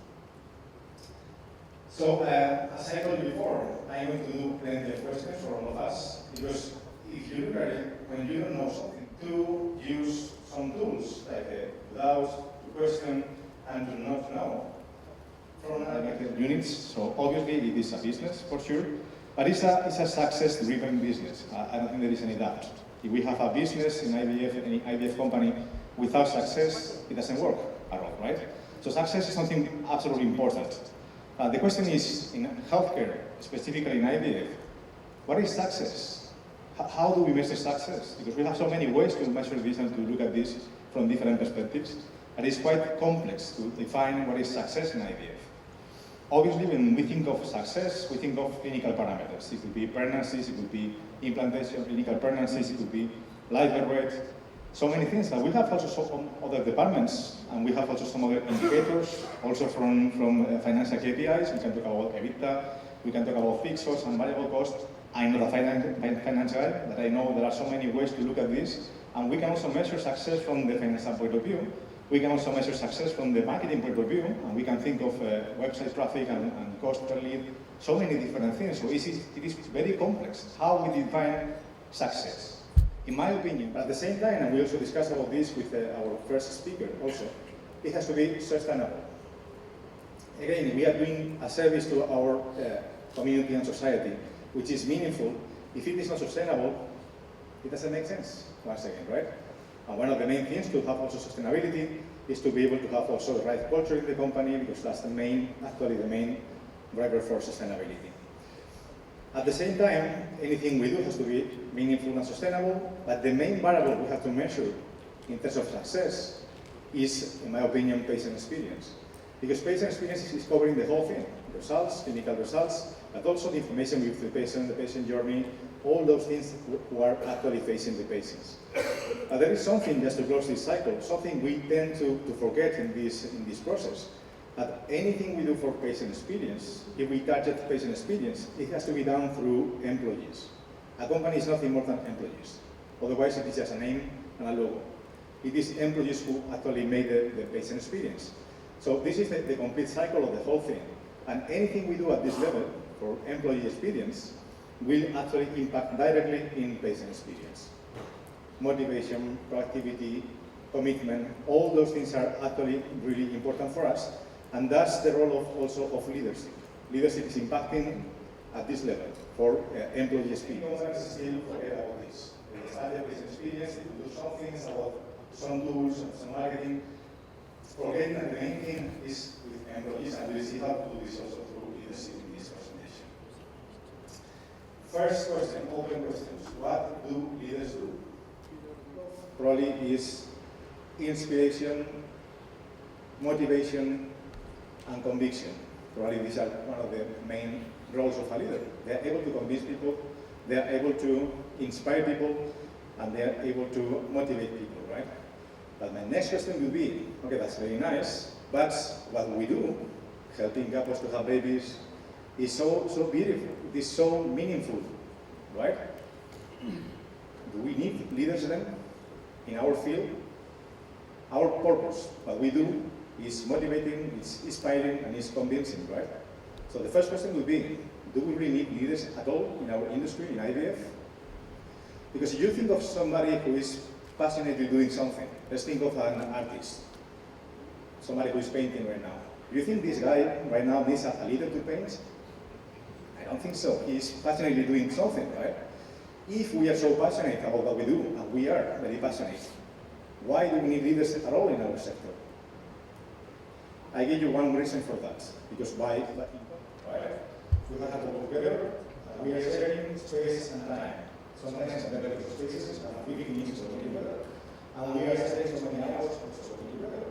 So, as I told you before, I'm going to do plenty of questions for all of us because if you look at it, when you don't know something, to use some tools like without, to question, and to not know from another units. So obviously it is a business for sure, but it's a success-driven business. I don't think there is any doubt. If we have a business in IVF, any IVF company, without success, it doesn't work at all, right? So success is something absolutely important. The question is, in healthcare, specifically in IVF, what is success? How do we measure success? Because we have so many ways to measure this and to look at this from different perspectives. And it's quite complex to define what is success in IVF. Obviously, when we think of success, we think of clinical parameters. It could be pregnancies, it could be implantation, clinical pregnancies, it could be live birth rate, so many things. But we have also some other departments, and we have also some other indicators, also from financial KPIs. We can talk about EBITDA, we can talk about fixed costs and variable costs. I'm not a finance guy, but I know there are so many ways to look at this. And we can also measure success from the financial point of view. We can also measure success from the marketing point of view, and we can think of website traffic and cost per lead, so many different things. So it is very complex how we define success, in my opinion. But at the same time, and we also discussed about this with our first speaker also, it has to be sustainable. Again, we are doing a service to our community and society, which is meaningful. If it is not sustainable, it doesn't make sense, once again, right? And one of the main things to have also sustainability is to be able to have also the right culture in the company, because that's the main driver for sustainability. At the same time, anything we do has to be meaningful and sustainable, but the main variable we have to measure in terms of success is, in my opinion, patient experience. Because patient experience is covering the whole thing, results, clinical results, but also the information with the patient journey, all those things who are actually facing the patients. But there is something, just to close this cycle, something we tend to forget in this process. That anything we do for patient experience, if we target patient experience, it has to be done through employees. A company is nothing more than employees. Otherwise, it is just a name and a logo. It is employees who actually make the patient experience. So this is the complete cycle of the whole thing. And anything we do at this level for employee experience will actually impact directly in patient experience. Motivation, proactivity, commitment, all those things are actually really important for us. And that's the role also of leadership. Leadership is impacting at this level for employee experience. No one still forget about this. They study patient experience, they do some things about some tools and some marketing. Forgetting that the main thing is with employees, and we'll see how to do this also through leadership in this presentation. First question, open questions. What do leaders do? Probably is inspiration, motivation, and conviction. Probably these are one of the main roles of a leader. They are able to convince people, they are able to inspire people, and they are able to motivate people, right? But my next question will be, okay, that's very nice, but what we do, helping couples to have babies, is so beautiful, it is so meaningful, right? Do we need leaders then in our field? Our purpose, what we do, is motivating, it's inspiring, and it's convincing, right? So the first question would be, do we really need leaders at all in our industry, in IVF? Because if you think of somebody who is passionately doing something, let's think of an artist, somebody who is painting right now. Do you think this guy right now needs a leader to paint? I don't think so. He's passionately doing something, right? If we are so passionate about what we do, and we are very passionate, why do we need leaders at all in our sector? I give you one reason for that. Because why? Right? We have to work together, we are sharing space and time. Sometimes it's better for spaces, and we need to work together. And we are spending so many hours working together.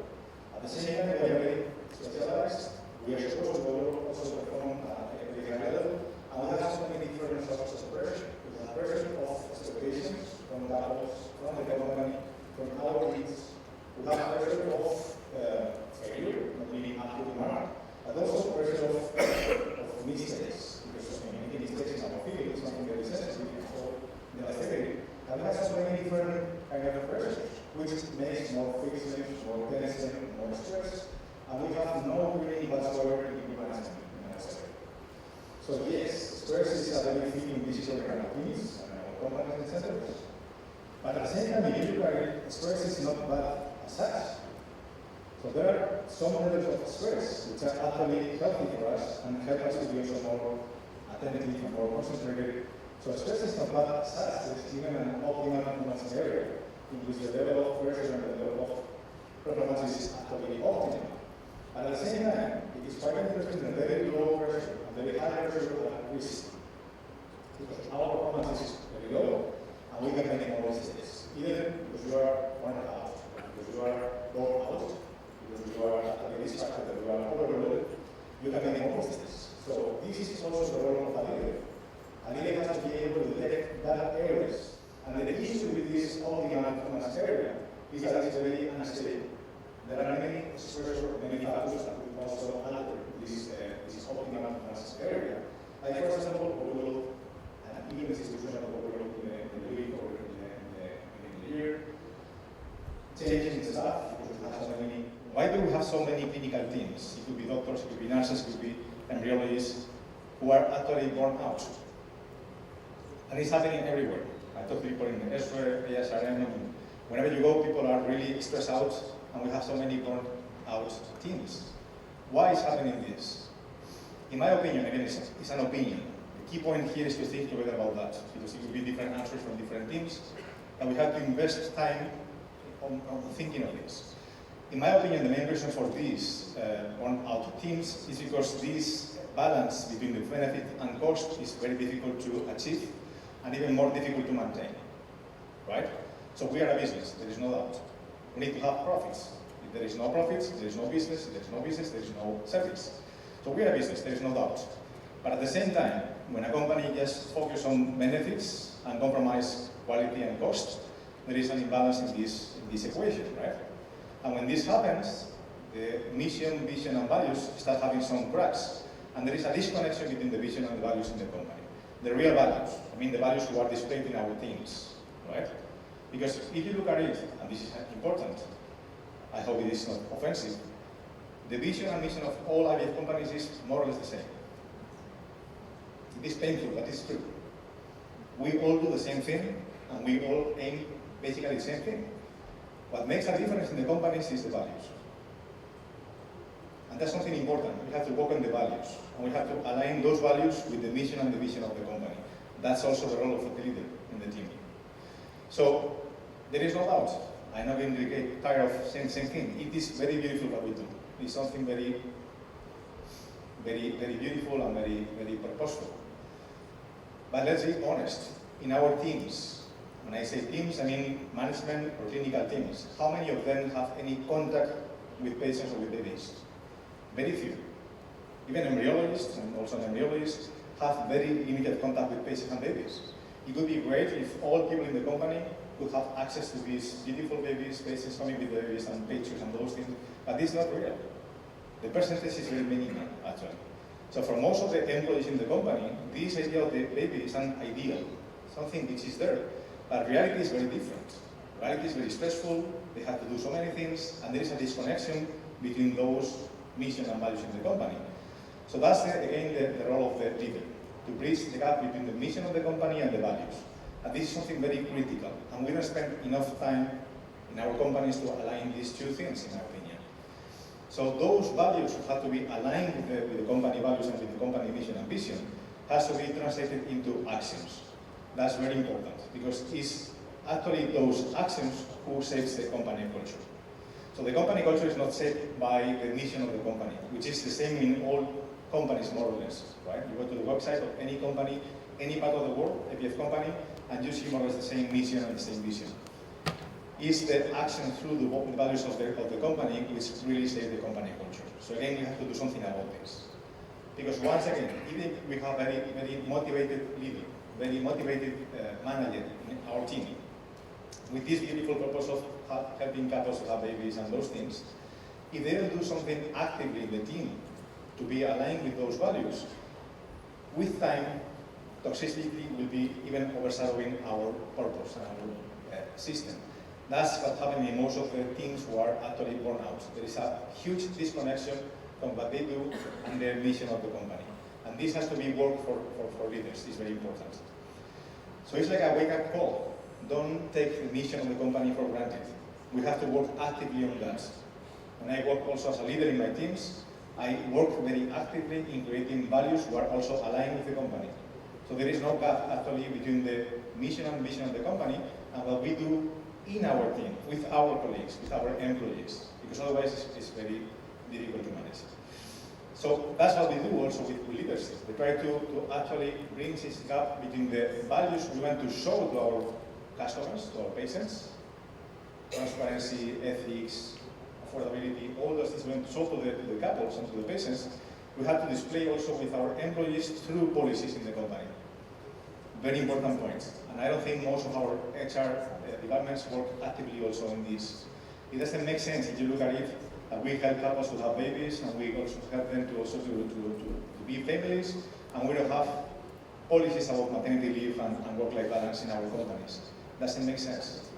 At the same time, we are very specialized, we are supposed to also perform at a very high level, and we have so many different sources of pressure. We have pressure of expectations from couples, from the company, from our needs. We have pressure of failure, not So yes, stress is a very feeling digital kind of things, companies, etc. But at the same time, if you look at it, stress is not bad as such. So there are some levels of stress which are actually healthy for us and help us to be also more attentive and more concentrated. So stress is not bad as such, it's even an optimal performance area in which the level of pressure and the level of performance is actually optimal. But at the same time, it is quite interesting that very low pressure and very high pressure are risk. Because our performance is very low and we can make more mistakes. Either because you are worn out, because you are bored out, because you are actually distracted, that you are overloaded, you can make more mistakes. So this is also the role of a leader. A leader has to be able to detect bad areas. And the issue with this optimal performance area is that it's very unstable. There are many stressors, many factors that will also alter this optimal performance area. Like for example, overload, and even the situation of overload in the week or in the year. Changes in staff, because we have so many. Why do we have so many clinical teams? It could be doctors, it could be nurses, it could be embryologists, who are actually burnt out. And it's happening everywhere. I talk to people in the SRE, ASRM, and whenever you go, people are really stressed out, and we have so many burnt out teams. Why is happening this? In my opinion, again, it's an opinion. The key point here is to think together about that, because it will be different answers from different teams, and we have to invest time on thinking of this. In my opinion, the main reason for these burnt out teams is because this balance between the benefit and cost is very difficult to achieve, and even more difficult to maintain, right? So we are a business, there is no doubt. We need to have profits. If there is no profits, there is no business. If there is no business, there is no service. So we are a business, there is no doubt. But at the same time, when a company just focuses on benefits and compromise quality and cost, there is an imbalance in this equation, right? And when this happens, the mission, vision, and values start having some cracks. And there is a disconnection between the vision and the values in the company. The real values, I mean the values who are displayed in our teams, right? Because if you look at it, and this is important, I hope it is not offensive, the vision and mission of all IVF companies is more or less the same. It is painful, but it's true. We all do the same thing, and we all aim basically the same thing. What makes a difference in the companies is the values. And that's something important. We have to work on the values, and we have to align those values with the mission and the vision of the company. That's also the role of the leader in the team. So there is no doubt. I'm not going to get tired of saying the same thing. It is very beautiful what we do. It's something very, very, very beautiful and very, very purposeful. But let's be honest. In our teams, when I say teams, I mean management or clinical teams. How many of them have any contact with patients or with babies? Very few. Even embryologists, and also embryologists, have very limited contact with patients and babies. It would be great if all people in the company could have access to these beautiful babies, patients coming with babies and pictures and those things, but this is not real. The percentage is very minimal, actually. So for most of the employees in the company, this idea of the baby is an ideal, something which is there, but reality is very different. Reality is very stressful, they have to do so many things, and there is a disconnection between those mission and values in the company. So that's, again, the role of the leader, to bridge the gap between the mission of the company and the values. And this is something very critical, and we don't spend enough time in our companies to align these two things, in my opinion. So those values have to be aligned with the company values and with the company mission and vision, has to be translated into actions. That's very important, because it's actually those actions who shapes the company culture. So the company culture is not shaped by the mission of the company, which is the same in all companies, more or less, right? You go to the website of any company, any part of the world, IVF company, and you see more or less the same mission and the same vision. It's the action through the values of the company which really shape the company culture. So again, we have to do something about this. Because once again, even if we have a very, very motivated leader, very motivated manager in our team, with this beautiful purpose of helping couples to have babies and those things, if they don't do something actively in the team to be aligned with those values, with time, toxicity will be even overshadowing our purpose and our system. That's what's happening in most of the teams who are actually burnt out. There is a huge disconnection from what they do and the mission of the company. And this has to be work for leaders, it's very important. So it's like a wake-up call. Don't take the mission of the company for granted. We have to work actively on that. When I work also as a leader in my teams, I work very actively in creating values who are also aligned with the company. So there is no gap actually between the mission and vision of the company and what we do in our team, with our colleagues, with our employees, because otherwise it's very difficult to manage. So that's what we do also with leadership. We try to actually bridge this gap between the values we want to show to our customers, to our patients, transparency, ethics, affordability, all those things we want to show to the couples and to the patients, we have to display also with our employees through policies in the company. Very important point. And I don't think most of our HR departments work actively also on this. It doesn't make sense if you look at it. We help couples to have babies, and we also help them to be families, and we don't have policies about maternity leave and work-life balance in our companies. Doesn't make sense.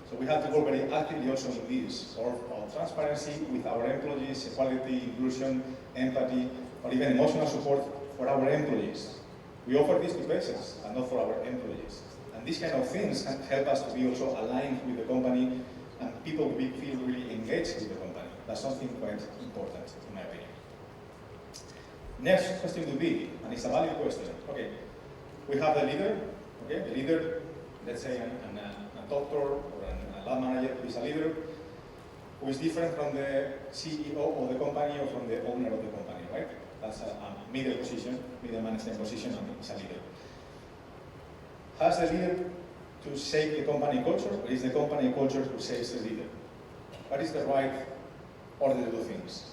So we have to work very actively also in this, or transparency with our employees, equality, inclusion, empathy, or even emotional support for our employees. We offer this to patients and not for our employees. And these kind of things can help us to be also aligned with the company, and people feel really engaged with the company. That's something quite important, in my opinion. Next question would be, and it's a valid question. Okay, we have the leader. Okay, the leader, let's say a doctor or a lab manager who is a leader, who is different from the CEO of the company or from the owner of the company, right? That's a middle position, middle management position, and it's a leader. Has the leader to shape the company culture, or is the company culture who shapes the leader? What is the right order to do things?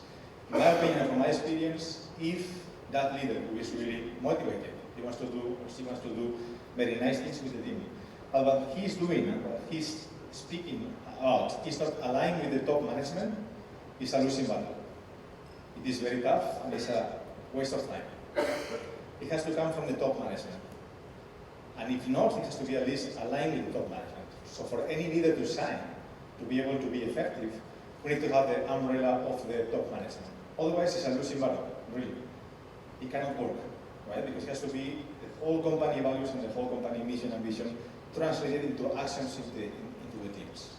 In my opinion, from my experience, if that leader who is really motivated, he wants to do, or she wants to do very nice things with the team, but what he's doing and what he's speaking out is not aligned with the top management, it's a losing battle. It is very tough and it's a waste of time. It has to come from the top management. And if not, it has to be at least aligned with the top management. So for any leader to shine, to be able to be effective, we need to have the umbrella of the top management. Otherwise, it's a losing battle, really. It cannot work, right? Because it has to be the whole company values and the whole company mission and vision translated into actions into the teams.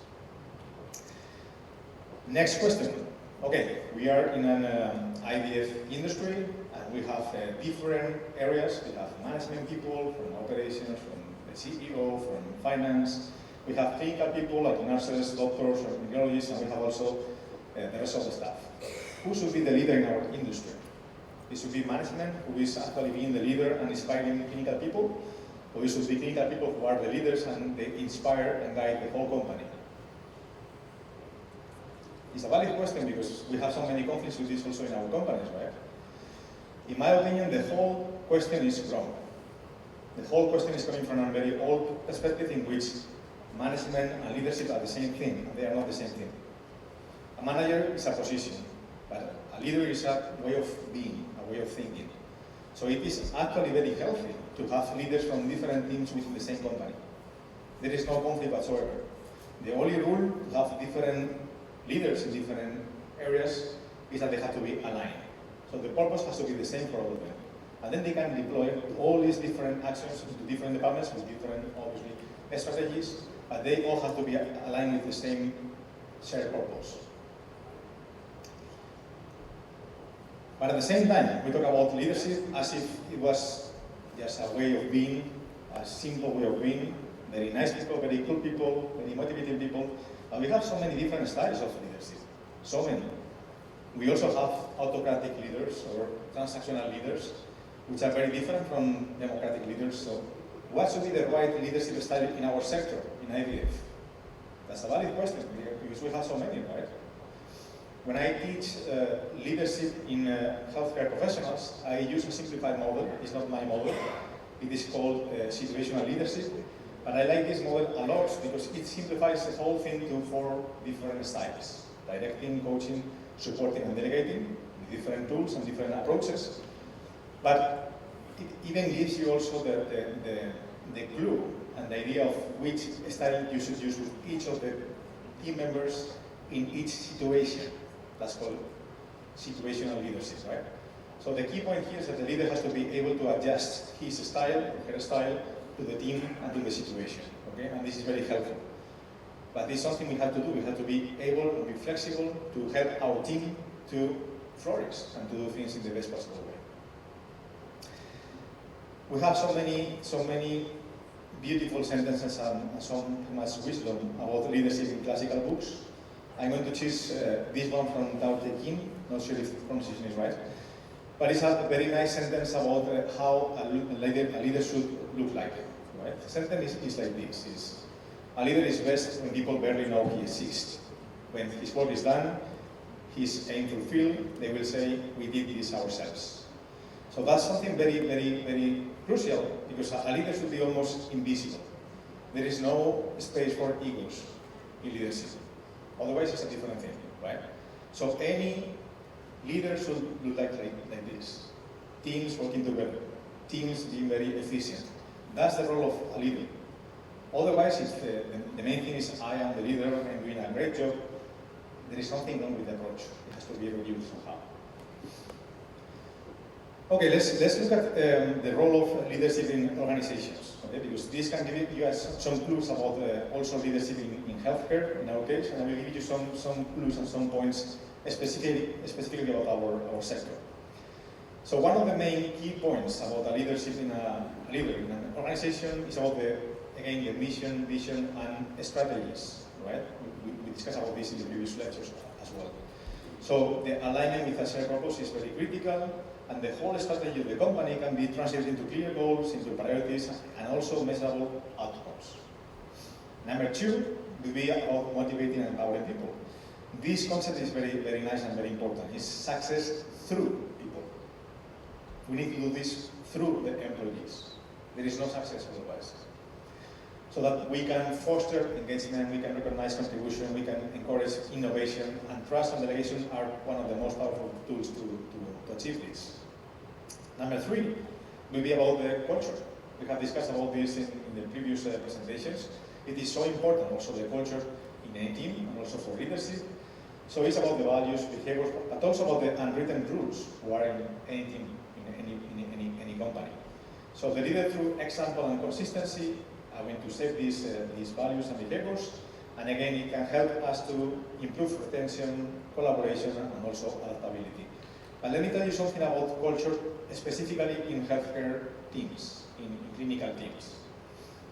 Next question. Okay, we are in an IVF industry, and we have different areas. We have management people from operations, from the CEO, from finance. We have clinical people like nurses, doctors, or radiologists, and we have also the rest of the staff. Who should be the leader in our industry? It should be management, who is actually being the leader and inspiring clinical people, or it should be clinical people who are the leaders and they inspire and guide the whole company. It's a valid question because we have so many conflicts with this also in our companies, right? In my opinion, the whole question is wrong. The whole question is coming from a very old perspective in which management and leadership are the same thing, and they are not the same thing. A manager is a position, but a leader is a way of being, a way of thinking. So it is actually very healthy to have leaders from different teams within the same company. There is no conflict whatsoever. The only rule to have different leaders in different areas is that they have to be aligned. So the purpose has to be the same for all of them. And then they can deploy all these different actions into different departments with different, obviously, strategies, but they all have to be aligned with the same shared purpose. But at the same time, we talk about leadership as if it was just a way of being, a simple way of being, very nice people, very cool people, very motivated people. And we have so many different styles of leadership, so many. We also have autocratic leaders or transactional leaders, which are very different from democratic leaders. So what should be the right leadership style in our sector, in IVF? That's a valid question, because we have so many, right? When I teach leadership in healthcare professionals, I use a simplified model. It's not my model. It is called situational leadership. But I like this model a lot because it simplifies the whole thing to 4 different styles: directing, coaching, supporting, and delegating, with different tools and different approaches. But it even gives you also the clue and the idea of which style you should use with each of the team members in each situation. That's called situational leadership, right? So the key point here is that the leader has to be able to adjust his style or her style to the team and to the situation, okay? And this is very helpful. But this is something we have to do. We have to be able to be flexible to help our team to flourish and to do things in the best possible way. We have so many beautiful sentences and so much wisdom about leadership in classical books. I'm going to choose this one from Tao Te Ching, not sure if the pronunciation is right, but it's a very nice sentence about how a leader should look like. Right? The sentence is like this: a leader is best when people barely know he exists. When his work is done, his aim fulfilled, they will say, we did this ourselves. So that's something very, very, very crucial, because a leader should be almost invisible. There is no space for egos in leadership. Otherwise, it's a different thing, right? So any leader should look like this. Teams working together. Teams being very efficient. That's the role of a leader. Otherwise, if the main thing is I am the leader, I'm doing a great job, there is something wrong with the approach. It has to be reviewed somehow. Okay, let's look at the role of leadership in organizations, okay? Because this can give you some clues about also leadership in healthcare, in our case, and I will give you some clues and some points specifically about our sector. So one of the main key points about a leadership in an organization is about the mission, vision, and strategies, right? We discussed about this in the previous lectures as well. So the alignment with a shared purpose is very critical, and the whole strategy of the company can be translated into clear goals, into priorities, and also measurable outcomes. Number two will be about motivating and empowering people. This concept is very, very nice and very important. It's success through people. We need to do this through the employees. There is no success otherwise. So that we can foster engagement, we can recognize contribution, we can encourage innovation, and trust and delegation are one of the most powerful tools to achieve this. Number three will be about the culture. We have discussed about this in the previous presentations. It is so important also the culture in any team and also for leadership. So it's about the values, behaviors, but also about the unwritten rules who are in any team, in any company. So the leader through example and consistency are going to shape these values and behaviors, and again it can help us to improve retention, collaboration, and also adaptability. But let me tell you something about culture, specifically in healthcare teams, in clinical teams.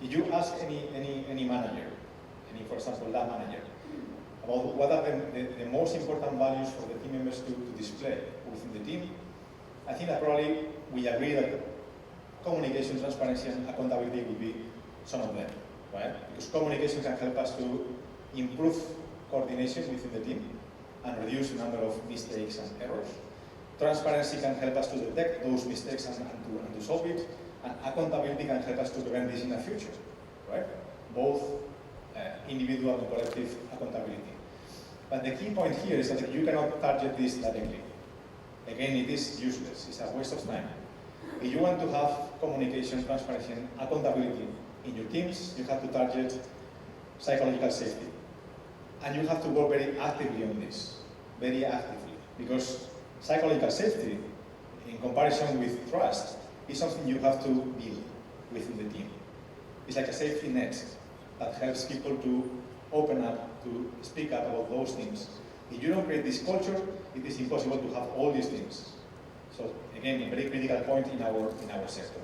If you ask any manager, for example, lab manager, about what are the most important values for the team members to display within the team, I think that probably we agree that communication, transparency, and accountability will be some of them, right? Because communication can help us to improve coordination within the team and reduce the number of mistakes and errors. Transparency can help us to detect those mistakes and to solve it, and accountability can help us to prevent this in the future, right? Both individual and collective accountability. But the key point here is that you cannot target this directly. Again, it is useless. It's a waste of time. If you want to have communication, transparency, and accountability in your teams, you have to target psychological safety. And you have to work very actively on this, very actively, because psychological safety, in comparison with trust, is something you have to build within the team. It's like a safety net that helps people to open up, to speak up about those things. If you don't create this culture, it is impossible to have all these things. So again, a very critical point in our sector.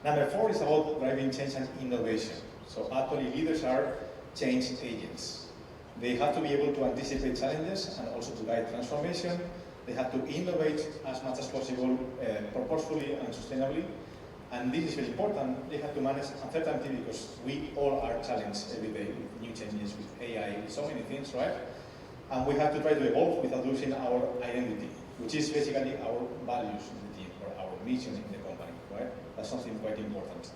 Number four is about driving change and innovation. So actually leaders are change agents. They have to be able to anticipate challenges and also to guide transformation. They have to innovate as much as possible purposefully and sustainably. And this is very important. They have to manage uncertainty because we all are challenged every day with new changes, with AI, with so many things, right? And we have to try to evolve without losing our identity, which is basically our values in the team or our mission in the company, right? That's something quite important.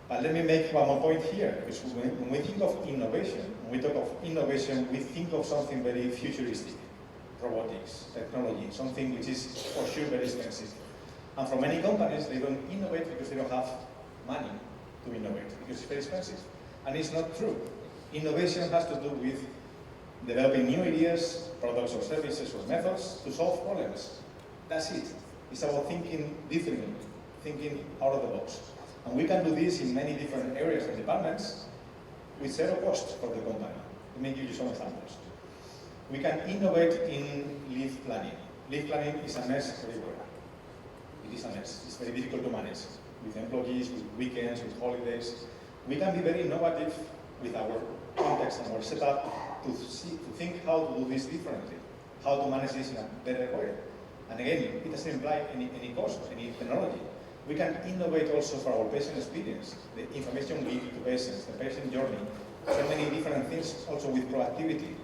But let me make one more point here, because when we think of innovation, when we talk of innovation, we think of something very futuristic, robotics, technology, something which is for sure very expensive. And for many companies, they don't innovate because they don't have money to innovate, because it's very expensive. And it's not true. Innovation has to do with developing new ideas, products or services or methods to solve problems. That's it. It's about thinking differently, thinking out of the box. And we can do this in many different areas and departments with zero cost for the company. Let me give you some examples. We can innovate in leave planning. Leave planning is a mess everywhere. It is a mess. It's very difficult to manage with employees, with weekends, with holidays. We can be very innovative with our context and our setup to think how to do this differently, how to manage this in a better way. And again, it doesn't imply any cost, any technology. We can innovate also for our patient experience, the information lead to patients, the patient journey, so many different things also with proactivity.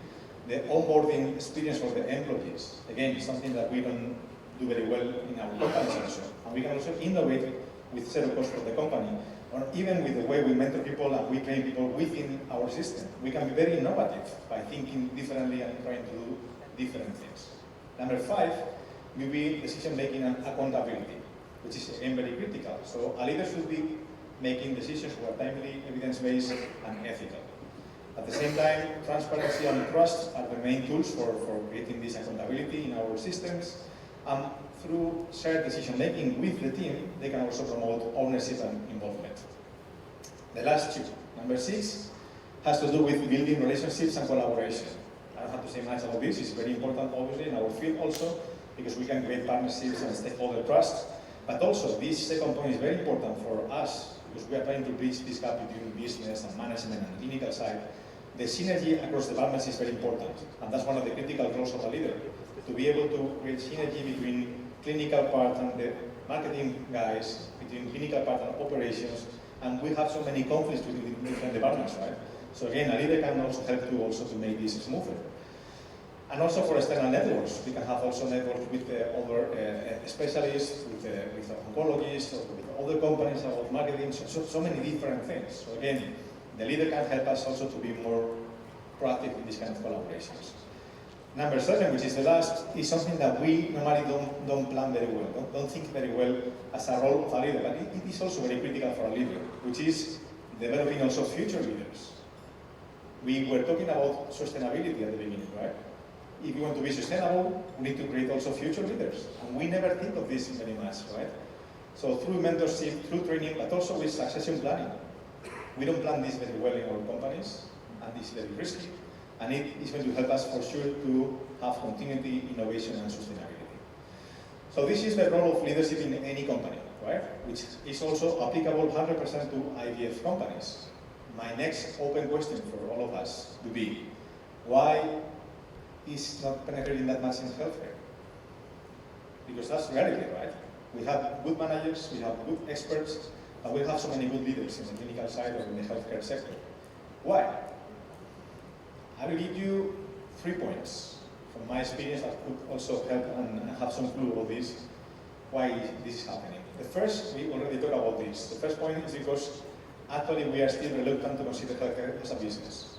The onboarding experience for the employees, again, is something that we don't do very well in our companies also. And we can also innovate with zero cost for the company, or even with the way we mentor people and we train people within our system. We can be very innovative by thinking differently and trying to do different things. Number 5 will be decision-making and accountability, which is again very critical. So a leader should be making decisions who are timely, evidence-based, and ethical. At the same time, transparency and trust are the main tools for creating this accountability in our systems. And through shared decision-making with the team, they can also promote ownership and involvement. The last two, number 6, has to do with building relationships and collaboration. I don't have to say much about this. It's very important, obviously, in our field also, because we can create partnerships and stakeholder trust. But also, this second point is very important for us, because we are trying to bridge this gap between business and management and the clinical side. The synergy across departments is very important, and that's one of the critical roles of a leader, to be able to create synergy between clinical part and the marketing guys, between clinical part and operations, and we have so many conflicts between different departments, right? So again, a leader can also help to make this smoother. And also for external networks, we can have also networks with other specialists, with oncologists, or with other companies about marketing, so many different things. So again, the leader can help us also to be more proactive in these kind of collaborations. Number 7, which is the last, is something that we normally don't plan very well, don't think very well as a role of a leader, but it is also very critical for a leader, which is developing also future leaders. We were talking about sustainability at the beginning, right? If you want to be sustainable, we need to create also future leaders. And we never think of this very much, right? So through mentorship, through training, but also with succession planning. We don't plan this very well in our companies, and it's very risky. And it is going to help us for sure to have continuity, innovation, and sustainability. So this is the role of leadership in any company, right? Which is also applicable 100% to IVF companies. My next open question for all of us would be, why is not penetrating that much in healthcare? Because that's reality, right? We have good managers, we have good experts, and we have so many good leaders in the clinical side or in the healthcare sector. Why? I will give you 3 points from my experience that could also help and have some clue about this, why this is happening. The first, we already talked about this. The first point is because actually we are still reluctant to consider healthcare as a business.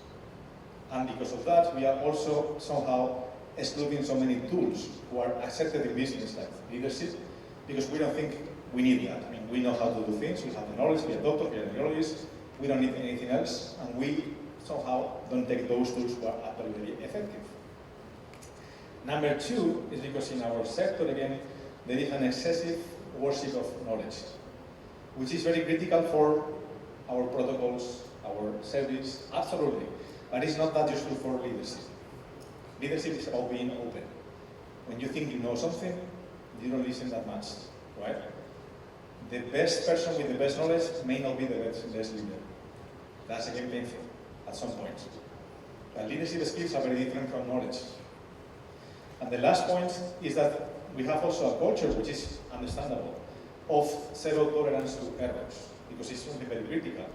And because of that, we are also somehow excluding so many tools who are accepted in business, like leadership, because we don't think we need that. I mean, we know how to do things, we have the knowledge, we are doctors, we are neurologists, we don't need anything else, and we somehow don't take those tools who are actually very effective. Number 2 is because in our sector, again, there is an excessive worship of knowledge, which is very critical for our protocols, our service, absolutely. But it's not that useful for leadership. Leadership is about being open. When you think you know something, you don't listen that much, right? The best person with the best knowledge may not be the best leader. That's again painful at some point. But leadership skills are very different from knowledge. And the last point is that we have also a culture, which is understandable, of zero tolerance to errors, because it's something very critical.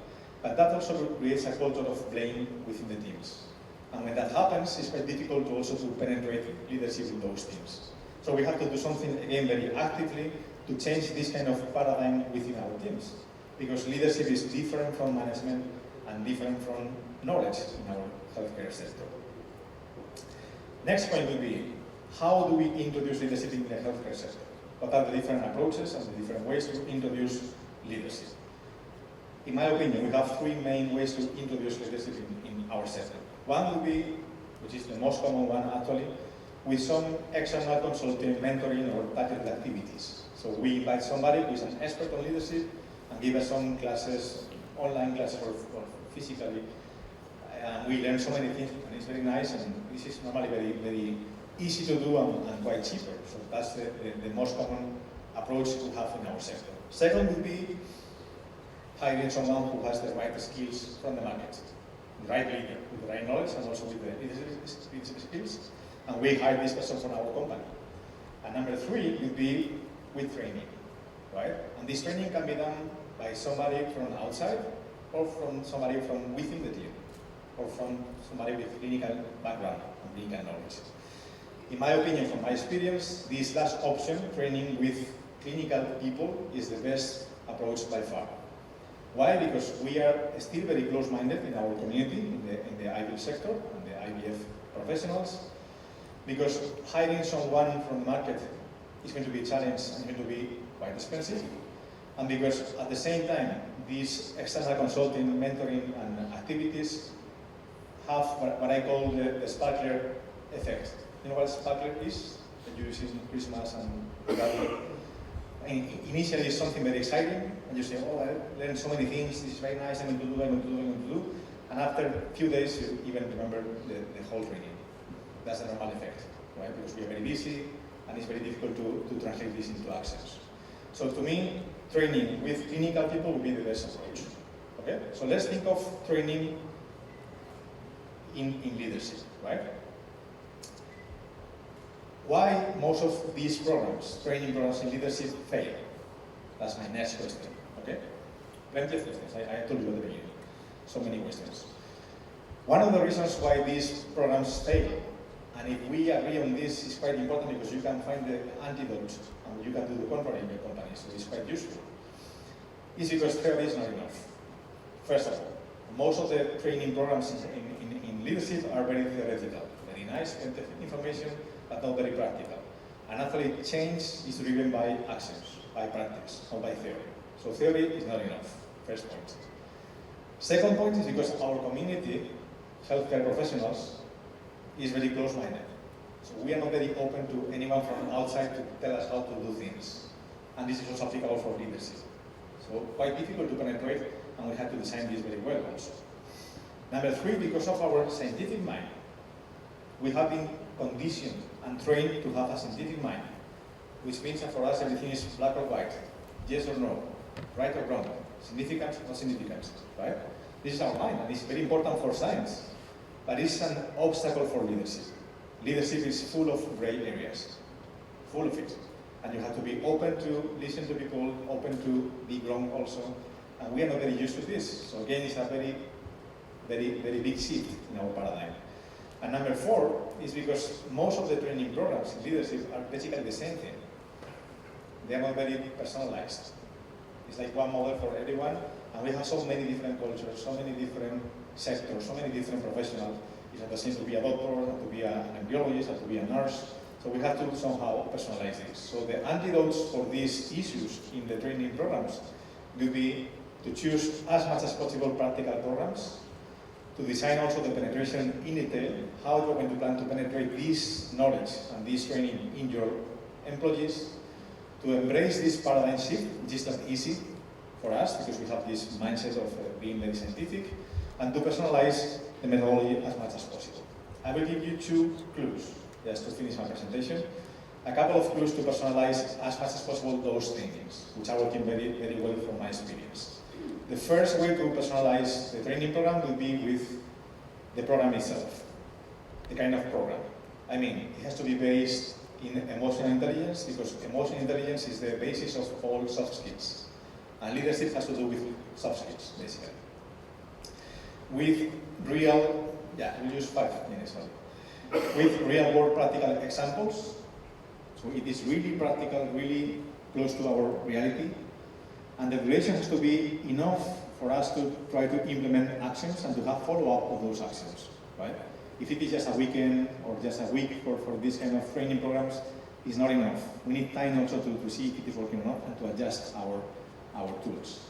But that also creates a culture of blame within the teams. And when that happens, it's very difficult to also to penetrate leadership in those teams. So we have to do something, again, very actively to change this kind of paradigm within our teams. Because leadership is different from management and different from knowledge in our healthcare sector. Next point will be, how do we introduce leadership in the healthcare sector? What are the different approaches and the different ways to introduce leadership? In my opinion, we have 3 main ways to introduce leadership in our sector. One would be, which is the most common one actually, with some external consulting, mentoring, or targeted activities. So we invite somebody who is an expert on leadership and give us some classes, online classes or physically. And we learn so many things, and it's very nice, and this is normally very easy to do and quite cheaper. So that's the most common approach we have in our sector. Second would be hiring someone who has the right skills from the market, the right leader, with the right knowledge and also with the leadership skills. And we hire this person from our company. And number three would be with training, right? And this training can be done by somebody from outside or from somebody from within the team or from somebody with clinical background and clinical knowledge. In my opinion, from my experience, this last option, training with clinical people, is the best approach by far. Why? Because we are still very close-minded in our community, in the IVF sector, and the IVF professionals, because hiring someone from the market is going to be a challenge and going to be quite expensive, and because at the same time, these external consulting, mentoring, and activities have what I call the sparkler effect. You know what a sparkler is? That you use in Christmas and initially it's something very exciting, and you say, oh, I learned so many things, this is very nice, I'm going to do, and after a few days you even remember the whole training. That's the normal effect, right? Because we are very busy, and it's very difficult to translate this into actions. So to me, training with clinical people would be the best approach, okay? So let's think of training in leadership, right? Why most of these programs, training programs in leadership, fail? That's my next question, okay? Plenty of questions, I told you at the beginning. So many questions. One of the reasons why these programs fail, and if we agree on this, is quite important because you can find the antidote and you can do the contrary in your company, so it's quite useful, is because theory is not enough. First of all, most of the training programs in leadership are very theoretical, very nice, information, but not very practical. And actually, change is driven by actions, by practice, not by theory. So theory is not enough, first point. Second point is because our community, healthcare professionals, is very close-minded. So we are not very open to anyone from outside to tell us how to do things. And this is also applicable for leadership. So quite difficult to penetrate, and we had to design this very well also. Number three, because of our scientific mind, we have been conditioned and trained to have a scientific mind, which means that for us everything is black or white, yes or no, right or wrong, significant or not significant, right? This is our mind, and it's very important for science, but it's an obstacle for leadership. Leadership is full of gray areas, full of it, and you have to be open to listen to people, open to be wrong also, and we are not very used to this. So again, it's a very big shift in our paradigm. And number four is because most of the training programs in leadership are basically the same thing. They are not very personalized. It's like one model for everyone, and we have so many different cultures, so many different sectors, so many different professionals. It doesn't to be a doctor, not to be an embryologist, not to be a nurse. So we have to somehow personalize this. So the antidotes for these issues in the training programs will be to choose as much as possible practical programs, to design also the penetration in detail, how you're going to plan to penetrate this knowledge and this training in your employees, to embrace this paradigm shift, which is not easy for us because we have this mindset of being very scientific, and to personalize the methodology as much as possible. I will give you two clues, just to finish my presentation. A couple of clues to personalize as much as possible those thinkings, which are working very well from my experience. The first way to personalize the training program will be with the program itself, the kind of program. I mean, it has to be based in emotional intelligence, because emotional intelligence is the basis of all soft skills. And leadership has to do with soft skills, basically. With real, we'll use 5 minutes only. With real world practical examples. So it is really practical, really close to our reality. And the duration has to be enough for us to try to implement actions and to have follow-up of those actions, right? If it is just a weekend or just a week for this kind of training programs, it's not enough. We need time also to see if it is working or not and to adjust our tools.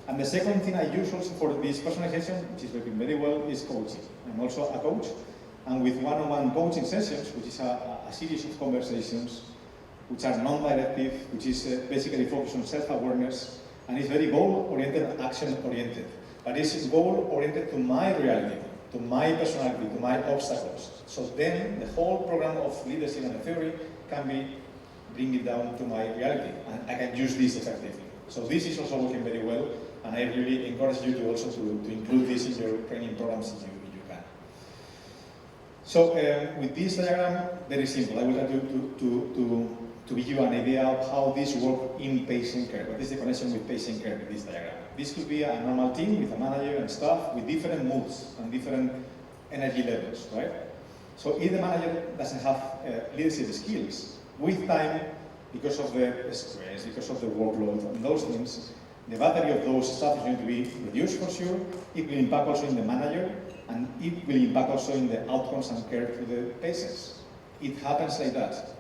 And the second thing I use also for this personalization, which is working very well, is coaching. I'm also a coach, and with one-on-one coaching sessions, which is a a series of conversations which are non-directive, which is basically focused on self-awareness, and is very goal-oriented and action-oriented. But it's goal-oriented to my reality, to my personality, to my obstacles. So then the whole program of leadership and theory can be bring it down to my reality, and I can use this effectively. So this is also working very well, and I really encourage you to also to include this in your training programs if you can. So with this diagram, very simple. I would like to give you an idea of how this works in patient care. What is the connection with patient care with this diagram? This could be a normal team with a manager and staff with different moods and different energy levels, right? So if the manager doesn't have leadership skills, with time, because of the stress, because of the workload and those things, the battery of those staff is going to be reduced for sure. It will impact also in the manager, and it will impact also in the outcomes and care to the patients. It happens like that,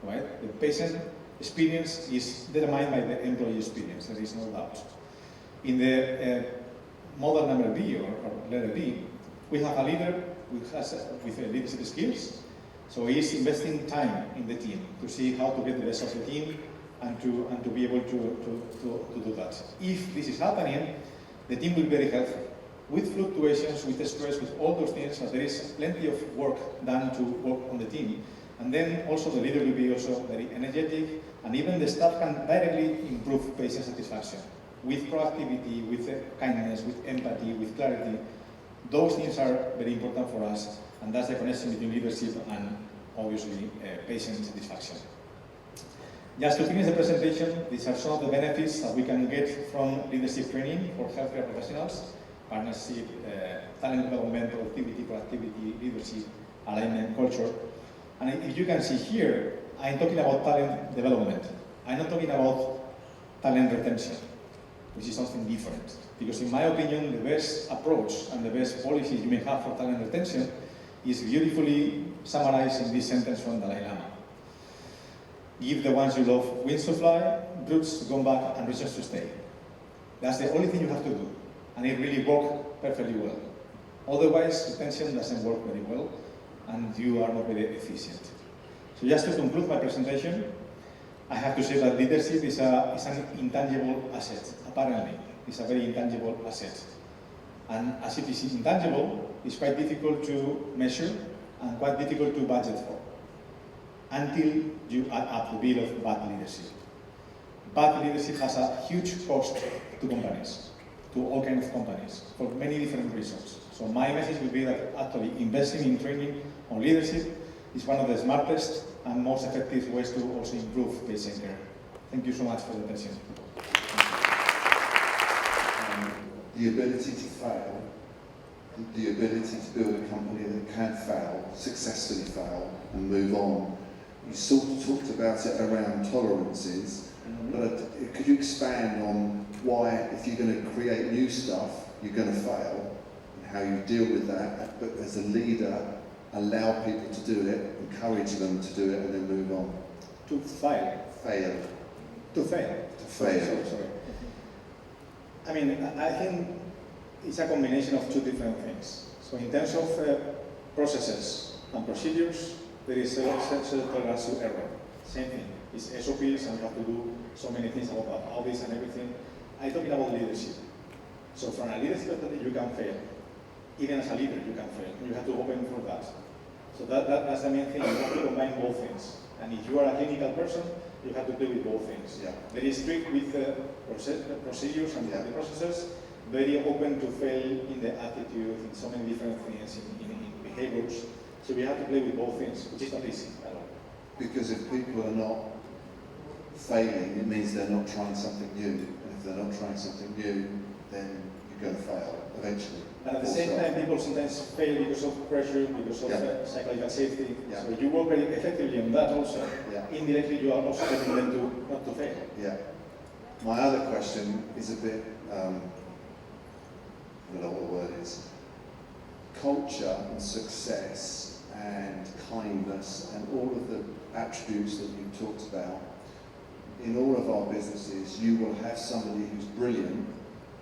right? The patient experience is determined by the employee experience, there is no doubt. In the model number B, or letter B, we have a leader with leadership skills. So he is investing time in the team to see how to get the best of the team and to be able to do that. If this is happening, the team will be very healthy. With fluctuations, with stress, with all those things, there is plenty of work done to work on the team. And then also the leader will be also very energetic, and even the staff can directly improve patient satisfaction with proactivity, with kindness, with empathy, with clarity. Those things are very important for us, and that's the connection between leadership and obviously patient satisfaction. Just to finish the presentation, these are some of the benefits that we can get from leadership training for healthcare professionals: partnership, talent development, productivity, leadership, alignment, culture. And if you can see here, I'm talking about talent development. I'm not talking about talent retention, which is something different. Because in my opinion, the best approach and the best policy you may have for talent retention is beautifully summarized in this sentence from Dalai Lama. Give the ones you love wings to fly, brutes to come back, and reasons to stay. That's the only thing you have to do. And it really worked perfectly well. Otherwise, retention doesn't work very well, and you are not very efficient. So just to conclude my presentation, I have to say that leadership is an intangible asset, apparently. It's a very intangible asset. And as it is intangible, it's quite difficult to measure and quite difficult to budget for until you add up the bill of bad leadership. Bad leadership has a huge cost to companies, to all kinds of companies, for many different reasons. So my message would be that actually investing in training on leadership is one of the smartest and most effective ways to also improve patient care. Thank you so much for the attention. The ability to fail, the ability to build a company that can fail, successfully fail, and move on. You sort of talked about it around tolerances, but could you expand on why, if you're going to create new stuff, you're going to fail, and how you deal with that, but as a leader, allow people to do it, encourage them to do it, and then move on? To fail. Fail. To fail. To fail. Sorry. I mean, I think it's a combination of two different things. So in terms of processes and procedures, there is a tolerance to error. Same thing. It's SOPs, and you have to do so many things about audits and everything. I'm talking about leadership. So from a leadership perspective, you can fail. Even as a leader, you can fail. You have to open for that. So that's the main thing. You have to combine both things. And if you are a clinical person, you have to deal with both things. Yeah. Very strict with the procedures and the processes, very open to fail in the attitude, in so many different things, in behaviors. So we have to play with both things, which is not easy at all. Because if people are not failing, it means they're not trying something new. And if they're not trying something new, then you're going to fail eventually. And at the same time, people sometimes fail because of pressure, because of psychological safety. Yeah. So you work very effectively on that also. Yeah. Indirectly, you are also getting them to not to fail. Yeah. My other question is a bit, I don't know what the word is. Culture and success and kindness and all of the attributes that you talked about. In all of our businesses, you will have somebody who's brilliant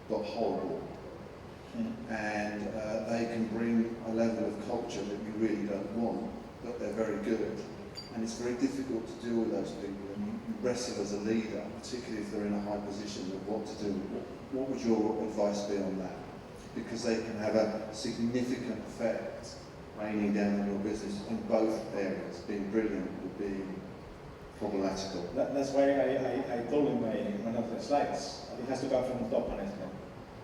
but horrible. And they can bring a level of culture that you really don't want, but they're very good. and it's very difficult to deal with those people, and you wrestle as a leader, particularly if they're in a high position, of what to do. What would your advice be on that? Because they can have a significant effect raining down on your business in both areas. Being brilliant would be problematical. That's why I told in one of the slides, it has to come from top management.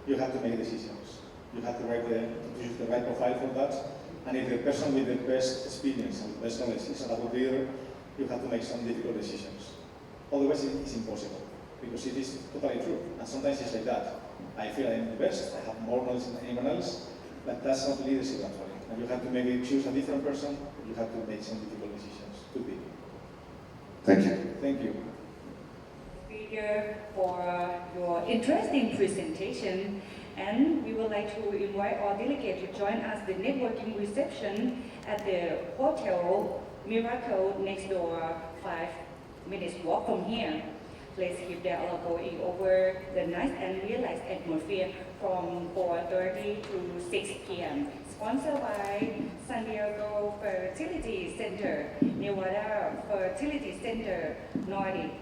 You have to make decisions. You have to use the right profile for that. And if the person with the best experience and the best knowledge is a good leader, you have to make some difficult decisions. Otherwise, it's impossible, because it is totally true. And sometimes it's like that. I feel I'm the best, I have more knowledge than anyone else, but that's not leadership actually. And you have to maybe choose a different person, you have to make some difficult decisions. Could be. Thank you. Thank you. Speaker, for your interesting presentation. And we would like to invite our delegate to join us the networking reception at the Hotel Miracle next door, 5 minutes walk from here. Please keep their going over the nice and relaxed atmosphere from 4:30 to 6 p.m. Sponsored by San Diego Fertility Center, Nevada Fertility Center, Nordic,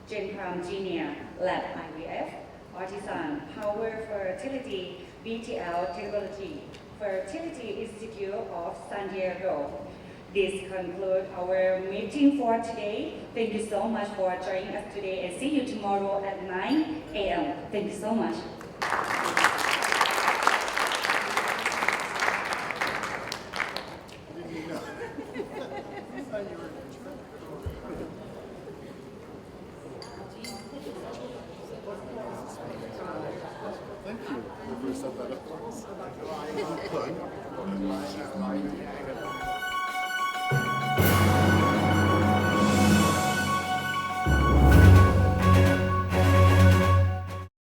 Gen Palm Genia, Lab IVF, Artisan, Power Fertility, BTL Technology, Fertility Institute of San Diego. This concludes our meeting for today. Thank you so much for joining us today, and see you tomorrow at 9 a.m. Thank you so much. Thank you.